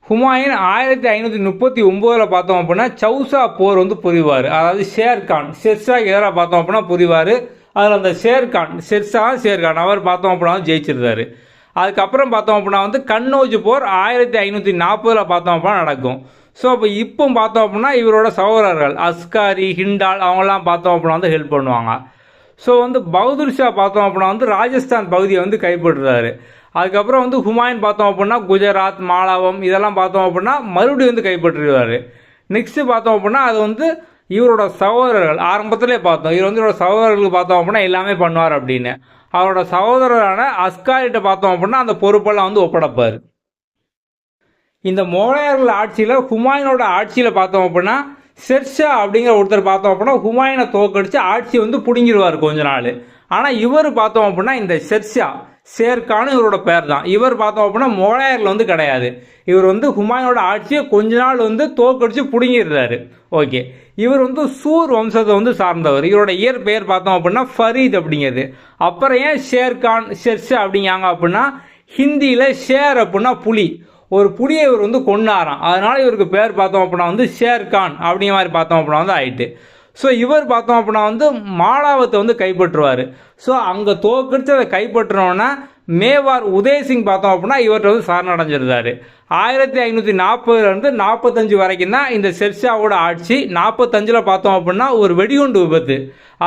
ஹுமாயூன் 1539 பார்த்தோம் அப்படின்னா சௌசா போர் புரிவார். அதாவது ஷேர்கான் ஷெர்ஷாக்கு எதிராக பார்த்தோம் அப்படின்னா புரிவார். அதில் அந்த ஷேர்கான் அவர் பார்த்தோம் அப்படின்னா ஜெயிச்சிருந்தார். அதுக்கப்புறம் பார்த்தோம் அப்படின்னா கன்னௌஜ் போர் 1540 பார்த்தோம் அப்படின்னா நடக்கும். ஸோ இப்போ பார்த்தோம் அப்படின்னா இவரோட சகோதரர்கள் அஸ்காரி, ஹிண்டால் அவங்கெல்லாம் பார்த்தோம் அப்படின்னா ஹெல்ப் பண்ணுவாங்க. ஸோ பகதூர் ஷா பார்த்தோம் அப்படின்னா ராஜஸ்தான் பகுதியை கைப்பற்றுறாரு. அதுக்கப்புறம் ஹுமாயூன் பார்த்தோம் அப்படின்னா குஜராத், மாலாவம் இதெல்லாம் பார்த்தோம் அப்படின்னா மறுபடியும் கைப்பற்றிடுவார். நெக்ஸ்ட்டு பார்த்தோம் அப்படின்னா அது இவரோட சகோதரர்கள் ஆரம்பத்திலே பார்த்தோம். இவர் இவரோட சகோதரர்களுக்கு பார்த்தோம் அப்படின்னா எல்லாமே பண்ணுவார் அப்படின்னு. அவரோட சகோதரரான அஸ்காரிட்ட பார்த்தோம் அப்படின்னா அந்த பொறுப்பெல்லாம் ஒப்படைப்பார். இந்த மோகலாயர்கள் ஆட்சியில் ஹுமாயூனோட ஆட்சியில் பார்த்தோம் அப்படின்னா ஷெர்ஷா அப்படிங்கிற ஒருத்தர் பார்த்தோம் அப்படின்னா ஹுமாயூனை தோக்கடிச்சு ஆட்சி பிடுங்கிடுவார் கொஞ்ச நாள். ஆனால் இவர் பார்த்தோம் அப்படின்னா இந்த ஷேர்கான் இவரோட பேர் தான். இவர் பார்த்தோம் அப்படின்னா மோகலாயர்கள் கிடையாது. இவர் ஹுமாயூனோட ஆட்சியை கொஞ்ச நாள் தோக்கடிச்சு பிடுங்கிடுறாரு. ஓகே, இவர் சூர் வம்சத்தை சார்ந்தவர். இவரோட இயற்பெயர் பார்த்தோம் அப்படின்னா ஃபரீத் அப்படிங்கிறது. அப்புறம் ஏன் ஷேர்கான் ஷெர்ஷா அப்படிங்காங்க அப்படின்னா ஹிந்தியில் ஷேர் அப்படின்னா புலி, ஒரு புலியை இவர் கொண்டாராம். அதனால இவருக்கு பேர் பார்த்தோம் அப்படின்னா ஷேர்கான் அப்படிங்கிற மாதிரி பார்த்தோம் அப்படின்னா ஆயிட்டு. ஸோ இவர் பார்த்தோம் அப்படின்னா மாலாவத்தை கைப்பற்றுவார். ஸோ அங்கே தோக்கடிச்சு அதை கைப்பற்றினோன்னா மேவார் உதயசிங் பார்த்தோம் அப்படின்னா இவர்கிட்ட சரணடைஞ்சிருந்தார். 1540 45 வரைக்கும் தான் இந்த ஷெர்ஷாவோட ஆட்சி. 45 பார்த்தோம் அப்படின்னா ஒரு வெடிகுண்டு விபத்து,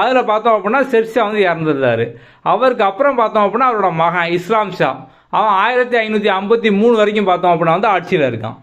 அதில் பார்த்தோம் அப்படின்னா ஷெர்ஷா இறந்துருந்தார். அவருக்கு அப்புறம் பார்த்தோம் அப்படின்னா அவரோட மகன் இஸ்லாம் ஷா அவன் 1553 வரைக்கும் பார்த்தோம் அப்படின்னா ஆட்சியில் இருக்கான்.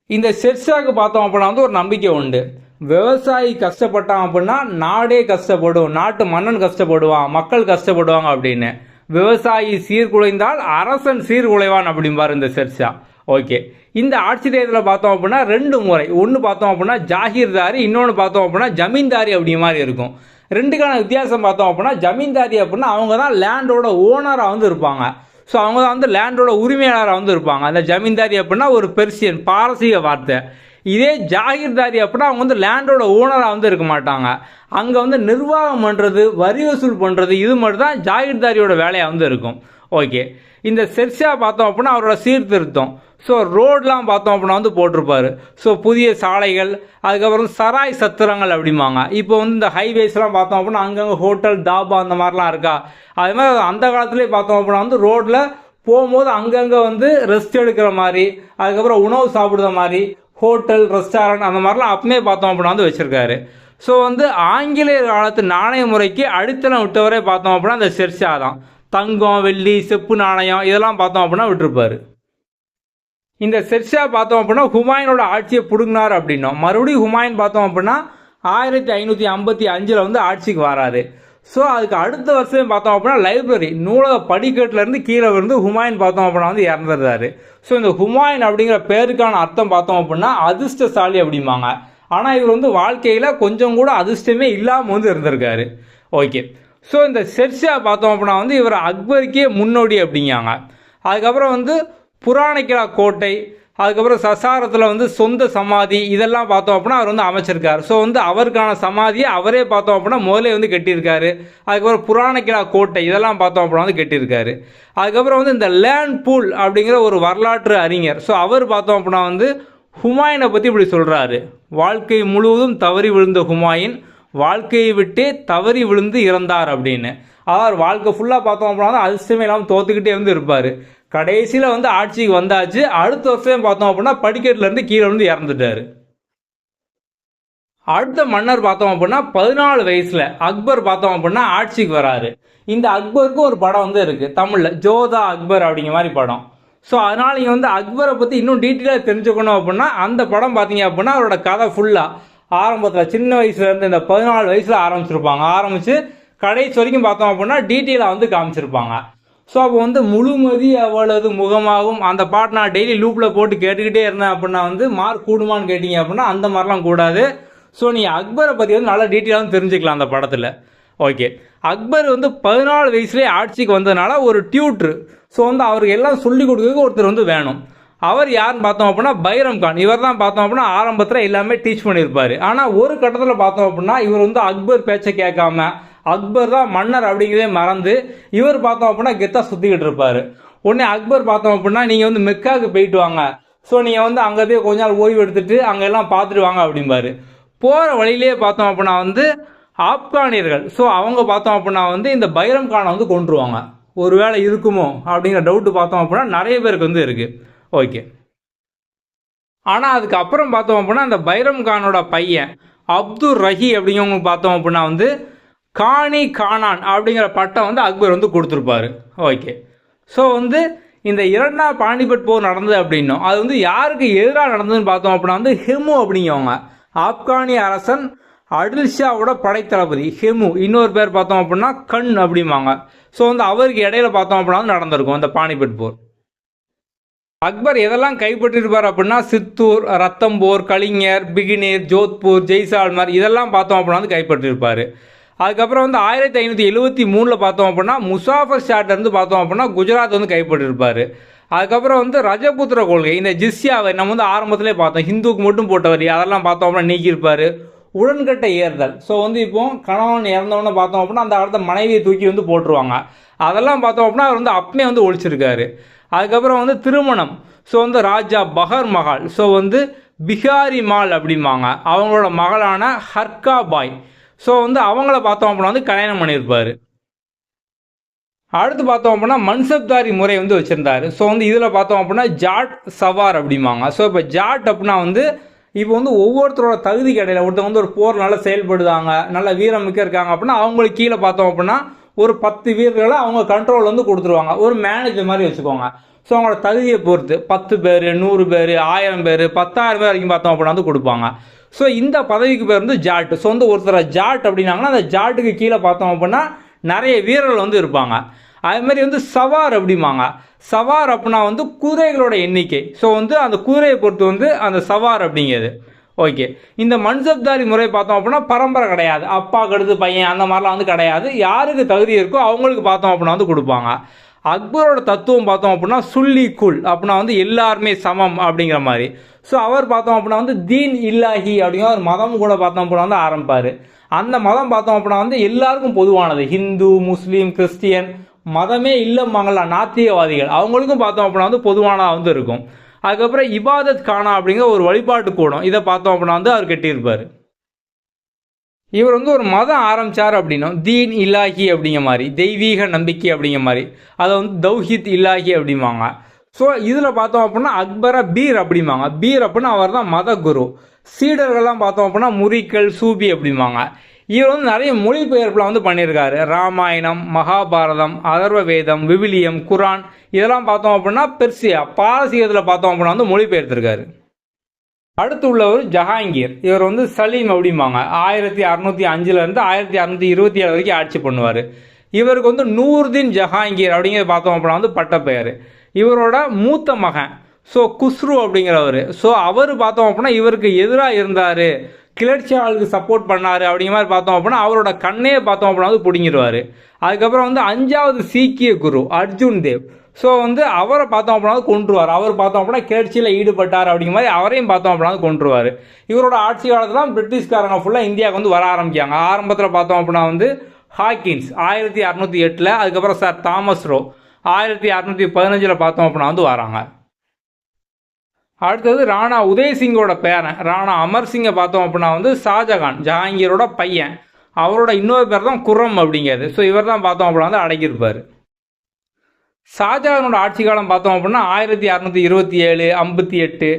இந்த ஷெர்ஷாவுக்கு பார்த்தோம் அப்படின்னா ஒரு நம்பிக்கை உண்டு. விவசாயி கஷ்டப்பட்டான் அப்படின்னா நாடே கஷ்டப்படும், நாட்டு மன்னன் கஷ்டப்படுவான், மக்கள் கஷ்டப்படுவாங்க அப்படின்னு. விவசாயி சீர்குலைந்தால் அரசன் சீர்குலைவான் அப்படிம்பார் இந்த ஷெர்ஷா. ஓகே, இந்த ஆட்சி தேர்தலில் பார்த்தோம் அப்படின்னா 2 முறை, ஒன்று பார்த்தோம் அப்படின்னா ஜாகீர்தாரி, இன்னொன்று பார்த்தோம் அப்படின்னா ஜமீன்தாரி அப்படிங்கிற மாதிரி இருக்கும். ரெண்டுக்கான வித்தியாசம் பார்த்தோம் அப்படின்னா ஜமீன்தாரி அப்படின்னா அவங்க தான் லேண்டோட ஓனராக இருப்பாங்க. ஸோ அவங்க தான் லேண்டோட உரிமையாளராக இருப்பாங்க. அந்த ஜமீன்தாரி அப்படின்னா ஒரு பெர்சியன் பாரசீக வார்த்தை. இதே ஜாகிர்தாரி அப்படின்னா அவங்க வந்து லேண்டோட ஓனராக வந்து இருக்க மாட்டாங்க. அங்கே வந்து நிர்வாகம் பண்ணுறது, வரி வசூல் பண்ணுறது, இது மட்டும் தான் ஜாகிர்தாரியோட வேலையாக வந்து இருக்கும். ஓகே, இந்த ஷெர்ஷா பார்த்தோம் அப்படின்னா அவரோட சீர்திருத்தம். ஸோ ரோட்லாம் பார்த்தோம் அப்படின்னா வந்து போட்டிருப்பாரு. ஸோ புதிய சாலைகள், அதுக்கப்புறம் சராய் சத்திரங்கள் அப்படிம்பாங்க. இப்போ வந்து இந்த ஹைவேஸ்லாம் பார்த்தோம் அப்படின்னா அங்கங்கே ஹோட்டல், தாபா அந்த மாதிரிலாம் இருக்கா. அது மாதிரி அந்த காலத்துலேயே பார்த்தோம் அப்படின்னா வந்து ரோட்டில் போகும்போது அங்கங்கே வந்து ரெஸ்ட் எடுக்கிற மாதிரி, அதுக்கப்புறம் உணவு சாப்பிடுற மாதிரி ஹோட்டல், ரெஸ்டாரண்ட் அந்த மாதிரிலாம் அப்பமே பார்த்தோம் அப்படின்னா வந்து வச்சுருக்காரு. ஸோ வந்து ஆங்கிலேயர் காலத்து நாணய முறைக்கு அடித்தளம் விட்டவரே பார்த்தோம் அப்படின்னா அந்த ஷெர்ஷா தான். தங்கம், வெள்ளி, செப்பு நாணயம் இதெல்லாம் பார்த்தோம் அப்படின்னா விட்டுருப்பாரு. இந்த ஷெர்ஷா பார்த்தோம் அப்படின்னா ஹுமாயூனோட ஆட்சியை பிடுங்கினார் அப்படின்னோம். மறுபடியும் ஹுமாயூன் பார்த்தோம் அப்படின்னா 1555 வந்து ஆட்சிக்கு வராது. ஸோ அதுக்கு அடுத்த வருஷம் பார்த்தோம் அப்படின்னா லைப்ரரி நூலக படிக்கட்டுலேருந்து கீழே வந்து ஹுமாயூன் பார்த்தோம் அப்படின்னா வந்து இறந்துடுறாரு. ஸோ இந்த ஹுமாயூன் அப்படிங்கிற பேருக்கான அர்த்தம் பார்த்தோம் அப்படின்னா அதிர்ஷ்டசாலி அப்படிம்பாங்க. ஆனால் இவர் வந்து வாழ்க்கையில் கொஞ்சம் கூட அதிர்ஷ்டமே இல்லாமல் வந்து இருந்திருக்காரு. ஓகே, ஸோ இந்த ஷெர்ஷா பார்த்தோம் அப்படின்னா வந்து இவர் அக்பருக்கே முன்னோடி அப்படிங்காங்க. அதுக்கப்புறம் வந்து புராணிக்கலா கோட்டை, அதுக்கப்புறம் சசாரத்தில் வந்து சொந்த சமாதி இதெல்லாம் பார்த்தோம் அப்படின்னா அவர் வந்து அமைச்சிருக்காரு. ஸோ வந்து அவருக்கான சமாதியை அவரே பார்த்தோம் அப்படின்னா முதலே வந்து கட்டியிருக்காரு. அதுக்கப்புறம் புராணிக்கலா கோட்டை இதெல்லாம் பார்த்தோம் அப்படின்னா வந்து கட்டியிருக்காரு. அதுக்கப்புறம் வந்து இந்த லேண்ட் பூல் அப்படிங்கிற ஒரு வரலாற்று அறிஞர். ஸோ அவர் பார்த்தோம் அப்படின்னா வந்து ஹுமாயூனை பற்றி இப்படி சொல்கிறாரு. வாழ்க்கை முழுவதும் தவறி விழுந்த ஹுமாயூன் வாழ்க்கையை விட்டே தவறி விழுந்து இறந்தார் அப்படின்னு. அதாவது வாழ்க்கை ஃபுல்லாக பார்த்தோம் அப்படின்னா அதிர்ஷ்டமே இல்லாமல் தோத்துக்கிட்டே வந்து இருப்பார். கடைசியில் வந்து ஆட்சிக்கு வந்தாச்சு. அடுத்த வருஷம் பார்த்தோம் அப்படின்னா படிக்கட்டுலேருந்து கீழே வந்து இறந்துட்டார். அடுத்த மன்னர் பார்த்தோம் அப்படின்னா 14 வயசில் அக்பர் பார்த்தோம் அப்படின்னா ஆட்சிக்கு வராரு. இந்த அக்பருக்கு ஒரு படம் வந்து இருக்குது தமிழில், ஜோதா அக்பர் அப்படிங்கிற மாதிரி படம். ஸோ அதனால் நீங்கள் வந்து அக்பரை பற்றி இன்னும் டீட்டெயிலாக தெரிஞ்சுக்கணும் அப்படின்னா அந்த படம் பார்த்தீங்க அப்படின்னா அவரோட கதை ஃபுல்லாக ஆரம்பத்தில் சின்ன வயசுலேருந்து இந்த 14 வயசில் ஆரம்பித்து கடைசி வரைக்கும் பார்த்தோம் அப்படின்னா டீட்டெயிலாக வந்து காமிச்சிருப்பாங்க. ஸோ அப்போ வந்து முழுமதி அவளது முகமாகும் அந்த பாட்டு நான் டெய்லி லூப்பில் போட்டு கேட்டுக்கிட்டே இருந்தேன் அப்படின்னா வந்து மார்க் கூடுமான்னு கேட்டிங்க அப்படின்னா அந்த மாதிரிலாம் கூடாது. ஸோ நீங்கள் அக்பரை பற்றி வந்து நல்லா டீட்டெயிலாக தெரிஞ்சுக்கலாம் அந்த படத்தில். ஓகே, அக்பர் வந்து 14 வயசுலேயே ஆட்சிக்கு வந்ததுனால ஒரு டியூட்ரு, ஸோ வந்து அவருக்கு எல்லாம் சொல்லிக் கொடுக்கறதுக்கு ஒருத்தர் வந்து வேணும். அவர் யாருன்னு பார்த்தோம் அப்படின்னா பைரம் கான். இவர் தான் பார்த்தோம் அப்படின்னா ஆரம்பத்தில் எல்லாமே டீச் பண்ணியிருப்பார். ஆனால் ஒரு கட்டத்தில் பார்த்தோம் அப்படின்னா இவர் வந்து அக்பர் பேச்சை கேட்காம அக்பர் தான் மன்னர் அப்படிங்கிறதே மறந்து இவர் பார்த்தோம் அப்படின்னா கெத்தாக சுற்றிக்கிட்டு இருப்பார். உடனே அக்பர் பார்த்தோம் அப்படின்னா நீங்கள் வந்து மெக்காவுக்கு போயிட்டு வாங்க, ஸோ நீங்கள் வந்து அங்கே போய் கொஞ்ச நாள் ஓய்வு எடுத்துட்டு அங்கே எல்லாம் பார்த்துட்டு வாங்க அப்படிம்பாரு. போகிற வழியிலேயே பார்த்தோம் அப்படின்னா வந்து ஆப்கானியர்கள், ஸோ அவங்க பார்த்தோம் அப்படின்னா வந்து இந்த பைரம் கானை வந்து கொண்டுருவாங்க. ஒரு வேளை இருக்குமோ அப்படிங்கிற டவுட்டு பார்த்தோம் அப்படின்னா நிறைய பேருக்கு வந்து இருக்குது. ஓகே, ஆனால் அதுக்கப்புறம் பார்த்தோம் அப்படின்னா இந்த பைரம் கானோட பையன் அப்துல் ரஹி அப்படிங்கிறவங்க பார்த்தோம் அப்படின்னா வந்து கானி கானான் அப்படிங்கிற பட்டம் வந்து அக்பர் வந்து கொடுத்துருப்பாரு. ஓகே, ஸோ வந்து இந்த 2ஆம் பானிபட் போர் நடந்தது அப்படின்னும் அது வந்து யாருக்கு எதிராக நடந்ததுன்னு பார்த்தோம் அப்படின்னா வந்து ஹெமு அப்படிங்கிறவங்க ஆப்கானிய அரசன் அடில்ஷாவோட படைத்தளபதி ஹெமு, இன்னொரு பேர் பார்த்தோம் அப்படின்னா கண் அப்படிம்பாங்க. ஸோ வந்து அவருக்கு இடையில பார்த்தோம் அப்படின்னா நடந்திருக்கும் அந்த பானிபட் போர். அக்பர் எதெல்லாம் கைப்பற்றிருப்பார் அப்படின்னா சித்தூர், ரத்தம்போர், கலிங்கர், பிகினேர், ஜோத்பூர், ஜெய்சால்மர் இதெல்லாம் பார்த்தோம் அப்படின்னா வந்து கைப்பற்றிருப்பார். அதுக்கப்புறம் வந்து 1573 பார்த்தோம் அப்படின்னா முசாஃபர் ஷாட்லேருந்து பார்த்தோம் அப்படின்னா குஜராத் வந்து கைப்பற்றிருப்பார். அதுக்கப்புறம் வந்து ரஜபுத்திர கொள்கை, இந்த ஜிஸ்யாவை நம்ம வந்து ஆரம்பத்திலே பார்த்தோம், ஹிந்துக்கு மட்டும் போட்ட வரி அதெல்லாம் பார்த்தோம் அப்படின்னா நீக்கியிருப்பார். உடன்கட்டை ஏறுதல், ஸோ வந்து இப்போ கணவன் இறந்தவொன்னே பார்த்தோம் அப்படின்னா அந்த காலத்தை மனைவியை தூக்கி வந்து போட்டுருவாங்க, அதெல்லாம் பார்த்தோம் அப்படின்னா அவர் வந்து அப்பமே வந்து ஒழிச்சிருக்காரு. அதுக்கப்புறம் வந்து திருமணம், ஸோ வந்து ராஜா பஹர் மஹால், ஸோ வந்து பிஹாரி மால் அப்படிம்பாங்க, அவங்களோட மகளான ஹர்கா பாய், ஸோ வந்து அவங்கள பார்த்தோம் அப்படின்னா வந்து கல்யாணம் பண்ணியிருப்பார். அடுத்து பார்த்தோம் அப்படின்னா மன்சப்தாரி முறை வந்து வச்சுருந்தார். ஸோ வந்து இதில் பார்த்தோம் அப்படின்னா ஜாட் சவார் அப்படிம்பாங்க. ஸோ இப்போ ஜாட் அப்படின்னா வந்து இப்போ வந்து ஒவ்வொருத்தரோட தகுதிக்கு இடையில ஒருத்தர் வந்து ஒரு போர் நல்லா செயல்படுதாங்க, நல்ல வீரமிக்க இருக்காங்க அப்படின்னா அவங்களுக்கு கீழே பார்த்தோம் அப்படின்னா ஒரு 10 வீரர்களை அவங்க கண்ட்ரோல் வந்து கொடுத்துருவாங்க, ஒரு மேனேஜர் மாதிரி வச்சுக்கோங்க. ஸோ அவங்களோட தகுதியை பொறுத்து 10 பேர், 100 பேர், 1000 பேர், 10,000 பேர் வரைக்கும் பார்த்தோம் அப்படின்னா வந்து கொடுப்பாங்க. ஸோ இந்த பதவிக்கு பேர் வந்து ஜாட். ஸோ வந்து ஒருத்தரை ஜாட் அப்படின்னாங்கன்னா அந்த ஜாட்டுக்கு கீழே பார்த்தோம் அப்படின்னா நிறைய வீரர்கள் வந்து இருப்பாங்க. அதுமாதிரி வந்து சவார் அப்படிம்பாங்க. சவார் அப்படின்னா வந்து குதிரைகளோட எண்ணிக்கை, ஸோ வந்து அந்த குதிரையை பொறுத்து வந்து அந்த சவார் அப்படிங்கிறது. ஓகே, இந்த மன்சப்தாரி முறை பார்த்தோம் அப்படின்னா பரம்பரை கிடையாது, அப்பா கடுத்து பையன் அந்த மாதிரிலாம் வந்து கிடையாது, யாருக்கு தகுதி இருக்கோ அவங்களுக்கு பார்த்தோம் அப்படின்னா வந்து கொடுப்பாங்க. அக்பரோட தத்துவம் பார்த்தோம் அப்படின்னா சுல்லி குல் அப்படின்னா வந்து எல்லாருமே சமம் அப்படிங்கிற மாதிரி. ஸோ அவர் பார்த்தோம் அப்படின்னா வந்து தீன் இல்லாஹி அப்படிங்கிற ஒரு மதம் கூட பார்த்தோம் அப்படின்னா வந்து ஆரம்பிப்பார். அந்த மதம் பார்த்தோம் அப்படின்னா வந்து எல்லாருக்கும் பொதுவானது. ஹிந்து, முஸ்லீம், கிறிஸ்டியன் மதமே இல்லைம்பாங்களா நாத்திகவாதிகள், அவங்களுக்கும் பார்த்தோம் அப்படின்னா வந்து பொதுவானதாக வந்து இருக்கும். அதுக்கப்புறம் இபாதத் கானா அப்படிங்கிற ஒரு வழிபாட்டு கூடம், இதை பார்த்தோம் அப்படின்னா வந்து அவர் கட்டியிருப்பார். இவர் வந்து ஒரு மதம் ஆரம்பித்தார் அப்படின்னா தீன் இல்லாஹி அப்படிங்கிற மாதிரி, தெய்வீக நம்பிக்கை அப்படிங்கிற மாதிரி, அதை வந்து தௌஹித் இல்லாஹி அப்படிம்பாங்க. ஸோ இதில் பார்த்தோம் அப்படின்னா அக்பரை பீர் அப்படிம்பாங்க. பீர் அப்படின்னா அவர் தான் மத குரு. சீடர்கள்லாம் பார்த்தோம் அப்படின்னா முரிக்கல், சூபி அப்படிம்பாங்க. இவர் வந்து நிறைய மொழிபெயர்ப்பில் வந்து பண்ணியிருக்காரு. ராமாயணம், மகாபாரதம், அதர்வ வேதம், விவிலியம், குரான் இதெல்லாம் பார்த்தோம் அப்படின்னா பெர்சியா, பாரசீகத்தில் பார்த்தோம் அப்படின்னா வந்து மொழிபெயர்த்திருக்காரு. அடுத்து உள்ளவர் ஜஹாங்கீர். இவர் வந்து சலீம் அப்படிம்பாங்க. 1605 1627 வரைக்கும் ஆட்சி பண்ணுவார். இவருக்கு வந்து நூர்தீன் ஜஹாங்கீர் அப்படிங்கிறத பார்த்தோம் அப்படின்னா வந்து பட்டப்பெயர். இவரோட மூத்த மகன் குஸ்ரு அப்படிங்கிறவர். அவர் பார்த்தோம் அப்படின்னா இவருக்கு எதிராக இருந்தார், கிளர்ச்சியாளருக்கு சப்போர்ட் பண்ணார் அப்படிங்கிற மாதிரி பார்த்தோம் அப்படின்னா அவரோட கண்ணையே பார்த்தோம் அப்படின்னா வந்து பிடிங்கிடுவார். அதுக்கப்புறம் வந்து 5வது சீக்கிய குரு அர்ஜுன் தேவ். அவரை பார்த்தோம் அப்படின்னா கொன்றுவார். அவர் பார்த்தோம் அப்படின்னா கிளர்ச்சியில் ஈடுபட்டார் அப்படிங்கிற மாதிரி அவரையும் பார்த்தோம் அப்படின்னா கொன்றுவார். இவரோட ஆட்சி காலத்தில் பிரிட்டிஷ்காரங்க ஃபுல்லாக இந்தியாவுக்கு வந்து வர ஆரம்பிக்காங்க. ஆரம்பத்தில் பார்த்தோம் அப்படின்னா வந்து ஹாக்கின்ஸ் 1608, அதுக்கப்புறம் சார் தாமஸ் ரோ 1615 பார்த்தோம் அப்படின்னா வந்து வராங்க. அடுத்தது ராணா உதயசிங்கோட பேரன் ராணா அமர் சிங்கை பார்த்தோம் அப்படின்னா வந்து ஷாஜகான், ஜஹாங்கீரோட பையன், அவரோட இன்னொரு பேர் தான் குர்ரம் அப்படிங்கிறது. இவர் தான் பார்த்தோம் அப்படின்னா வந்து அடங்கியிருப்பார். ஷாஜகானோட ஆட்சி காலம் பார்த்தோம் அப்படின்னா 1627, 58.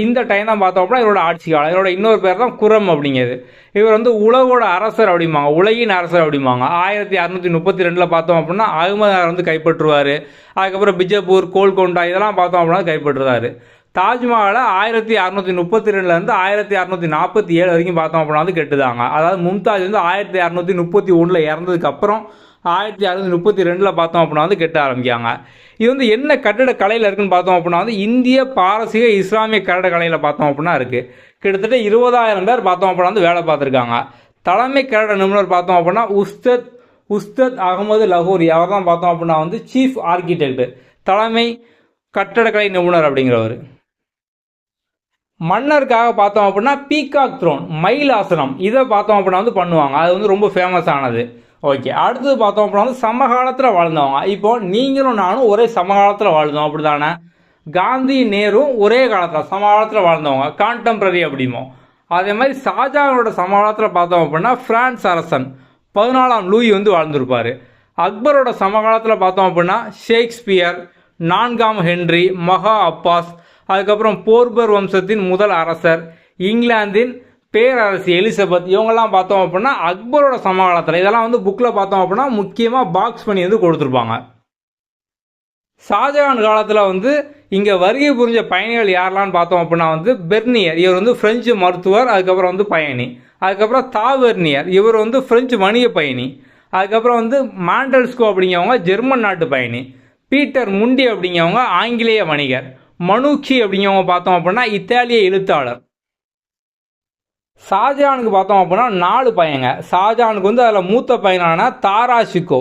இந்த டைம் தான் பார்த்தோம் அப்படின்னா இவரோட ஆட்சி காலம். இவரோட இன்னொரு பேர் தான் குரம் அப்படிங்கிறது. இவர் வந்து உலகோட அரசர் அப்படிம்பாங்க, உலகின் அரசர் அப்படிம்பாங்க. 1632 பார்த்தோம் அப்படின்னா அகமதார் வந்து கைப்பற்றுவார். அதுக்கப்புறம் பிஜப்பூர், கோல்கொண்டா இதெல்லாம் பார்த்தோம் அப்படின்னா கைப்பற்றுவார். தாஜ்மஹாலை 1632 1647 வரைக்கும் பார்த்தோம் அப்படின்னா வந்து கெட்டுதாங்க. அதாவது மும்தாஜ் வந்து 1631 இறந்ததுக்கு அப்புறம் 1632 பார்த்தோம் அப்படின்னா வந்து கெட்ட ஆரம்பிக்காங்க. இது வந்து என்ன கட்டிட கலையில் இருக்குன்னு பார்த்தோம் அப்படின்னா வந்து இந்திய, பாரசீக, இஸ்லாமிய கட்டிட கலையில் பார்த்தோம் அப்படின்னா இருக்குது. கிட்டத்தட்ட 20,000 பேர் பார்த்தோம் அப்படின்னா வந்து வேலை பார்த்துருக்காங்க. தலைமை கட்டிட நிபுணர் பார்த்தோம் அப்படின்னா உஸ்தத் அகமது லஹோரி, அவர் தான் பார்த்தோம் அப்படின்னா வந்து சீஃப் ஆர்கிடெக்ட், தலைமை கட்டடக்கலை நிபுணர் அப்படிங்கிறவர். மன்னருக்காக பார்த்தோம் அப்படின்னா பீகாக் த்ரோன், மயில் ஆசனம், இதை பார்த்தோம் அப்படின்னா வந்து பண்ணுவாங்க. அது வந்து ரொம்ப ஃபேமஸ் ஆனது. ஓகே, அடுத்தது பார்த்தோம் அப்படின்னா வந்து சமகாலத்தில் வாழ்ந்தவங்க. இப்போ நீங்களும் நானும் ஒரே சமகாலத்தில் வாழ்ந்தோம் அப்படி தானே. காந்தி, நேரு ஒரே காலத்தில் சமகாலத்தில் வாழ்ந்தவங்க, கான்டெம்பரரி அப்படிமோ. அதே மாதிரி ஷாஜகானோட சமகாலத்தில் பார்த்தோம் அப்படின்னா பிரான்ஸ் அரசன் 14ஆம் லூயி வந்து வாழ்ந்திருப்பார். அக்பரோட சமகாலத்தில் பார்த்தோம் அப்படின்னா ஷேக்ஸ்பியர், 4ஆம் ஹென்றி, மகா அப்பாஸ், அதுக்கப்புறம் போர்பர் வம்சத்தின் முதல் அரசர், இங்கிலாந்தின் பேரரசி எலிசபெத், இவங்கெல்லாம் பார்த்தோம் அப்படின்னா அக்பரோட சமகாலத்தில். இதெல்லாம் வந்து புக்கில் பார்த்தோம் அப்படின்னா முக்கியமாக பாக்ஸ் பண்ணி வந்து கொடுத்துருப்பாங்க. ஷாஜகான் காலத்தில் வந்து இங்கே வருகை புரிஞ்ச பயணிகள் யாரெல்லாம் பார்த்தோம் அப்படின்னா வந்து பெர்னியர், இவர் வந்து பிரெஞ்சு மருத்துவர், அதுக்கப்புறம் வந்து பயணி. அதுக்கப்புறம் தாவெர்னியர், இவர் வந்து பிரெஞ்சு வணிக பயணி. அதுக்கப்புறம் வந்து மாண்டல்ஸ்கோ அப்படிங்கிறவங்க ஜெர்மன் நாட்டு பயணி. பீட்டர் முண்டி அப்படிங்கிறவங்க ஆங்கிலேய வணிகர். மனுச்சி அப்படிங்கிறவங்க பார்த்தோம் அப்படின்னா இத்தாலிய எழுத்தாளர். ஷாஜகானுக்கு பார்த்தோம் அப்படின்னா 4 பையங்க. ஷாஜகானுக்கு வந்து அதில் மூத்த பையனான தாராஷிகோ,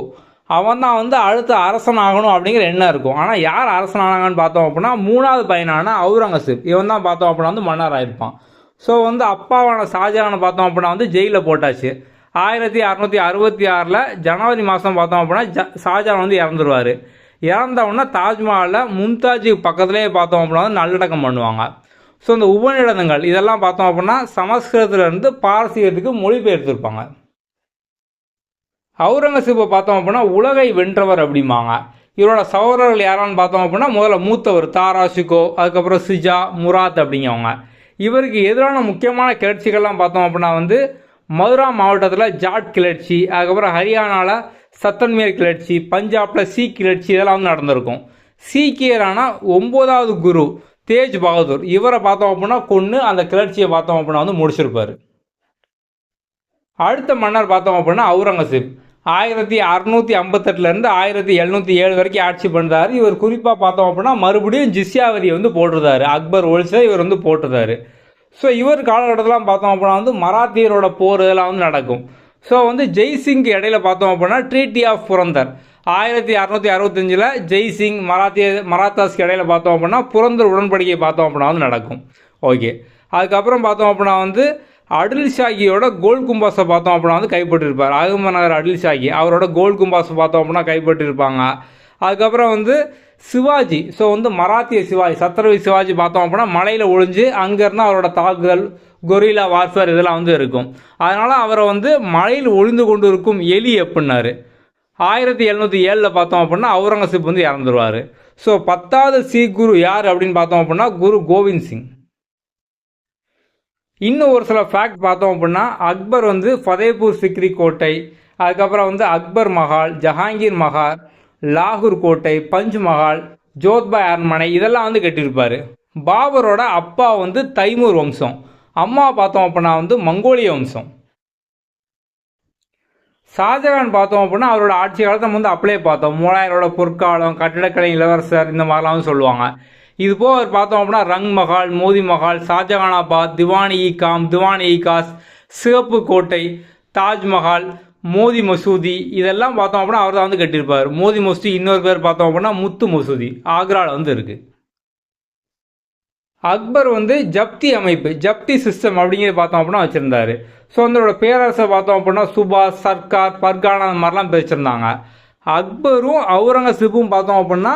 அவன் தான் வந்து அடுத்த அரசன் ஆகணும் அப்படிங்கிற எண்ணம் இருக்கும். ஆனால் யார் அரசன் ஆனாங்கன்னு பார்த்தோம் அப்படின்னா 3வது பையனான அவுரங்கசீப், இவன் தான் பார்த்தோம் அப்படின்னா வந்து மன்னர் ஆகிருப்பான். வந்து அப்பாவான ஷாஜகானை பார்த்தோம் அப்படின்னா வந்து ஜெயிலில் போட்டாச்சு. 1666 ஜனவரி மாதம் பார்த்தோம் அப்படின்னா ஷாஜகான் வந்து இறந்துருவார். இறந்தவுடனே தாஜ்மஹாலில் மும்தாஜுக்கு பக்கத்துலேயே பார்த்தோம் அப்படின்னா வந்து நல்லடக்கம் பண்ணுவாங்க. இந்த உபநிடதங்கள் இதெல்லாம் பார்த்தோம் அப்படின்னா சமஸ்கிருதத்திலிருந்து பாரசீகத்துக்கு மொழிபெயர்த்திருப்பாங்க. அவுரங்கசீப்பை பார்த்தோம் அப்படின்னா உலகை வென்றவர் அப்படிம்பாங்க. இவரோட சகோதரர்கள் யாரான்னு பார்த்தோம் அப்படின்னா முதல்ல மூத்தவர் தாராஷிகோ, அதுக்கப்புறம் சிஜா, முராத் அப்படிங்கிறவங்க. இவருக்கு எதிரான முக்கியமான கிளர்ச்சிகள்லாம் பார்த்தோம் அப்படின்னா வந்து மதுரா மாவட்டத்தில் ஜாட் கிளர்ச்சி, அதுக்கப்புறம் ஹரியானாவில் சத்தன்மேர் கிளர்ச்சி, பஞ்சாபில் சீக் கிளர்ச்சி இதெல்லாம் வந்து நடந்திருக்கும். சீக்கியரான 9வது குரு தேஜ் பகதூர், இவரை பார்த்தோம் அப்படின்னா கொன்று அந்த கிளர்ச்சியை பார்த்தோம் அப்படின்னா வந்து முடிச்சிருப்பார். அடுத்த மன்னர் பார்த்தோம் அப்படின்னா அவுரங்கசீப் 1658 1707 வரைக்கும் ஆட்சி பண்ணுறாரு. இவர் குறிப்பாக பார்த்தோம் அப்படின்னா மறுபடியும் ஜிஸ்யா வரியை வந்து போட்டிருந்தாரு. அக்பர் ஒழிச்சதை இவர் வந்து போட்டிருந்தாரு. இவர் காலகட்டத்திலாம் பார்த்தோம் அப்படின்னா வந்து மராத்தியரோட போர் இதெல்லாம் வந்து நடக்கும். வந்து ஜெய்சிங்க்கு இடையில பார்த்தோம் அப்படின்னா ட்ரீட்டி ஆஃப் புரந்தர் 1665 ஜெய்சிங் மராத்தாஸ்க்கு இடையில பார்த்தோம் அப்படின்னா புரந்தர் உடன்படிக்கை பார்த்தோம் அப்படின்னா வந்து நடக்கும். ஓகே, அதுக்கப்புறம் பார்த்தோம் அப்படின்னா வந்து அடில் ஷாகியோட கோல் கும்பாஸை பார்த்தோம் அப்படின்னா வந்து கைப்பற்றிருப்பார். அகமது நகர் அடில் ஷாகி அவரோட கோல் கும்பாஸை பார்த்தோம் அப்படின்னா கைப்பற்றிருப்பாங்க. அதுக்கப்புறம் வந்து சிவாஜி, ஸோ வந்து மராத்திய சிவாஜி, சத்ரபதி சிவாஜி பார்த்தோம் அப்படின்னா மலையில் ஒழிஞ்சு அங்கேருந்து அவரோட தாக்குதல், கொரில்லா வார்ஃபேர் இதெல்லாம் வந்து இருக்கும். அதனால் அவரை வந்து மலையில் ஒழிந்து கொண்டு இருக்கும் எலி அப்படின்னாரு. 1707 பார்த்தோம் அப்படின்னா அவுரங்கசீப் வந்து இறந்துருவார். ஸோ 10வது சீக் குரு யார் அப்படின்னு பார்த்தோம் அப்படின்னா குரு கோவிந்த் சிங். இன்னும் ஒரு சில ஃபேக்ட் பார்த்தோம் அப்படின்னா அக்பர் வந்து ஃபதேபூர் சிக்ரி கோட்டை, அதுக்கப்புறம் வந்து அக்பர் மஹால், ஜஹாங்கீர் மஹால், லாகூர் கோட்டை, பஞ்ச் மஹால், ஜோத்பாய் அரண்மனை இதெல்லாம் வந்து கட்டியிருப்பார். பாபரோட அப்பா வந்து தைமூர் வம்சம், அம்மா பார்த்தோம் அப்படின்னா வந்து மங்கோலிய வம்சம். ஷாஜகான் பார்த்தோம் அப்படின்னா அவரோட ஆட்சி காலத்தை நம்ம வந்து அப்படியே பார்த்தோம். முகலாயரோட பொற்காலம், கட்டிடக்கலை இளவரசர் இந்த மாதிரிலாம் வந்து சொல்லுவாங்க. இது போக அவர் பார்த்தோம் அப்படின்னா ரங் மஹால், மோதி மஹால், ஷாஜகானாபாத், திவானி இ காம், திவானி இ காஸ், சிவப்பு கோட்டை, தாஜ்மஹால், மோதி மசூதி இதெல்லாம் பார்த்தோம் அப்படின்னா அவர் தான் வந்து கட்டியிருப்பார். மோதி மசூதி இன்னொரு பேர் பார்த்தோம் அப்படின்னா முத்து மசூதி ஆக்ராவில் வந்து இருக்குது. அக்பர் வந்து ஜப்தி அமைப்பு, ஜப்தி சிஸ்டம் அப்படிங்கிறது பார்த்தோம் அப்படின்னா வச்சுருந்தாரு. ஸோ அதோட பேரரசை பார்த்தோம் அப்படின்னா சுபாஷ், சர்க்கார், பர்கானா அந்த மாதிரிலாம் பிரிச்சிருந்தாங்க. அக்பரும் அவுரங்கசீப்பும் பார்த்தோம் அப்படின்னா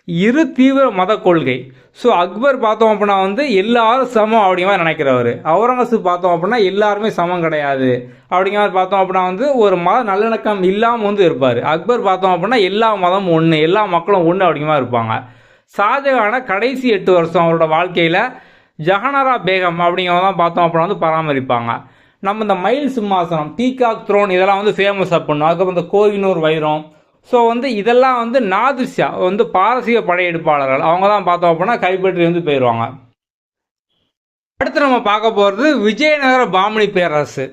இரு தீவிர மத கொள்கை. ஸோ அக்பர் பார்த்தோம் அப்படின்னா வந்து எல்லாரும் சமம் அப்படிங்கிற மாதிரி நினைக்கிறவர். அவுரங்கசீப் பார்த்தோம் அப்படின்னா எல்லாருமே சமம் கிடையாது அப்படிங்கிற மாதிரி பார்த்தோம் அப்படின்னா வந்து ஒரு மத நல்லிணக்கம் இல்லாமல் வந்து இருப்பார். அக்பர் பார்த்தோம் அப்படின்னா எல்லா மதமும் ஒன்று, எல்லா மக்களும் ஒன்று அப்படிங்கிற மாதிரி இருப்பாங்க. ஷாஜகான கடைசி 8 வருஷம் அவரோட வாழ்க்கையில் ஜஹனரா பேகம் அப்படிங்கிறதான் பார்த்தோம் அப்படின்னா வந்து பராமரிப்பாங்க. நம்ம இந்த மயில் சிம்மாசனம், பீகாக் த்ரோன் இதெல்லாம் வந்து ஃபேமஸாக பண்ணும். அதுக்கப்புறம் இந்த கோகினூர் வைரம், ஸோ வந்து இதெல்லாம் வந்து நாதிர் ஷா வந்து பாரசீக படையெடுப்பாளர்கள் அவங்க தான் பார்த்தோம் அப்படின்னா கைப்பற்றி வந்து போயிடுவாங்க. அடுத்து நம்ம பார்க்க போகிறது விஜயநகர பாமணி பேரரசு.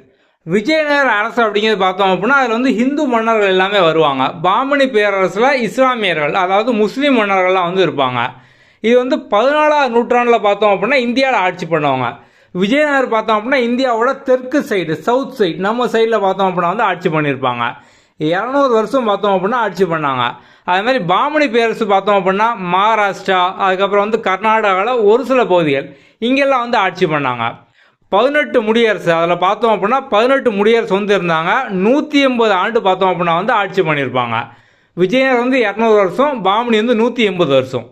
விஜயநகர அரசு அப்படிங்கிறது பார்த்தோம் அப்படின்னா அதில் வந்து ஹிந்து மன்னர்கள் எல்லாமே வருவாங்க. பாமணி பேரரசில் இஸ்லாமியர்கள் அதாவது முஸ்லீம் மன்னர்கள்லாம் வந்து இருப்பாங்க. இது வந்து 14ஆம் நூற்றாண்டில் பார்த்தோம் அப்படின்னா இந்தியாவில் ஆட்சி பண்ணுவாங்க. விஜயநகர் பார்த்தோம் அப்படின்னா இந்தியாவோட தெற்கு சைடு, சவுத் சைடு, நம்ம சைடில் பார்த்தோம் அப்படின்னா வந்து ஆட்சி பண்ணியிருப்பாங்க. 200 வருஷம் பார்த்தோம் அப்படின்னா ஆட்சி பண்ணாங்க. அது மாதிரி பாமணி பேரரசு பார்த்தோம் அப்படின்னா மகாராஷ்டிரா, அதுக்கப்புறம் வந்து கர்நாடகாவில் ஒரு சில பகுதிகள் இங்கெல்லாம் வந்து ஆட்சி பண்ணாங்க. 18 முடியரசு, அதில் பார்த்தோம் அப்படின்னா 18 முடியரசு வந்து இருந்தாங்க. 180 ஆண்டு பார்த்தோம் அப்படின்னா வந்து ஆட்சி பண்ணியிருப்பாங்க. விஜயநகர் வந்து 200 வருஷம், பாமணி வந்து 180 வருஷம்.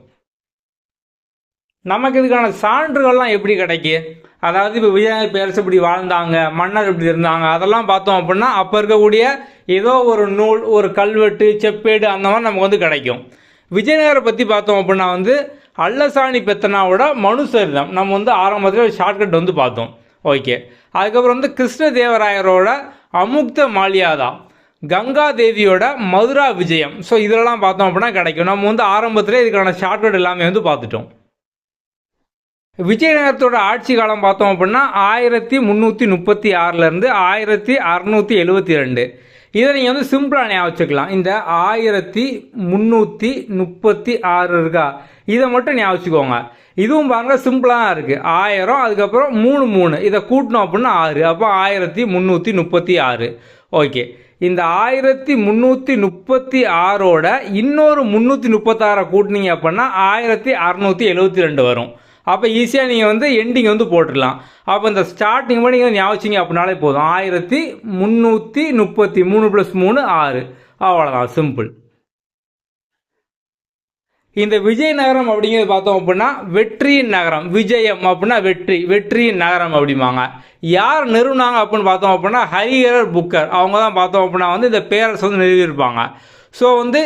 நமக்கு இதுக்கான சான்றுகள்லாம் எப்படி கிடைக்கும்? அதாவது இப்போ விஜயநகர் பேரரசு இப்படி வாழ்ந்தாங்க, மன்னர் இப்படி இருந்தாங்க, அதெல்லாம் பார்த்தோம் அப்படின்னா அப்போ இருக்கக்கூடிய ஏதோ ஒரு நூல், ஒரு கல்வெட்டு, செப்பேடு அந்த மாதிரி நமக்கு வந்து கிடைக்கும். விஜயநகரை பற்றி பார்த்தோம் அப்படின்னா வந்து அல்லசாணி பெத்தனாவோட மனுசரிதம் நம்ம வந்து ஆரம்பத்தில் ஷார்ட்கட் வந்து பார்த்தோம். ஓகே, அதுக்கப்புறம் வந்து கிருஷ்ணதேவராயரோட அமுக்த மால்யாதா, கங்கா தேவியோட மதுரா விஜயம், ஸோ இதெல்லாம் பார்த்தோம் அப்படின்னா கிடைக்கும். நம்ம வந்து ஆரம்பத்தில் இதுக்கான ஷார்ட்கட் எல்லாமே வந்து பார்த்துட்டோம். விஜயநகரத்தோட ஆட்சி காலம் பார்த்தோம் அப்படின்னா 1336 1672. இதை நீங்கள் வந்து சிம்பிளாக ஞாபகம் வச்சுக்கலாம். இந்த 1336 இருக்கா, இதை மட்டும் ஞாபகம் வச்சுக்கோங்க. இதுவும் பாருங்க சிம்பிளாக தான் இருக்குது. 1000 அதுக்கப்புறம் 3 இதை கூட்டணும் அப்படின்னா 6, அப்போ 1336. ஓகே, இந்த 1336ஓட இன்னொரு 336 கூட்டினீங்க அப்படின்னா 1672 வரும். அப்போ ஈஸியாக நீங்கள் வந்து எண்டிங் வந்து போட்டுடலாம். அப்போ இந்த ஸ்டார்டிங் பண்ணி நீங்கள் ஞாபகிச்சிங்க அப்படின்னாலே போதும். 1333 + 3 6, அவ்வளோதான், சிம்பிள். இந்த விஜயநகரம் அப்படிங்கிறது பார்த்தோம் அப்படின்னா வெற்றியின் நகரம், விஜயம் அப்படின்னா வெற்றி, வெற்றியின் நகரம் அப்படிம்பாங்க. யார் நிறுவனாங்க அப்படின்னு பார்த்தோம் அப்படின்னா ஹரிஹரர் புக்கர் அவங்க தான் பார்த்தோம் அப்படின்னா வந்து இந்த பேரரசு வந்து நிறுவியிருப்பாங்க. ஸோ வந்து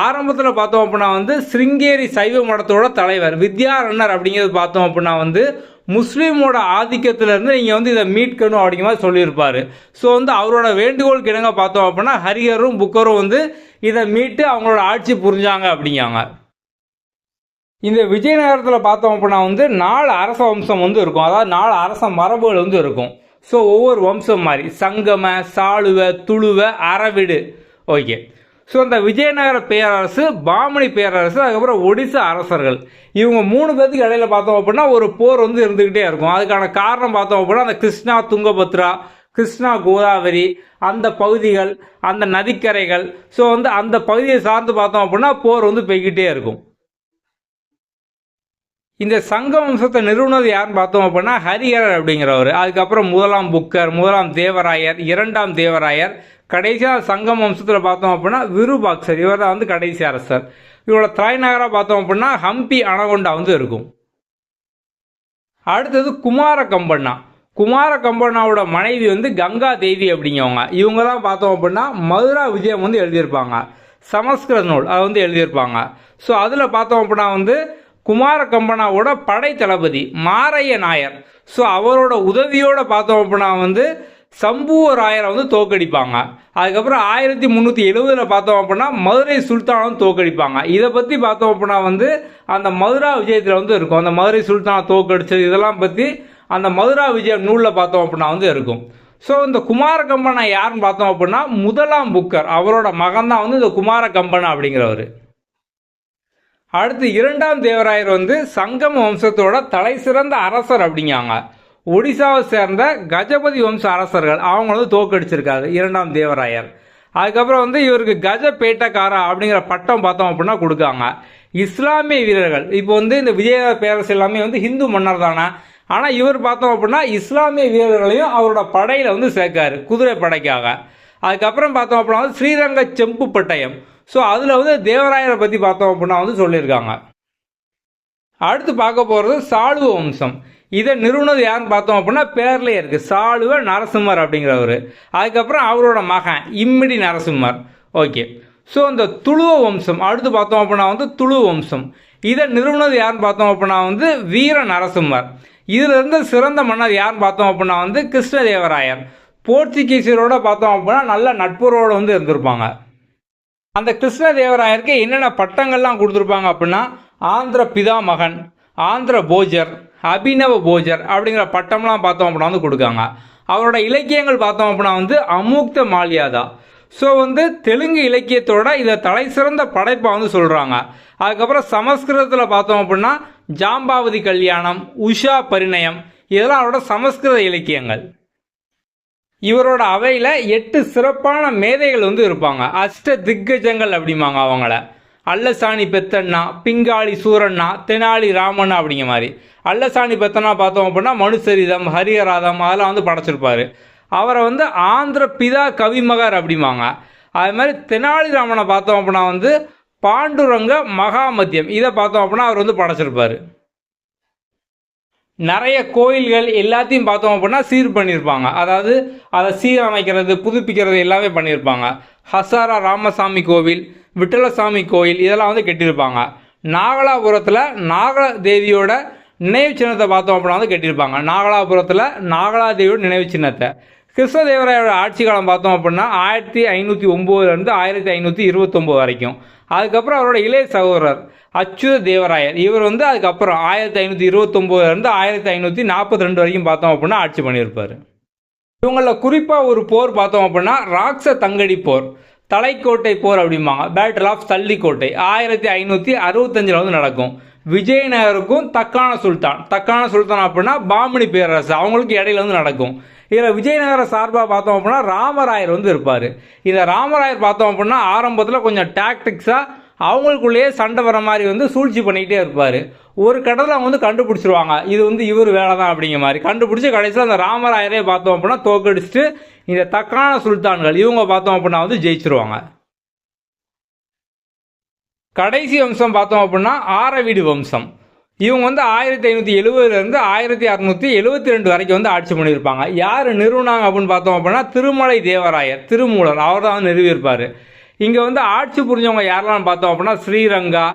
ஆரம்பத்தில் பார்த்தோம் அப்படின்னா வந்து சிருங்கேரி சைவ மடத்தோட தலைவர் வித்யாரண்யர் அப்படிங்கிறது பார்த்தோம் அப்படின்னா வந்து முஸ்லீமோட ஆதிக்கத்திலேருந்து நீங்கள் வந்து இதை மீட்கணும் அப்படிங்கிற மாதிரி சொல்லியிருப்பார். ஸோ வந்து அவரோட வேண்டுகோளுக்கு இணங்க பார்த்தோம் அப்படின்னா ஹரிஹரும் புக்கரும் வந்து இதை மீட்டு அவங்களோட ஆட்சி புரிஞ்சாங்க அப்படிங்காங்க. இந்த விஜயநகரத்தில் பார்த்தோம் அப்படின்னா வந்து 4 அரச வம்சம் வந்து இருக்கும், அதாவது 4 அரச மரபுகள் வந்து இருக்கும். ஸோ ஒவ்வொரு வம்சம் மாதிரி சங்கம, சாளுவ, துளுவ, அரவிடு. ஓகே, ஸோ இந்த விஜயநகர பேரரசு, பாமணி பேரரசு, அதுக்கப்புறம் ஒடிசா அரசர்கள், இவங்க 3 பேருக்கு இடையில பார்த்தோம் அப்படின்னா ஒரு போர் வந்து இருந்துக்கிட்டே இருக்கும். அதுக்கான காரணம் பார்த்தோம் அப்படின்னா அந்த கிருஷ்ணா, துங்கபத்ரா, கிருஷ்ணா கோதாவரி அந்த பகுதிகள், அந்த நதிக்கரைகள், ஸோ வந்து அந்த பகுதியை சார்ந்து பார்த்தோம் அப்படின்னா போர் வந்து போய்கிட்டே இருக்கும். இந்த சங்க வம்சத்தை நிறுவனது யாருன்னு பார்த்தோம் அப்படின்னா ஹரிஹரர் அப்படிங்கிறவர். அதுக்கப்புறம் முதலாம் புக்கர், முதலாம் தேவராயர், இரண்டாம் தேவராயர், கடைசியாக சங்கம் வம்சத்தில் பார்த்தோம் அப்படின்னா விருபாக்சர், இவர் தான் வந்து கடைசி அரசர். இவரோட தலைநகராக பார்த்தோம் அப்படின்னா ஹம்பி அணகொண்டா வந்து இருக்கும். அடுத்தது குமார கம்பண்ணா. குமார கம்பண்ணாவோட மனைவி வந்து கங்கா தேவி அப்படிங்கிறவங்க. இவங்க தான் பார்த்தோம் அப்படின்னா மதுரா விஜயம் வந்து எழுதியிருப்பாங்க, சமஸ்கிருத நூல் அதை வந்து எழுதியிருப்பாங்க. ஸோ அதில் பார்த்தோம் அப்படின்னா வந்து குமார கம்பனாவோட படை தளபதி மாரைய நாயர், ஸோ அவரோட உதவியோடு பார்த்தோம் அப்படின்னா வந்து சம்புவராயரை வந்து தோக்கடிப்பாங்க. அதுக்கப்புறம் 1370 பார்த்தோம் அப்படின்னா மதுரை சுல்தானும் தோக்கடிப்பாங்க. இதை பற்றி பார்த்தோம் அப்படின்னா வந்து அந்த மதுரா விஜயத்தில் வந்து இருக்கும். அந்த மதுரை சுல்தானை தோக்கடிச்சது இதெல்லாம் பற்றி அந்த மதுரா விஜயம் நூலில் பார்த்தோம் அப்படின்னா வந்து இருக்கும். ஸோ இந்த குமார கம்பனா யாருன்னு பார்த்தோம் அப்படின்னா முதலாம் புக்கர், அவரோட மகன் தான் வந்து இந்த குமார கம்பனா அப்படிங்கிறவர். அடுத்து இரண்டாம் தேவராயர் வந்து சங்கம வம்சத்தோட தலை சிறந்த அரசர் அப்படிங்காங்க. ஒடிசாவை சேர்ந்த கஜபதி வம்ச அரசர்கள் அவங்க வந்து தோக்கடிச்சிருக்காரு இரண்டாம் தேவராயர். அதுக்கப்புறம் வந்து இவருக்கு கஜ பேட்டக்காரா அப்படிங்கிற பட்டம் பார்த்தோம் அப்படின்னா கொடுக்காங்க. இஸ்லாமிய வீரர்கள் இப்போ வந்து இந்த விஜய பேரரசு எல்லாமே வந்து ஹிந்து மன்னர் தானே, ஆனால் இவர் பார்த்தோம் அப்படின்னா இஸ்லாமிய வீரர்களையும் அவரோட படையில் வந்து சேர்க்காரு குதிரை படைக்காக. அதுக்கப்புறம் பார்த்தோம் அப்படின்னா வந்து ஸ்ரீரங்க செம்பு பட்டயம், ஸோ அதில் வந்து தேவராயரை பற்றி பார்த்தோம் அப்படின்னா வந்து சொல்லியிருக்காங்க. அடுத்து பார்க்க போகிறது சாளுவ வம்சம். இதை நிறுவனது யாருன்னு பார்த்தோம் அப்படின்னா பேர்லேயே இருக்குது, சாளுவ நரசிம்மர் அப்படிங்கிறவர். அதுக்கப்புறம் அவரோட மகன் இம்மிடி நரசிம்மர். ஓகே, ஸோ இந்த துளுவ வம்சம் அடுத்து பார்த்தோம் அப்படின்னா வந்து துளுவ வம்சம். இதை நிறுவனது யாருன்னு பார்த்தோம் அப்படின்னா வந்து வீர நரசிம்மர். இதில் இருந்து சிறந்த மன்னர் யாருன்னு பார்த்தோம் அப்படின்னா வந்து கிருஷ்ணதேவராயர். போர்ச்சுகீசியரோட பார்த்தோம் அப்படின்னா நல்ல நட்புறவோடு வந்து இருந்திருப்பாங்க. அந்த கிருஷ்ணதேவராயருக்கு என்னென்ன பட்டங்கள்லாம் கொடுத்துருப்பாங்க அப்படின்னா ஆந்திர பிதாமகன், ஆந்திர போஜர், அபினவ போஜர் அப்படிங்கிற பட்டம்லாம் பார்த்தோம் அப்படின்னா வந்து கொடுக்காங்க. அவரோட இலக்கியங்கள் பார்த்தோம் அப்படின்னா வந்து அமுக்த மால்யாதா. ஸோ வந்து தெலுங்கு இலக்கியத்தோட இதை தலை சிறந்த படைப்பை வந்து சொல்கிறாங்க. அதுக்கப்புறம் சமஸ்கிருதத்தில் பார்த்தோம் அப்படின்னா ஜாம்பாவதி கல்யாணம், உஷா பரிணயம், இதெல்லாம் அவரோட சமஸ்கிருத இலக்கியங்கள். இவரோட அவையில் 8 சிறப்பான மேதைகள் வந்து இருப்பாங்க, அஷ்ட திக்கஜங்கள் அப்படிம்பாங்க அவங்கள. அல்லசாணி பெத்தண்ணா, பிங்காளி சூரண்ணா, தெனாலி ராமண்ணா அப்படிங்கிற மாதிரி. அல்லசாணி பெத்தண்ணா பார்த்தோம் அப்படின்னா மனுசரிதம், ஹரிஹராதம் அதெல்லாம் வந்து படைச்சிருப்பார். அவரை வந்து ஆந்திர பிதா கவிமகர் அப்படிம்பாங்க. அது மாதிரி தெனாலிராமனை பார்த்தோம் அப்படின்னா வந்து பாண்டுரங்க மகாமத்தியம், இதை பார்த்தோம் அப்படின்னா அவர் வந்து படைச்சிருப்பார். நிறைய கோயில்கள் எல்லாத்தையும் பார்த்தோம் அப்படின்னா சீர் பண்ணியிருப்பாங்க, அதாவது அதை சீரமைக்கிறது புதுப்பிக்கிறது எல்லாமே பண்ணியிருப்பாங்க. ஹசாரா ராமசாமி கோவில், விட்டலசாமி கோயில் இதெல்லாம் வந்து கட்டியிருப்பாங்க. நாகலாபுரத்தில் நாகதேவியோட நினைவு சின்னத்தை பார்த்தோம் அப்படின்னா வந்து கட்டியிருப்பாங்க. நாகலாபுரத்தில் நாகலாதேவியோட நினைவு சின்னத்தை. கிருஷ்ணதேவராயோட ஆட்சி காலம் பார்த்தோம் அப்படின்னா 1509 1529 வரைக்கும். அதுக்கப்புறம் அவரோட இளைய சகோதரர் அச்சுத தேவராயர், இவர் வந்து அதுக்கப்புறம் 1529 1542 வரைக்கும் பார்த்தோம் அப்படின்னா ஆட்சி பண்ணியிருப்பார். இவங்களில் குறிப்பாக ஒரு போர் பார்த்தோம் அப்படின்னா ராக்ச தங்கடி போர், தலைக்கோட்டை போர் அப்படிம்பாங்க, பேட்டில் ஆஃப் தள்ளிக்கோட்டை 1565 வந்து நடக்கும். விஜயநகருக்கும் தக்கான சுல்தான் அப்படின்னா பாமணி பேரரசு அவங்களுக்கு இடையில வந்து நடக்கும். இதில் விஜயநகர சார்பாக பார்த்தோம் அப்படின்னா ராமராயர் வந்து இருப்பார். இந்த ராமராயர் பார்த்தோம் அப்படின்னா ஆரம்பத்தில் கொஞ்சம் டாக்டிக்ஸாக அவங்களுக்குள்ளேயே சண்டை வர மாதிரி வந்து சூழ்ச்சி பண்ணிக்கிட்டே இருப்பார். ஒரு கடத்தில் அவங்க வந்து கண்டுபிடிச்சிருவாங்க, இது வந்து இவர் வேலை தான் அப்படிங்கிற மாதிரி கண்டுபிடிச்சி கடைசியில் அந்த ராமராயரே பார்த்தோம் அப்படின்னா தோக்கடிச்சிட்டு இந்த தக்கான சுல்தான்கள் இவங்க பார்த்தோம் அப்படின்னா வந்து ஜெயிச்சிருவாங்க. கடைசி வம்சம் பார்த்தோம் அப்படின்னா ஆரவீடு வம்சம். இவங்க வந்து 1570 1672 வரைக்கும் வந்து ஆட்சி பண்ணியிருப்பாங்க. யார் நிறுவனாங்க அப்படின்னு பார்த்தோம் அப்படின்னா திருமலை தேவராயர், திருமூலர், அவர் தான் வந்து நிறுவியிருப்பார். இங்கே வந்து ஆட்சி புரிஞ்சவங்க யாரெல்லாம் பார்த்தோம் அப்படின்னா ஸ்ரீரங்கா,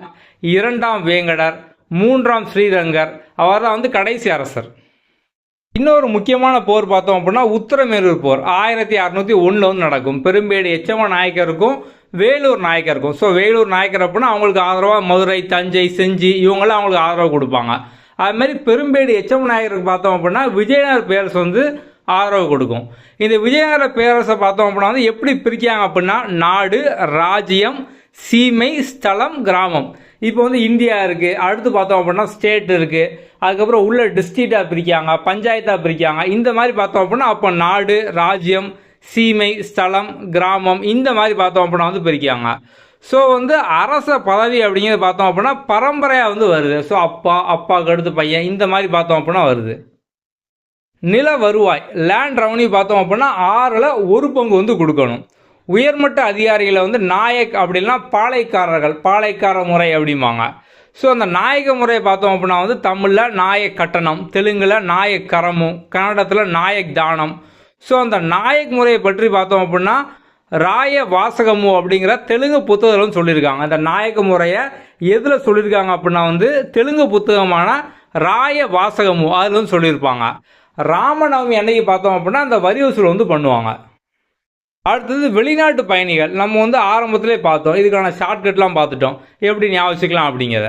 2ஆம் வேங்கடர், 3ஆம் ஸ்ரீரங்கர், அவர் தான் வந்து கடைசி அரசர். இன்னொரு முக்கியமான போர் பார்த்தோம் அப்படின்னா உத்தரமேரூர் போர் 1601 வந்து நடக்கும். பெரும்பேடு எச்சம நாயக்கருக்கும் வேலூர் நாயக்கருக்கும். ஸோ வேலூர் நாயக்கர் அப்படின்னா அவங்களுக்கு ஆதரவாக மதுரை, தஞ்சை, செஞ்சி இவங்களாம் அவங்களுக்கு ஆதரவு கொடுப்பாங்க. அதுமாதிரி பெரும்பேடு எச்சம நாயக்கருக்கு பார்த்தோம் அப்படின்னா விஜயநகர பேரரசு வந்து ஆதரவு கொடுக்கும். இந்த விஜயநகர பேரரசை பார்த்தோம் அப்படின்னா வந்து எப்படி பிரிக்காங்க அப்படின்னா நாடு, ராஜ்யம், சீமை, ஸ்தலம், கிராமம். இப்போ வந்து இந்தியா இருக்குது, அடுத்து பார்த்தோம் அப்படின்னா ஸ்டேட் இருக்குது, அதுக்கப்புறம் உள்ள டிஸ்ட்ரிக்டாக பிரிக்காங்க, பஞ்சாயத்தாக பிரிக்காங்க. இந்த மாதிரி பார்த்தோம் அப்படின்னா அப்போ நாடு, ராஜ்யம், சீமை, ஸ்தலம், கிராமம் இந்த மாதிரி பார்த்தோம் அப்படின்னா வந்து பிரிக்காங்க. ஸோ வந்து அரச பதவி அப்படிங்கிறது பார்த்தோம் அப்படின்னா பரம்பரையாக வந்து வருது. ஸோ அப்பாவுக்கு அடுத்து பையன் இந்த மாதிரி பார்த்தோம் அப்படின்னா வருது. நில வருவாய் லேண்ட் ரெவன்யூ பார்த்தோம் அப்படின்னா 6ல் 1 பங்கு வந்து கொடுக்கணும். உயர்மட்ட அதிகாரிகளை வந்து நாயக் அப்படின்னா பாளையக்கார முறை அப்படிம்பாங்க. ஸோ அந்த நாயக முறையை பார்த்தோம் அப்படின்னா வந்து தமிழில் நாயக் கட்டணம், தெலுங்கில் நாயக் கரமு, கன்னடத்தில் நாயக் தானம். ஸோ அந்த நாயக் முறையை பற்றி பார்த்தோம் அப்படின்னா ராய வாசகமு அப்படிங்கிற தெலுங்கு புத்தகங்களும் சொல்லியிருக்காங்க. அந்த நாயக்க முறையை எதில் சொல்லியிருக்காங்க அப்படின்னா வந்து தெலுங்கு புத்தகமான ராய வாசகமு அதில் வந்து சொல்லியிருப்பாங்க. ராமநவமி அன்னைக்கு பார்த்தோம் அப்படின்னா அந்த வரி வசூல் வந்து பண்ணுவாங்க. அடுத்தது வெளிநாட்டு பயணிகள். நம்ம வந்து ஆரம்பத்திலே பார்த்தோம், இதுக்கான ஷார்ட்கட்லாம் பார்த்துட்டோம், எப்படி ஞாபகம் அப்படிங்கிறத.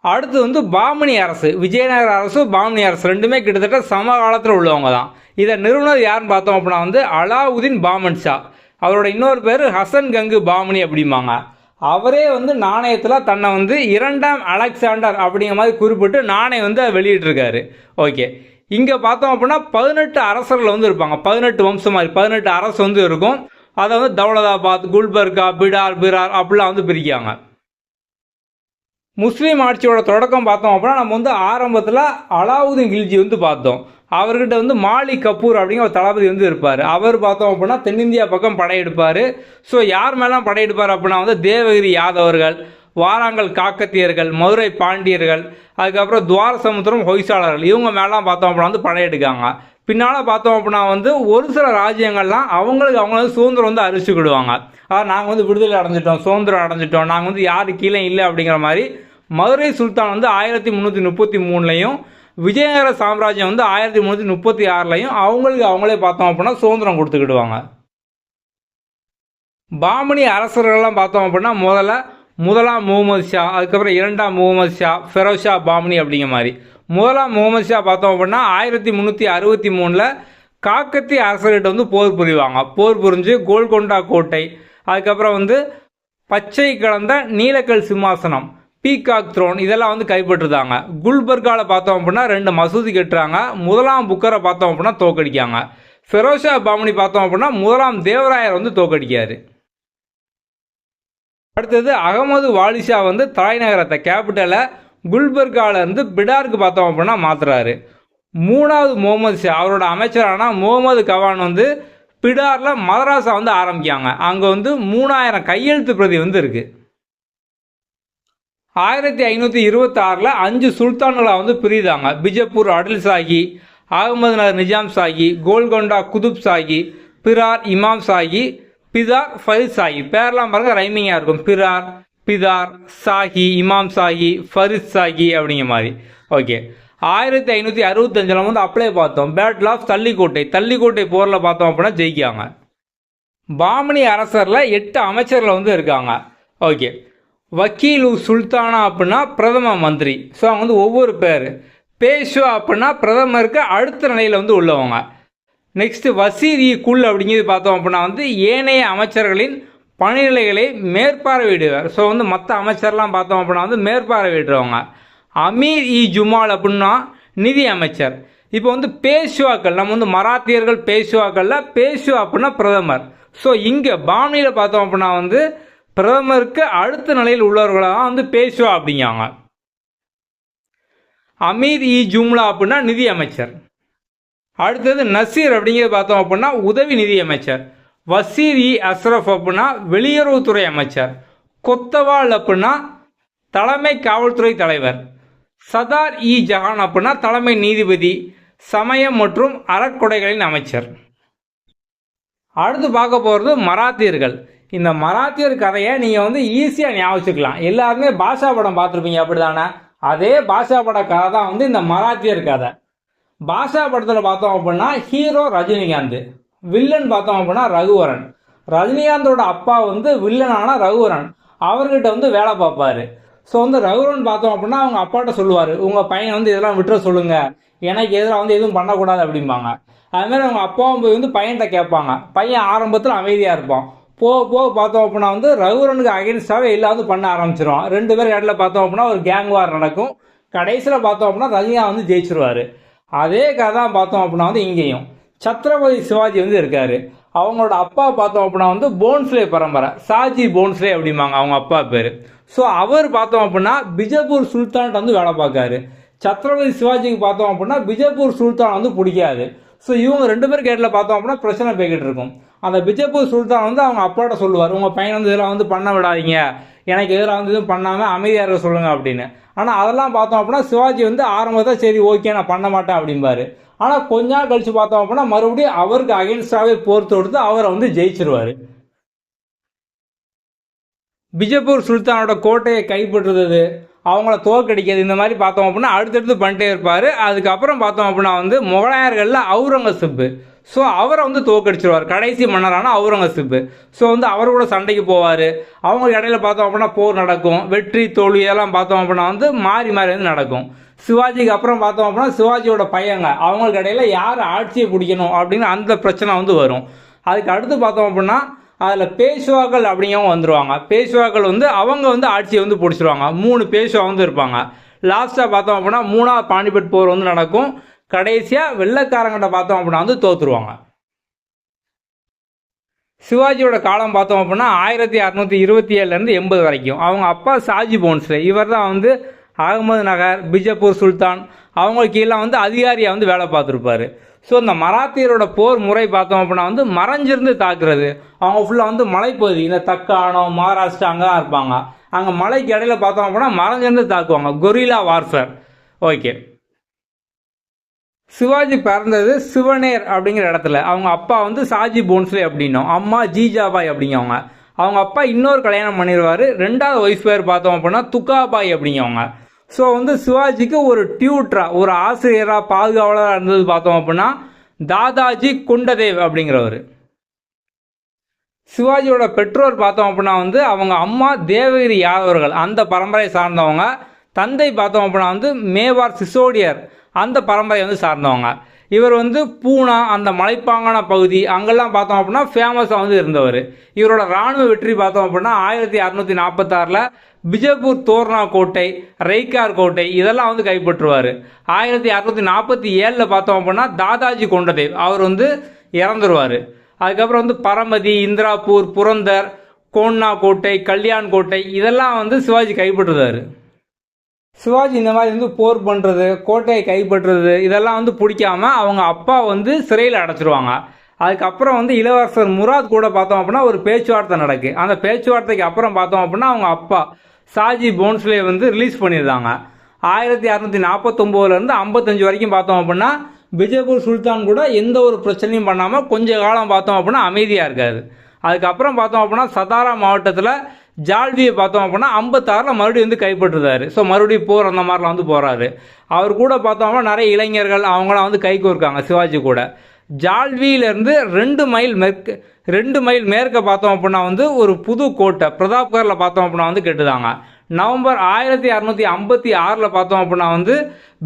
அடுத்து வந்து பாமணி அரசு, விஜயநகர அரசு, பாமணி அரசு ரெண்டுமே கிட்டத்தட்ட சமகாலத்தில் உள்ளவங்க தான். இதை நிறுவனர் யாருன்னு பார்த்தோம் அப்படின்னா வந்து அலாவுதீன் பாமன் ஷா. அவரோட இன்னொரு பேர் ஹசன் கங்கு பாமணி அப்படிம்பாங்க. அவரே வந்து நாணயத்தில் தன்னை வந்து 2ஆம் அலெக்சாண்டர் அப்படிங்கிற மாதிரி குறிப்பிட்டு நாணயம் வந்து வெளியிட்டிருக்காரு. ஓகே, இங்கே பார்த்தோம் அப்படின்னா 18 அரசர்கள் வந்து இருப்பாங்க. 18 வம்சம் மாதிரி 18 அரசு வந்து இருக்கும். அதை வந்து தௌலதாபாத், குல்பர்கா, பிடார் அப்படிலாம் வந்து பிரிக்காங்க. முஸ்லீம் ஆட்சியோட தொடக்கம் பார்த்தோம் அப்படின்னா நம்ம வந்து ஆரம்பத்தில் அலாவுதீன் கில்ஜி வந்து பார்த்தோம். அவர்கிட்ட வந்து மாலிக் கபூர் அப்படிங்கிற ஒரு தளபதி வந்து இருப்பார். அவர் பார்த்தோம் அப்படின்னா தென்னிந்தியா பக்கம் படையெடுப்பார். ஸோ யார் மேலாம் படையெடுப்பார் அப்படின்னா வந்து தேவகிரி யாதவர்கள், வாராங்கல் காக்கத்தியர்கள், மதுரை பாண்டியர்கள், அதுக்கப்புறம் துவார சமுத்திரம் ஹொய்சாளர்கள், இவங்க மேலாம் பார்த்தோம் அப்படின்னா வந்து படையெடுக்காங்க. பின்னால் பார்த்தோம் அப்படின்னா வந்து ஒரு சில ராஜ்யங்கள்லாம் அவங்களுக்கு சுதந்திரம் வந்து அறிவிச்சுக்கிடுவாங்க. அதாவது நாங்கள் வந்து விடுதலை அடைஞ்சிட்டோம், சுதந்திரம் அடைஞ்சிட்டோம், நாங்கள் வந்து யாரு கீழே இல்லை அப்படிங்கிற மாதிரி. மதுரை சுல்தான் வந்து 1333லையும், விஜயநகர சாம்ராஜ்யம் வந்து 1336லையும் அவங்களே பார்த்தோம் அப்படின்னா சுதந்திரம் கொடுத்துக்கிடுவாங்க. பாமணி அரசர்கள்லாம் பார்த்தோம் அப்படின்னா முதலாம் முகமது ஷா, அதுக்கப்புறம் 2ஆம் முகமது ஷா, ஃபெரோஸ் ஷா பாமணி அப்படிங்கிற மாதிரி. முதலாம் முகமது ஷா பார்த்தோம் அப்படின்னா 1363ல் காக்கத்திய அரசர்கிட்ட வந்து போர் புரிவாங்க. போர் புரிஞ்சு கோல்கொண்டா கோட்டை, அதுக்கப்புறம் வந்து பச்சை கலந்த நீலக்கல் சிம்மாசனம், பீகாக் த்ரோன் இதெல்லாம் வந்து கைப்பற்றுதாங்க. குல்பர்காவில் பார்த்தோம் அப்படின்னா 2 மசூதி கட்டுறாங்க. முதலாம் புக்கரை பார்த்தோம் அப்படின்னா தோக்கடிக்காங்க. ஃபெரோஸ் ஷா பாமணி பார்த்தோம் அப்படின்னா முதலாம் தேவராயர் வந்து தோக்கடிக்காரு. அடுத்தது அகமது வாலிஷா வந்து தலைநகரத்தை கேபிட்டலை குல்பர்காவிலேருந்து பிடாருக்கு பார்த்தோம் அப்படின்னா மாற்றுறாரு. 3வது முகமது ஷா அவரோட அமைச்சரான முகமது கவான் வந்து பிடாரில் மதராசா வந்து ஆரம்பிக்காங்க. அங்கே வந்து 3000 கையெழுத்து பிரதி வந்து இருக்குது. 1526ல் 5 சுல்தான்களை வந்து பிரிதாங்க. பிஜப்பூர் அடில் சாஹி, அகமது நகர் நிஜாம் சாஹி, கோல்கொண்டா குதுப் சாஹி, பிரார் இமாம் சாஹி, பிதார் ஃபரித் சாஹி. பேரெல்லாம் பாருங்க ரைமிங்காக இருக்கும். பிதார் சாஹி, இமாம் சாஹி, ஃபரித் சாஹி அப்படிங்கிற மாதிரி. ஓகே, 1565ல் வந்து அப்ளை பார்த்தோம். பேட்டில் ஆஃப் தள்ளிக்கோட்டை போரில் பார்த்தோம் அப்படின்னா ஜெயிக்காங்க. பாமணி அரசரில் 8 அமைச்சர்கள் வந்து இருக்காங்க. ஓகே, வக்கீலு சுல்தானா அப்படின்னா பிரதம மந்திரி. ஸோ அவங்க வந்து ஒவ்வொரு பேர். பேஷ்வா அப்படின்னா பிரதமருக்கு அடுத்த நிலையில் வந்து உள்ளவங்க. நெக்ஸ்ட்டு வசீர் இ குல் அப்படிங்கிறது பார்த்தோம் அப்படின்னா வந்து ஏனைய அமைச்சர்களின் பணிநிலைகளை மேற்பார்வையிடுவார். ஸோ வந்து மற்ற அமைச்சர்லாம் பார்த்தோம் அப்படின்னா வந்து மேற்பார்வையிடுறவங்க. அமீர் இ ஜுமால் அப்படின்னா நிதி அமைச்சர். இப்போ வந்து பேஷ்வாக்கள், நம்ம வந்து மராத்தியர்கள் பேஷ்வாக்களில் பேஷ்வா அப்படின்னா பிரதமர். ஸோ இங்கே பாமணியில் பார்த்தோம் அப்படின்னா வந்து பிரதமருக்கு அடுத்த நிலையில் உள்ளவர்களாக வந்து பேஷ்வா அப்படிங்காங்க. அமீர் இ ஜும்லா அப்படின்னா நிதி அமைச்சர். அடுத்தது நசீர் அப்படிங்கிறது பார்த்தோம் அப்படின்னா உதவி நிதி அமைச்சர். வசீர் இ அஸ்ரஃப் அப்படின்னா வெளியுறவுத்துறை அமைச்சர். கொத்தவால் அப்படின்னா தலைமை காவல்துறை தலைவர். சதார் இ ஜஹான் அப்படின்னா தலைமை நீதிபதி, சமயம் மற்றும் அறக்கொடைகளின் அமைச்சர். அடுத்து பார்க்க போகிறது மராத்தியர்கள். இந்த மராத்தியர் கதையை நீங்கள் வந்து ஈஸியாக ஞாபகிச்சுக்கலாம். எல்லாருமே பாஷா படம் பார்த்துருப்பீங்க அப்படி தானே? அதே பாஷா பட கதை தான் வந்து இந்த மராத்தியர் கதை. பாஷா படத்தில் பார்த்தோம் அப்படின்னா ஹீரோ ரஜினிகாந்த், வில்லன் பார்த்தோம் அப்படின்னா ரகுவரன். ரஜினிகாந்தோட அப்பா வந்து வில்லனான ரகுவரன் அவர்கிட்ட வந்து வேலை பார்ப்பாரு. ஸோ வந்து ரகுவரன் பார்த்தோம் அப்படின்னா அவங்க அப்பாட்ட சொல்லுவார், உங்கள் பையனை வந்து இதெல்லாம் விட்டுற சொல்லுங்கள், எனக்கு எதிராக வந்து எதுவும் பண்ணக்கூடாது அப்படிம்பாங்க. அதுமாதிரி அவங்க அப்பாவும் போய் வந்து பையன்கிட்ட கேட்பாங்க. பையன் ஆரம்பத்தில் அமைதியாக இருப்பான். போக போக பார்த்தோம் அப்படின்னா வந்து ரகுவரனுக்கு அகேன்ஸ்டாகவே எல்லாம் வந்து பண்ண ஆரம்பிச்சிடும். 2 பேர் இடத்துல பார்த்தோம் அப்படின்னா ஒரு கேங் வார் நடக்கும். கடைசியில் பார்த்தோம் அப்படின்னா ரஜினியா வந்து ஜெயிச்சிருவார். அதே கதை தான் பார்த்தோம் அப்படின்னா வந்து இங்கேயும் சத்ரபதி சிவாஜி வந்து இருக்காரு. அவங்களோட அப்பா பார்த்தோம் அப்படின்னா வந்து போன்ஸ்லே பரம்பரை, சாஜி போன்ஸ்லே அப்படிம்பாங்க அவங்க அப்பா பேர். ஸோ அவர் பார்த்தோம் அப்படின்னா பிஜப்பூர் சுல்தான்கிட்ட வந்து வேலை பார்க்காரு. சத்ரபதி சிவாஜிக்கு பார்த்தோம் அப்படின்னா பிஜப்பூர் சுல்தான் வந்து பிடிக்காது. ஸோ இவங்க 2 பேர் கேட்டில் பார்த்தோம் அப்படின்னா பிரச்சனை போய்கிட்டு இருக்கும். அந்த பிஜப்பூர் சுல்தான் வந்து அவங்க அப்பாட்ட சொல்லுவார், உங்கள் பையன் வந்து இதெல்லாம் வந்து பண்ண விடாதீங்க, எனக்கு எதிராக வந்து இதுவும் பண்ணாமல் அமைதியாக இருக்க சொல்லுங்கள் அப்படின்னு. ஆனால் அதெல்லாம் பார்த்தோம் அப்படின்னா சிவாஜி வந்து ஆரம்பத்தில் சரி ஓகே நான் பண்ண மாட்டேன் அப்படிம்பாரு. ஆனால் கொஞ்ச நாள் கழிச்சு பார்த்தோம் அப்படின்னா மறுபடியும் அவருக்கு அகேன்ஸ்டாகவே போர் தொடுத்து அவரை வந்து ஜெயிச்சிருவார். பிஜப்பூர் சுல்தானோட கோட்டையை கைப்பற்றுறது, அவங்கள தோற்கடிக்கிறது, இந்த மாதிரி பார்த்தோம் அப்படின்னா அடுத்தடுத்து பண்ணிட்டே இருப்பார். அதுக்கப்புறம் பார்த்தோம் அப்படின்னா வந்து முகலாயர்களில் அவுரங்கசீப், ஸோ அவரை வந்து தோற்கடிச்சிருவார். கடைசி மன்னரான அவுரங்கசீப். ஸோ வந்து அவர் கூட சண்டைக்கு போவார். அவங்க இடையில பார்த்தோம் அப்படின்னா போர் நடக்கும். வெற்றி தோல்வி எல்லாம் பார்த்தோம் அப்படின்னா வந்து மாறி மாறி வந்து நடக்கும். சிவாஜிக்கு அப்புறம் பார்த்தோம் அப்படின்னா சிவாஜியோட பையங்க அவங்களுக்கு இடையில யார் ஆட்சியை பிடிக்கணும் அப்படின்னு அந்த பிரச்சனை வந்து வரும். அதுக்கு அடுத்து பார்த்தோம் அப்படின்னா அதில் பேஷ்வாக்கள் அப்படிங்கிறவங்க வந்துடுவாங்க. பேஷ்வாக்கள் வந்து அவங்க வந்து ஆட்சியை வந்து பிடிச்சிருவாங்க. 3 பேஷ்வா வந்து இருப்பாங்க. லாஸ்ட்டாக பார்த்தோம் அப்படின்னா 3ஆவது பானிபட் போர் வந்து நடக்கும். கடைசியாக வெள்ளைக்காரங்கிட்ட பார்த்தோம் அப்படின்னா வந்து தோற்றுருவாங்க. சிவாஜியோட காலம் பார்த்தோம் அப்படின்னா 1627 80 வரைக்கும். அவங்க அப்பா சாஜி போன்ஸ்லே, இவர் தான் வந்து அகமது நகர், பிஜப்பூர் சுல்தான் அவங்களுக்கு கீழே வந்து அதிகாரியாக வந்து வேலை பார்த்துருப்பாரு. ஸோ இந்த மராத்தியரோட போர் முறை பார்த்தோம் அப்படின்னா வந்து மறைஞ்சிருந்து தாக்குறது. அவங்க ஃபுல்லாக வந்து மலைப்பகுதி, இந்த தக்காணம், மகாராஷ்டிரா அங்கே தான் இருப்பாங்க. அங்கே மலைக்கு இடையில பார்த்தோம் அப்படின்னா மறைஞ்சிருந்து தாக்குவாங்க. Guerrilla warfare. ஓகே, சிவாஜி பிறந்தது சிவனேர் அப்படிங்கிற இடத்துல. அவங்க அப்பா வந்து சாஜி போன்ஸ்லே அப்படின்னும், அம்மா ஜீஜாபாய் அப்படிங்கவங்க. அவங்க அப்பா இன்னொரு கல்யாணம் பண்ணிடுவார். 2வது ஒய்ஃப் பேர் பார்த்தோம் அப்படின்னா துக்காபாய் அப்படிங்கவங்க. ஸோ வந்து சிவாஜிக்கு ஒரு டியூட்டரா, ஒரு ஆசிரியராக பாதுகாவலராக இருந்தது பார்த்தோம் அப்படின்னா தாதாஜி குண்டதேவ் அப்படிங்கிறவர். சிவாஜியோட பெற்றோர் பார்த்தோம் அப்படின்னா வந்து அவங்க அம்மா தேவகிரி யாதவர்கள், அந்த பரம்பரையை சார்ந்தவங்க. தந்தை பார்த்தோம் அப்படின்னா வந்து மேவார் சிசோடியர், அந்த பரம்பரையை வந்து சார்ந்தவங்க. இவர் வந்து பூனா, அந்த மலைப்பாங்கான பகுதி அங்கெல்லாம் பார்த்தோம் அப்படின்னா ஃபேமஸாக வந்து இருந்தவர். இவரோட இராணுவ வெற்றி பார்த்தோம் அப்படின்னா 1646 பிஜப்பூர் தோர்னா கோட்டை, ரெய்கார் கோட்டை இதெல்லாம் வந்து கைப்பற்றுவார். 1647 பார்த்தோம் அப்படின்னா தாதாஜி கொண்டதேவ் அவர் வந்து இறந்துருவார். அதுக்கப்புறம் வந்து பரமதி, இந்திராப்பூர், புரந்தர், கோன்னா கோட்டை, கல்யாண் கோட்டை இதெல்லாம் வந்து சிவாஜி கைப்பற்றுவார். சிவாஜி இந்த மாதிரி வந்து போர் பண்ணுறது, கோட்டையை கைப்பற்றுறது இதெல்லாம் வந்து பிடிக்காம அவங்க அப்பா வந்து சிறையில் அடைச்சிருவாங்க. அதுக்கப்புறம் வந்து இளவரசர் முராத் கூட பார்த்தோம் அப்படின்னா ஒரு பேச்சுவார்த்தை நடக்கு. அந்த பேச்சுவார்த்தைக்கு அப்புறம் பார்த்தோம் அப்படின்னா அவங்க அப்பா சாஜி போன்ஸ்லே வந்து ரிலீஸ் பண்ணியிருந்தாங்க. 1649 55 வரைக்கும் பார்த்தோம் அப்படின்னா பிஜப்பூர் சுல்தான் கூட எந்த ஒரு பிரச்சனையும் பண்ணாமல் கொஞ்ச காலம் பார்த்தோம் அப்படின்னா அமைதியாக இருக்காது. அதுக்கப்புறம் பார்த்தோம் அப்படின்னா சதாரா மாவட்டத்தில் ஜால்வியை பார்த்தோம் அப்படின்னா 56 மறுபடியும் வந்து கைப்பற்றுறாரு. ஸோ மறுபடியும் போர் அந்த மாதிரிலாம் வந்து போகிறாரு. அவர் கூட பார்த்தோம்னா நிறைய இளைஞர்கள் அவங்களாம் வந்து கைகோர்க்காங்க சிவாஜி கூட. ஜால்வியிலேருந்து 2 மைல் மேற்க பார்த்தோம் அப்படின்னா வந்து ஒரு புது கோட்டை பிரதாப்கரில் பார்த்தோம் அப்படின்னா வந்து கெட்டுதாங்க. நவம்பர் 1656 பார்த்தோம் அப்படின்னா வந்து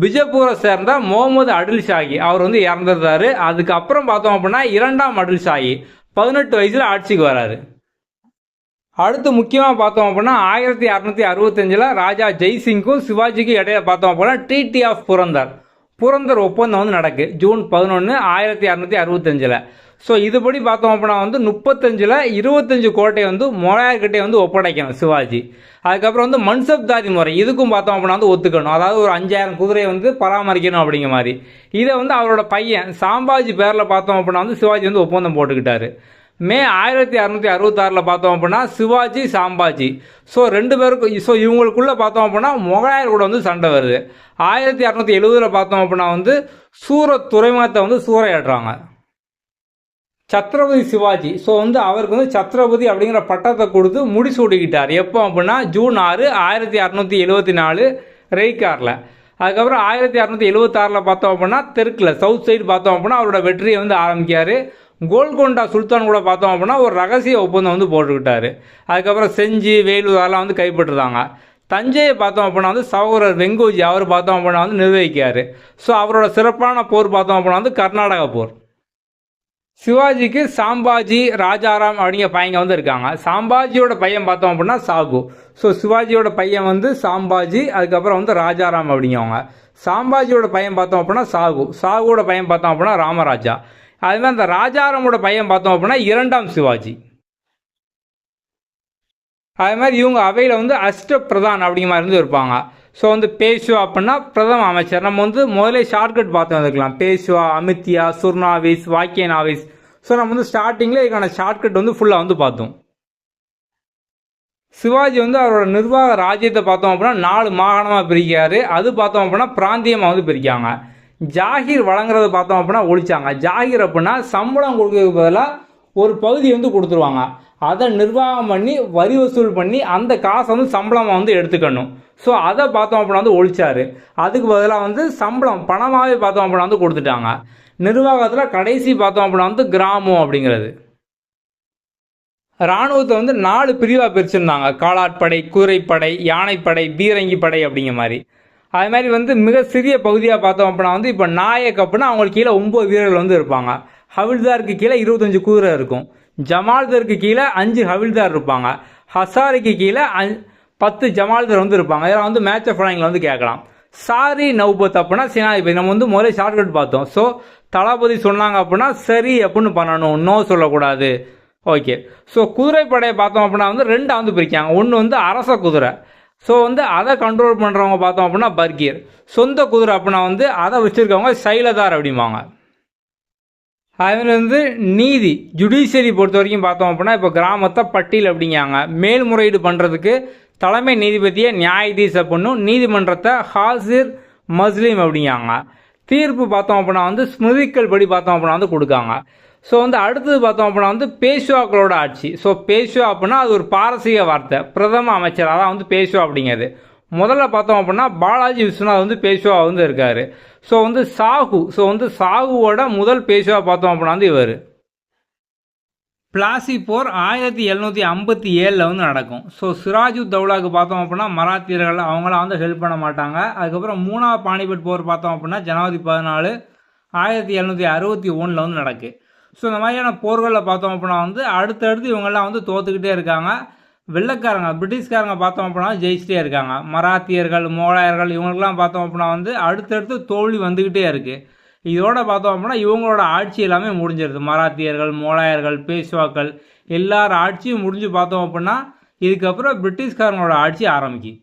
பிஜப்பூரை சேர்ந்த முகமது அடில் ஷாஹி அவர் வந்து இறந்துருந்தாரு. அதுக்கப்புறம் பார்த்தோம் அப்படின்னா 2ஆம் அடில் ஷாஹி 18 வயசில் ஆட்சிக்கு வராரு. அடுத்து முக்கியமாக பார்த்தோம் அப்படின்னா 1665 ராஜா ஜெய்சிங்கும் சிவாஜிக்கும் இடையில பார்த்தோம் அப்படின்னா ட்ரீட்டி ஆஃப் புரந்தர் ஒப்பந்தம் வந்து நடக்கு ஜூன் 11 1665. ஸோ இதுபடி பார்த்தோம் அப்படின்னா வந்து 25 கோட்டை வந்து முகலாயர்கிட்டே வந்து ஒப்படைக்கணும் சிவாஜி. அதுக்கப்புறம் வந்து மன்சப்தாரி முறை இதுக்கும் பார்த்தோம் அப்படின்னா வந்து ஒத்துக்கணும். அதாவது ஒரு 5000 குதிரையை வந்து பராமரிக்கணும் அப்படிங்கிற மாதிரி. இதை வந்து அவரோட பையன் சாம்பாஜி பேரில் பார்த்தோம் அப்படின்னா வந்து சிவாஜி வந்து ஒப்பந்தம் போட்டுக்கிட்டாரு. மே 1666 பார்த்தோம் அப்படின்னா சிவாஜி சாம்பாஜி ஸோ 2 பேருக்கும் இவங்களுக்குள்ள பார்த்தோம் அப்படின்னா முகலாயர் கூட வந்து சண்டை வருது. 1670 பார்த்தோம் அப்படின்னா வந்து சூரத் துறைமுகத்தை வந்து சூறையாடுறாங்க. சத்ரபதி சிவாஜி ஸோ வந்து அவருக்கு வந்து சத்ரபதி அப்படிங்கிற பட்டத்தை கொடுத்து முடிசூடிக்கிட்டார். எப்போ அப்படின்னா ஜூன் 6 1674 ரெய்காரில். அதுக்கப்புறம் 1676 பார்த்தோம் அப்படின்னா தெற்கில் சவுத் சைடு பார்த்தோம் அப்படின்னா அவரோட வெற்றியை வந்து ஆரம்பிக்காரு. கோல்கொண்டா சுல்தான் கூட பார்த்தோம் அப்படின்னா ஒரு ரகசிய ஒப்பந்தம் வந்து போட்டுக்கிட்டாரு. அதுக்கப்புறம் செஞ்சி, வேலூர் அதெல்லாம் வந்து கைப்பற்றுதாங்க. தஞ்சையை பார்த்தோம் அப்படின்னா வந்து சகோதரர் வெங்கோஜி அவர் பார்த்தோம் அப்படின்னா வந்து நிர்வகிக்காரு. ஸோ அவரோட சிறப்பான போர் பார்த்தோம் அப்படின்னா வந்து கர்நாடகா போர். சிவாஜிக்கு சாம்பாஜி ராஜாராம் அப்படிங்கிற பையங்க வந்து இருக்காங்க. சாம்பாஜியோட பையன் பார்த்தோம் அப்படின்னா சாகு. ஸோ சிவாஜியோட பையன் வந்து சாம்பாஜி, அதுக்கப்புறம் வந்து ராஜாராம் அப்படிங்கவங்க. சாம்பாஜியோட பையன் பார்த்தோம் அப்படின்னா சாகு, சாகுவோட பையன் பார்த்தோம் அப்படின்னா ராமராஜா. அதுமாதிரி அந்த ராஜாராமோட பையன் பார்த்தோம் அப்படின்னா இரண்டாம் சிவாஜி. அது மாதிரி இவங்க அவையில் வந்து அஷ்ட பிரதான் அப்படிங்கிற மாதிரி இருந்து இருப்பாங்க. ஸோ வந்து பேஷ்வா அப்படின்னா பிரதம அமைச்சர். நம்ம வந்து முதலே ஷார்ட்கட் பார்த்து வந்துருக்கலாம். பேஷ்வா, அமித்யா, சுர்னாவிஸ், வாக்கியனாவிஸ். ஸோ நம்ம வந்து ஸ்டார்டிங்கில் இதுக்கான ஷார்ட்கட் வந்து ஃபுல்லாக வந்து பார்த்தோம். சிவாஜி வந்து அவரோட நிர்வாக ராஜ்யத்தை பார்த்தோம் அப்படின்னா 4 மாகாணமாக பிரிக்கிறாரு. அது பார்த்தோம் அப்படின்னா பிராந்தியமாக வந்து பிரிக்காங்க. ஜாகீர் வழங்குறத பார்த்தோம் அப்படின்னா ஒழிச்சாங்க. ஜாகீர் அப்படின்னா சம்பளம் கொடுக்கறதுக்கு பதிலாக ஒரு பகுதி வந்து கொடுத்துருவாங்க. அதை நிர்வாகம் பண்ணி வரி வசூல் பண்ணி அந்த காசை வந்து சம்பளமாக வந்து எடுத்துக்கணும். ஸோ அதை பார்த்தோம் அப்படின்னா வந்து ஒழிச்சாரு. அதுக்கு பதிலாக வந்து சம்பளம் பணமாகவே பார்த்தோம் அப்படின்னா வந்து கொடுத்துட்டாங்க. நிர்வாகத்தில் கடைசி பார்த்தோம் அப்படின்னா வந்து கிராமம் அப்படிங்கிறது. இராணுவத்தை வந்து 4 பிரிவாக பிரிச்சிருந்தாங்க. காலாட்படை, குதிரைப்படை, யானைப்படை, பீரங்கி படை அப்படிங்கிற மாதிரி. அது மாதிரி வந்து மிக சிறிய பகுதியாக பார்த்தோம் அப்படின்னா வந்து இப்போ நாயக் அப்படின்னா அவங்களுக்கு கீழே 9 வீரர்கள் வந்து இருப்பாங்க. ஹவில்தாருக்கு கீழே 25 குதிரை இருக்கும். ஜமால்தருக்கு கீழே 5 ஹவில்தார் இருப்பாங்க. ஹசாரிக்கு கீழே 10 ஜமால்தர் வந்து இருப்பாங்க. இதெல்லாம் வந்து மேட்ச் ஆஃப் ஃபாலோயிங்கில் வந்து கேட்கலாம். சாரி நௌபத் அப்படின்னா சேனாதிபதி. நம்ம வந்து முதல்ல ஷார்ட்கட் பார்த்தோம். ஸோ தளபதி சொன்னாங்க அப்படின்னா சரி அப்படின்னு பண்ணணும், நோ சொல்லக்கூடாது. ஓகே. ஸோ குதிரைப்படையை பார்த்தோம் அப்படின்னா வந்து 2 வந்து பிரிக்காங்க. ஒன்று வந்து அரச குதிரை. ஸோ வந்து அதை கண்ட்ரோல் பண்ணுறவங்க பார்த்தோம் அப்படின்னா பர்கீர். சொந்த குதிரை அப்படின்னா வந்து அதை வச்சுருக்கவங்க சைலதார் அப்படிம்பாங்க. அது வந்து நீதி ஜுடிஷியரி பொறுத்த வரைக்கும் பார்த்தோம் அப்படின்னா இப்போ கிராமத்தை பட்டியல் அப்படிங்காங்க. மேல்முறையீடு பண்ணுறதுக்கு தலைமை நீதிபதியை நியாயாதீஸ் பண்ணும். நீதிமன்றத்தை ஹாசிர் மஸ்லிம் அப்படிங்காங்க. தீர்ப்பு பார்த்தோம் அப்படின்னா வந்து ஸ்மிருதிகள் படி பார்த்தோம் அப்படின்னா வந்து கொடுக்காங்க. ஸோ வந்து அடுத்தது பார்த்தோம் அப்படின்னா வந்து பேஷ்வாக்களோட ஆட்சி. ஸோ பேஷ்வா அப்படின்னா அது ஒரு பாரசீக வார்த்தை. பிரதம அமைச்சர் அதான் வந்து பேஷ்வா அப்படிங்கிறது. முதல்ல பார்த்தோம் அப்படின்னா பாலாஜி விஸ்வநாத் வந்து பேஷ்வா வந்து இருக்காரு. ஸோ வந்து சாகு. ஸோ வந்து சாகுவோட முதல் பேஷ்வா பார்த்தோம் அப்படின்னா வந்து இவர். பிளாசி போர் 1757 வந்து நடக்கும். ஸோ சிராஜு தௌலாவுக்கு பார்த்தோம் அப்படின்னா மராத்தியர்கள் அவங்களாம் வந்து ஹெல்ப் பண்ண மாட்டாங்க. அதுக்கப்புறம் 3வது பானிபட் போர் பார்த்தோம் அப்படின்னா ஜனவரி 14 1761 வந்து நடக்கு. ஸோ இந்த மாதிரியான போர்களில் பார்த்தோம் அப்படின்னா வந்து அடுத்தடுத்து இவங்கெல்லாம் வந்து தோத்துக்கிட்டே இருக்காங்க. வெள்ளைக்காரங்க பிரிட்டிஷ்காரங்க பார்த்தோம் அப்படின்னா ஜெயிச்சிட்டே இருக்காங்க. மராத்தியர்கள், மோலாயர்கள் இவங்களுக்கெல்லாம் பார்த்தோம் அப்படின்னா வந்து அடுத்தடுத்து தோல்வி வந்துக்கிட்டே இருக்குது. இதோட பார்த்தோம் அப்படின்னா இவங்களோட ஆட்சி எல்லாமே முடிஞ்சிருது. மராத்தியர்கள், மோலாயர்கள், பேஷ்வாக்கள் எல்லார் ஆட்சியும் முடிஞ்சு பார்த்தோம் அப்படின்னா இதுக்கப்புறம் பிரிட்டிஷ்காரங்களோட ஆட்சி ஆரம்பிக்கு.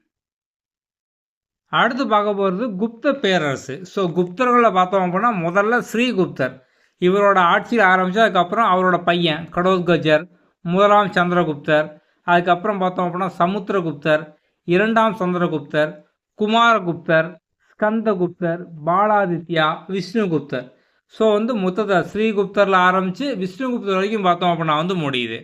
அடுத்து பார்க்க போகிறது குப்த பேரரசு. ஸோ குப்தர்களை பார்த்தோம் அப்படின்னா முதல்ல ஸ்ரீகுப்தர். இவரோட ஆட்சியில் ஆரம்பித்து அதுக்கப்புறம் அவரோட பையன் கடோத்கஜர், முதலாம் சந்திரகுப்தர், அதுக்கப்புறம் பார்த்தோம் அப்படின்னா சமுத்திரகுப்தர், 2ஆம் சந்திரகுப்தர், குமாரகுப்தர், ஸ்கந்தகுப்தர், பாலாதித்யா, விஷ்ணுகுப்தர். ஸோ வந்து மொத்தத்தை ஸ்ரீகுப்தரில் ஆரம்பித்து விஷ்ணுகுப்தர் வரைக்கும் பார்த்தோம் அப்படின்னா வந்து முடியுது.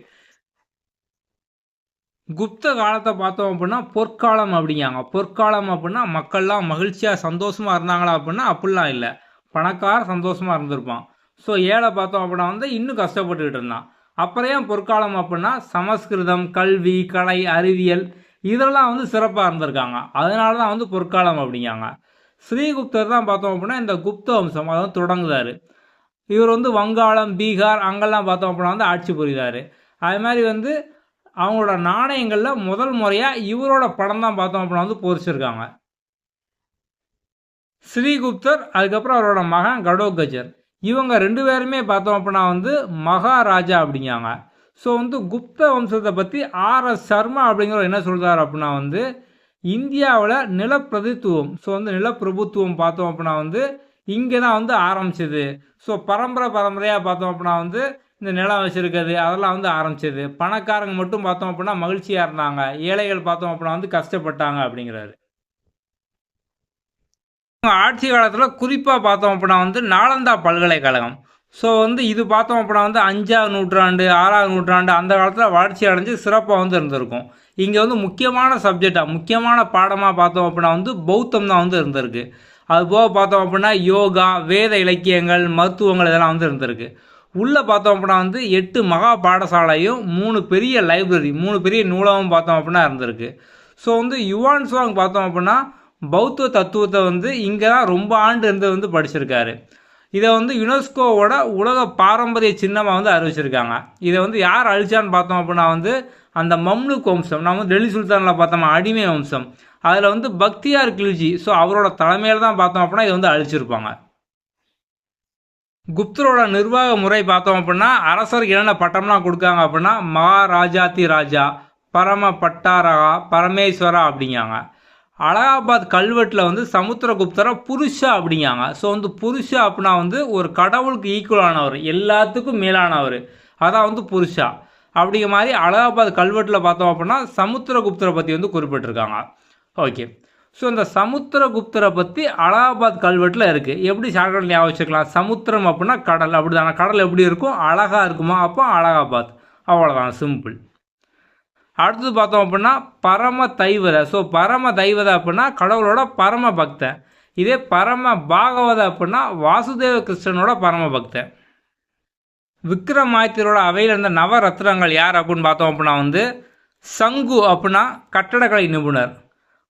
குப்த காலத்தை பார்த்தோம் அப்படின்னா பொற்காலம் அப்படிங்காங்க. பொற்காலம் அப்படின்னா மக்கள்லாம் மகிழ்ச்சியாக சந்தோஷமாக இருந்தாங்களா அப்படின்னா அப்படிலாம் இல்லை. பணக்கார சந்தோஷமாக இருந்திருப்பான். ஸோ ஏழை பார்த்தோம் அப்படின்னா வந்து இன்னும் கஷ்டப்பட்டுக்கிட்டு இருந்தான். அப்புறம் ஏன் பொற்காலம் அப்படின்னா சமஸ்கிருதம், கல்வி, கலை, அறிவியல் இதெல்லாம் வந்து சிறப்பாக இருந்திருக்காங்க. அதனால தான் வந்து பொற்காலம் அப்படிங்காங்க. ஸ்ரீகுப்தர் தான் பார்த்தோம் அப்படின்னா இந்த குப்த வம்சம் அதை வந்து தொடங்குதார். இவர் வந்து வங்காளம், பீகார் அங்கெல்லாம் பார்த்தோம் அப்படின்னா வந்து ஆட்சி புரிதார். அது மாதிரி வந்து அவங்களோட நாணயங்களில் முதல் முறையாக இவரோட படம் தான் பார்த்தோம் அப்படின்னா வந்து பொறிச்சிருக்காங்க. ஸ்ரீகுப்தர் அதுக்கப்புறம் அவரோட மகன் கடோத்கஜர் இவங்க 2 பேருமே பார்த்தோம் அப்படின்னா வந்து மகாராஜா அப்படிங்காங்க. ஸோ வந்து குப்த வம்சத்தை பற்றி RS சர்மா அப்படிங்கிற என்ன சொல்கிறார் அப்படின்னா வந்து இந்தியாவில் நிலப்பிரதித்துவம், ஸோ வந்து நிலப்பிரபுத்துவம் பார்த்தோம் அப்படின்னா வந்து இங்கே தான் வந்து ஆரம்பிச்சது. ஸோ பரம்பரையாக பார்த்தோம் அப்படின்னா வந்து இந்த நிலம் வச்சுருக்கிறது அதெல்லாம் வந்து ஆரம்பிச்சது. பணக்காரங்க மட்டும் பார்த்தோம் அப்படின்னா மகிழ்ச்சியாக இருந்தாங்க, ஏழைகள் பார்த்தோம் அப்படின்னா வந்து கஷ்டப்பட்டாங்க அப்படிங்கிறாரு. ஆட்சி காலத்தில் குறிப்பாக பார்த்தோம் அப்படின்னா வந்து நாலந்தா பல்கலைக்கழகம். ஸோ வந்து இது பார்த்தோம் அப்படின்னா வந்து 5ஆம் நூற்றாண்டு 6ஆம் நூற்றாண்டு அந்த காலத்தில் வளர்ச்சி அடைஞ்சு சிறப்பாக வந்து இருந்திருக்கும். இங்கே வந்து முக்கியமான சப்ஜெக்டாக முக்கியமான பாடமாக பார்த்தோம் அப்படின்னா வந்து பௌத்தம் தான் வந்து இருந்திருக்கு. அது போக பார்த்தோம் அப்படின்னா யோகா, வேத இலக்கியங்கள், மருத்துவங்கள் இதெல்லாம் வந்து இருந்திருக்கு. உள்ளே பார்த்தோம் அப்படின்னா வந்து 8 மகா பாடசாலையும் 3 பெரிய லைப்ரரி 3 பெரிய நூலகம் பார்த்தோம் அப்படின்னா இருந்திருக்கு. ஸோ வந்து யுவான் சுவாங் பார்த்தோம் அப்படின்னா பௌத்த தத்துவத்தை வந்து இங்கே தான் ரொம்ப ஆண்டு இருந்து வந்து படிச்சிருக்காரு. இதை வந்து யுனெஸ்கோவோட உலக பாரம்பரிய சின்னமாக வந்து அறிவிச்சிருக்காங்க. இதை வந்து யார் அழிச்சான்னு பார்த்தோம் அப்படின்னா வந்து அந்த மம்லுக் வம்சம், நம்ம வந்து டெல்லி சுல்தானில் பார்த்தோமா அடிமை வம்சம், அதில் வந்து பக்தியார் கில்ஜி, ஸோ அவரோட தலைமையில் தான் பார்த்தோம் அப்படின்னா இதை வந்து அழிச்சிருப்பாங்க. குப்தரோட நிர்வாக முறை பார்த்தோம் அப்படின்னா அரசருக்கு என்னென்ன பட்டம்லாம் கொடுக்காங்க அப்படின்னா மகாராஜாதி ராஜா, பரம பட்டாரகா, பரமேஸ்வரா அப்படிங்காங்க. அலகாபாத் கல்வெட்டில் வந்து சமுத்திரகுப்தரை புருஷா அப்படிங்காங்க. ஸோ வந்து புருஷா அப்படின்னா வந்து ஒரு கடவுளுக்கு ஈக்குவலானவர், எல்லாத்துக்கும் மேலானவர், அதான் வந்து புருஷா அப்படிங்கிற மாதிரி அலகாபாத் கல்வெட்டில் பார்த்தோம் அப்படின்னா சமுத்திரகுப்தரை பற்றி வந்து குறிப்பிட்டிருக்காங்க. ஓகே, ஸோ இந்த சமுத்திரகுப்தரை பற்றி அலகாபாத் கல்வெட்டில் இருக்குது. எப்படி ஷார்ட்கட் ஞாபகம் வச்சுக்கலாம்? சமுத்திரம் அப்படின்னா கடல், அப்படி தானே? கடல் எப்படி இருக்கும்? அழகாக இருக்குமா? அப்போ அலகாபாத், அவ்வளோதான், சிம்பிள். அடுத்தது பார்த்தோம் அப்படின்னா பரம தைவத. ஸோ பரம தைவத அப்படின்னா கடவுளோட பரம பக்தன். இதே பரம பாகவத அப்படின்னா வாசுதேவ கிருஷ்ணனோட பரம பக்தன். விக்ரமாதித்யரோட அவையில் இருந்த நவரத்னங்கள் யார் அப்படின்னு பார்த்தோம் அப்படின்னா வந்து சங்கு அப்படின்னா கட்டடக்கலை நிபுணர்,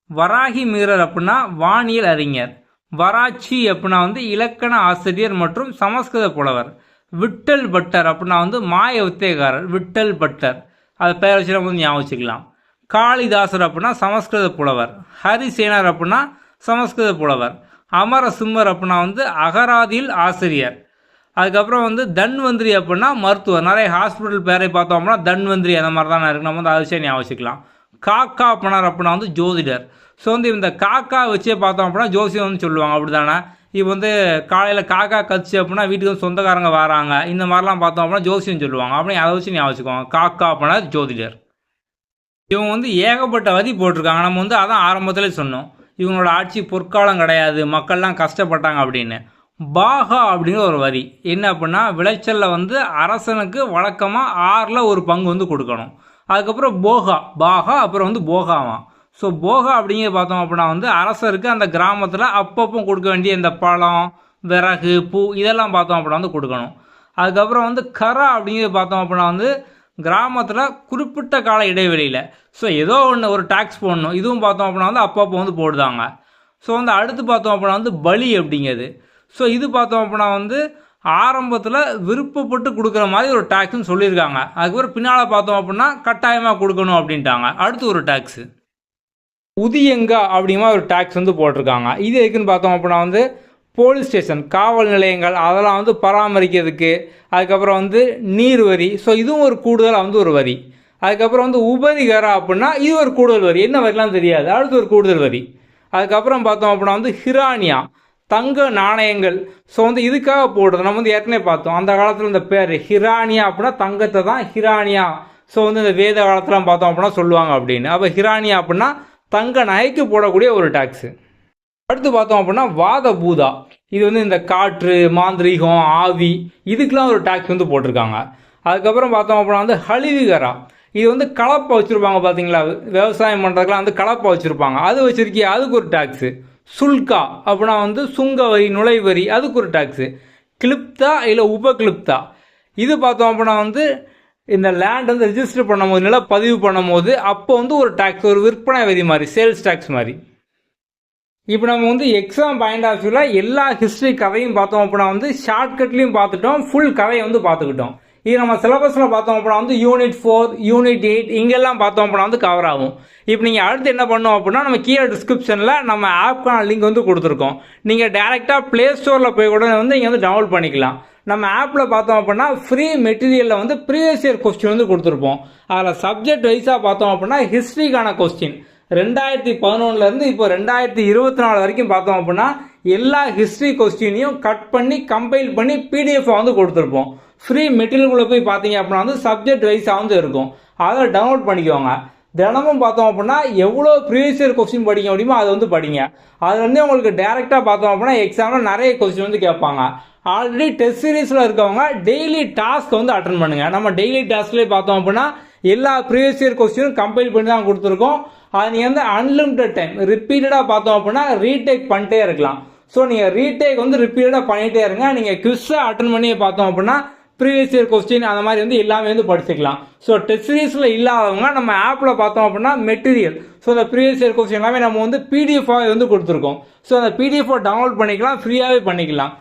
வராகி மீரர் அப்படின்னா வானியல் அறிஞர், வராச்சி அப்படின்னா வந்து இலக்கண ஆசிரியர் மற்றும் சமஸ்கிருத புலவர், விட்டல் பட்டர் அப்படின்னா வந்து மாய வித்தையக்காரர், விட்டல் பட்டர், அது பேர் வச்சு நம்ம வந்து ஞாபகம் வச்சுக்கலாம். காளிதாசர் அப்படின்னா சமஸ்கிருத புலவர், ஹரிசேனர் அப்படின்னா சமஸ்கிருத புலவர், அமரசிம்மர் அப்படின்னா வந்து அகராதியில் ஆசிரியர், அதுக்கப்புறம் வந்து தன்வந்திரி அப்படின்னா மருத்துவர். நிறைய ஹாஸ்பிட்டல் பேரை பார்த்தோம் அப்படின்னா தன்வந்திரி அந்த மாதிரி தான் இருக்குது, நம்ம வந்து அதை வச்சே ஞாபகம் வச்சுக்கலாம். காக்கா பணர் அப்படின்னா வந்து ஜோதிடர். ஸோ வந்து இந்த காக்கா வச்சே பார்த்தோம் அப்படின்னா ஜோசியம் வந்து சொல்லுவாங்க, அப்படி தானே? இப்போ வந்து காலையில் காக்கா கச்சு அப்படின்னா வீட்டுக்கு வந்து சொந்தக்காரங்க வராங்க, இந்த மாதிரிலாம் பார்த்தோம் அப்படின்னா ஜோசியம் சொல்லுவாங்க. அப்படி அதை வச்சு ஞாபகம் வச்சுக்கோங்க, காக்கா பணர் ஜோதிடர். இவங்க வந்து ஏகப்பட்ட வரி போட்டிருக்காங்க. நம்ம வந்து அதான் ஆரம்பத்திலே சொன்னோம், இவங்களோட ஆட்சி பொற்காலம் கிடையாது, மக்கள்லாம் கஷ்டப்பட்டாங்க அப்படின்னு. பாகா அப்படிங்கிற ஒரு வரி என்ன அப்படின்னா விளைச்சலில் வந்து அரசனுக்கு வழக்கமாக 6ல் ஒரு பங்கு வந்து கொடுக்கணும். அதுக்கப்புறம் போகா, பாகா, அப்புறம் வந்து போகாவான். ஸோ போகா அப்படிங்கிற பார்த்தோம் அப்படின்னா வந்து அரசருக்கு அந்த கிராமத்தில் அப்பப்போ கொடுக்க வேண்டிய இந்த பழம், விறகு, பூ இதெல்லாம் பார்த்தோம் அப்படின்னா வந்து கொடுக்கணும். அதுக்கப்புறம் வந்து கரா அப்படிங்கிறது பார்த்தோம் அப்படின்னா வந்து கிராமத்தில் குறிப்பிட்ட கால இடைவெளியில் ஸோ ஏதோ ஒன்று ஒரு டேக்ஸ் போடணும், இதுவும் பார்த்தோம் அப்படின்னா வந்து அப்பப்போ வந்து போடுதாங்க. ஸோ வந்து அடுத்து பார்த்தோம் அப்படின்னா வந்து பலி அப்படிங்கிறது. ஸோ இது பார்த்தோம் அப்படின்னா வந்து ஆரம்பத்தில் விருப்பப்பட்டு கொடுக்குற மாதிரி ஒரு டேக்ஸ்ன்னு சொல்லியிருக்காங்க. அதுக்கப்புறம் பின்னால் பார்த்தோம் அப்படின்னா கட்டாயமாக கொடுக்கணும் அப்படின்ட்டாங்க. அடுத்து ஒரு டேக்ஸு உதியங்கா அப்படிங்கிற ஒரு டேக்ஸ் வந்து போட்டிருக்காங்க. இது எதுக்குன்னு பார்த்தோம் அப்படின்னா வந்து போலீஸ் ஸ்டேஷன், காவல் நிலையங்கள் அதெல்லாம் வந்து பராமரிக்கிறதுக்கு. அதுக்கப்புறம் வந்து நீர் வரி, ஸோ இதுவும் ஒரு கூடுதலாக வந்து ஒரு வரி. அதுக்கப்புறம் வந்து உபரிகரா அப்படின்னா இது ஒரு கூடுதல் வரி, என்ன வரிலாம் தெரியாது, அடுத்து ஒரு கூடுதல் வரி. அதுக்கப்புறம் பார்த்தோம் அப்படின்னா வந்து ஹிரானியா, தங்க நாணயங்கள். ஸோ வந்து இதுக்காக போடுறது நம்ம வந்து ஏற்கனவே பார்த்தோம், அந்த காலத்தில் இந்த பேர் ஹிரானியா அப்படின்னா தங்கத்தை தான் ஹிரானியா. ஸோ வந்து இந்த வேத காலத்துலாம் பார்த்தோம் அப்படின்னா சொல்லுவாங்க அப்படின்னு. அப்போ ஹிரானியா அப்படின்னா தங்க நகைக்கு போடக்கூடிய ஒரு டேக்ஸு. அடுத்து பார்த்தோம் அப்படின்னா வாத பூதா, இது வந்து இந்த காற்று, மாந்திரீகம், ஆவி இதுக்கெலாம் ஒரு டேக்ஸ் வந்து போட்டிருக்காங்க. அதுக்கப்புறம் பார்த்தோம் அப்படின்னா வந்து ஹலிவிகரா, இது வந்து கலப்பை வச்சுருப்பாங்க பார்த்தீங்களா, விவசாயம் பண்ணுறதுக்கெலாம் வந்து கலப்பை வச்சுருப்பாங்க, அது வச்சுருக்கியா அதுக்கு ஒரு டேக்ஸு. சுல்கா அப்படின்னா வந்து சுங்கவரி, நுழைவரி, அதுக்கு ஒரு டேக்ஸு. கிளிப்தா இல்லை உபகிளிப்தா, இது பார்த்தோம் அப்படின்னா வந்து இந்த லேண்ட் வந்து ரிஜிஸ்டர் பண்ணும் போது, நில பதிவு பண்ணும் போது அப்போ வந்து ஒரு டேக்ஸ், ஒரு விற்பனை வரி மாதிரி, சேல்ஸ் டேக்ஸ் மாதிரி. இப்போ நம்ம வந்து எக்ஸாம் பாயிண்ட் ஆஃப் வியூவில் எல்லா ஹிஸ்ட்ரி கதையும் பார்த்தோம் அப்படின்னா வந்து ஷார்ட்கட்லையும் பார்த்துட்டோம், ஃபுல் கதையை வந்து பார்த்துக்கிட்டோம். இது நம்ம சிலபஸில் பார்த்தோம் அப்படின்னா வந்து யூனிட் 4, யூனிட் 8 இங்கெல்லாம் பார்த்தோம் அப்படின்னா வந்து கவர் ஆகும். இப்போ நீங்கள் அடுத்து என்ன பண்ணோம் அப்படின்னா நம்ம கீழே டிஸ்கிரிப்ஷனில் நம்ம ஆப்க்கான லிங்க் வந்து கொடுத்துருக்கோம். நீங்கள் டேரெக்டாக ப்ளே ஸ்டோரில் போய் கூட வந்து நீங்கள் வந்து டவுன்லோட் பண்ணிக்கலாம். நம்ம ஆப்பில் பார்த்தோம் அப்படின்னா ஃப்ரீ மெட்டீரியலில் வந்து ப்ரீவியஸ் இயர் கொஸ்டின் வந்து கொடுத்துருப்போம். அதில் சப்ஜெக்ட் வைஸாக பார்த்தோம் அப்படின்னா ஹிஸ்ட்ரிக்கான கொஸ்டின் 2011 இப்போ 2024 வரைக்கும் பார்த்தோம் அப்படின்னா எல்லா ஹிஸ்ட்ரி கொஸ்டினையும் கட் பண்ணி கம்பைல் பண்ணி பிடிஎஃப் வந்து கொடுத்துருப்போம். ஃப்ரீ மெட்டீரியலுக்குள்ளே போய் பார்த்தீங்க அப்படின்னா வந்து சப்ஜெக்ட் வைஸாக வந்து இருக்கும், அதை டவுன்லோட் பண்ணிக்கோங்க. தினமும் பார்த்தோம் அப்படின்னா எவ்வளோ ப்ரீவியஸ் இயர் கொஸ்டின் படிக்க முடியுமோ அதை வந்து படிங்க. அது வந்து உங்களுக்கு டேரெக்டாக பார்த்தோம் அப்படின்னா எக்ஸாமில் நிறைய கொஸ்டின் வந்து கேட்பாங்க. ஆல்ரெடி டெஸ்ட் சீரீஸில் இருக்கவங்க டெய்லி டாஸ்க் வந்து அட்டன் பண்ணுங்கள். நம்ம டெய்லி டாஸ்க்லேயே பார்த்தோம் அப்படின்னா எல்லா ப்ரீவியஸ் இயர் கொஸ்டினும் கம்பைல் பண்ணி தான் கொடுத்துருக்கோம். அது நீங்கள் வந்து அன்லிமிட்டட் டைம் ரிப்பீட்டடாக பார்த்தோம் அப்படின்னா ரீடேக் பண்ணிட்டே இருக்கலாம். ஸோ நீங்கள் ரீடேக் வந்து ரிப்பீட்டடாக பண்ணிகிட்டே இருங்க. நீங்கள் குவிஸை அட்டன் பண்ணி பார்த்தோம் அப்படின்னா ப்ரீவியஸ் இயர் கொஸ்டின் அந்த மாதிரி வந்து எல்லாமே வந்து படிச்சுக்கலாம். ஸோ டெஸ்ட் சீரீஸில் இல்லாதவங்க நம்ம ஆப்பில் பார்த்தோம் அப்படின்னா மெட்டீரியல், ஸோ அந்த ப்ரீவியஸ் இயர் கொஸ்டின் எல்லாமே நம்ம வந்து பிடிஎஃபாக வந்து கொடுத்துருக்கோம். ஸோ அந்த பிடிஎஃபை டவுன்லோட் பண்ணிக்கலாம், ஃப்ரீயாகவே பண்ணிக்கலாம்.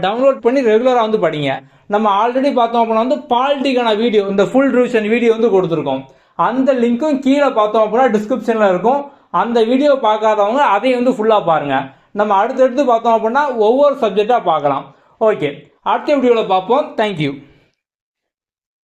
டவுன்லோட் பண்ணி ரெகுலராக வந்து படிங்க. நம்ம ஆல்ரெடி பார்த்தோம் அப்படின்னா வந்து பாலிட்டிக்கான வீடியோ, இந்த ஃபுல் ரிவிஷன் வீடியோ வந்து கொடுத்துருக்கோம். அந்த லிங்க்கும் கீழே பார்த்தோம் அப்படின்னா டிஸ்கிரிப்ஷனில் இருக்கும். அந்த வீடியோ பார்க்காதவங்க அதையும் வந்து ஃபுல்லாக பாருங்கள். நம்ம அடுத்தடுத்து பார்த்தோம் அப்படின்னா ஒவ்வொரு சப்ஜெக்டாக பார்க்கலாம். ஓகே, அடுத்த வீடியோவில் பார்ப்போம். தேங்க்யூ.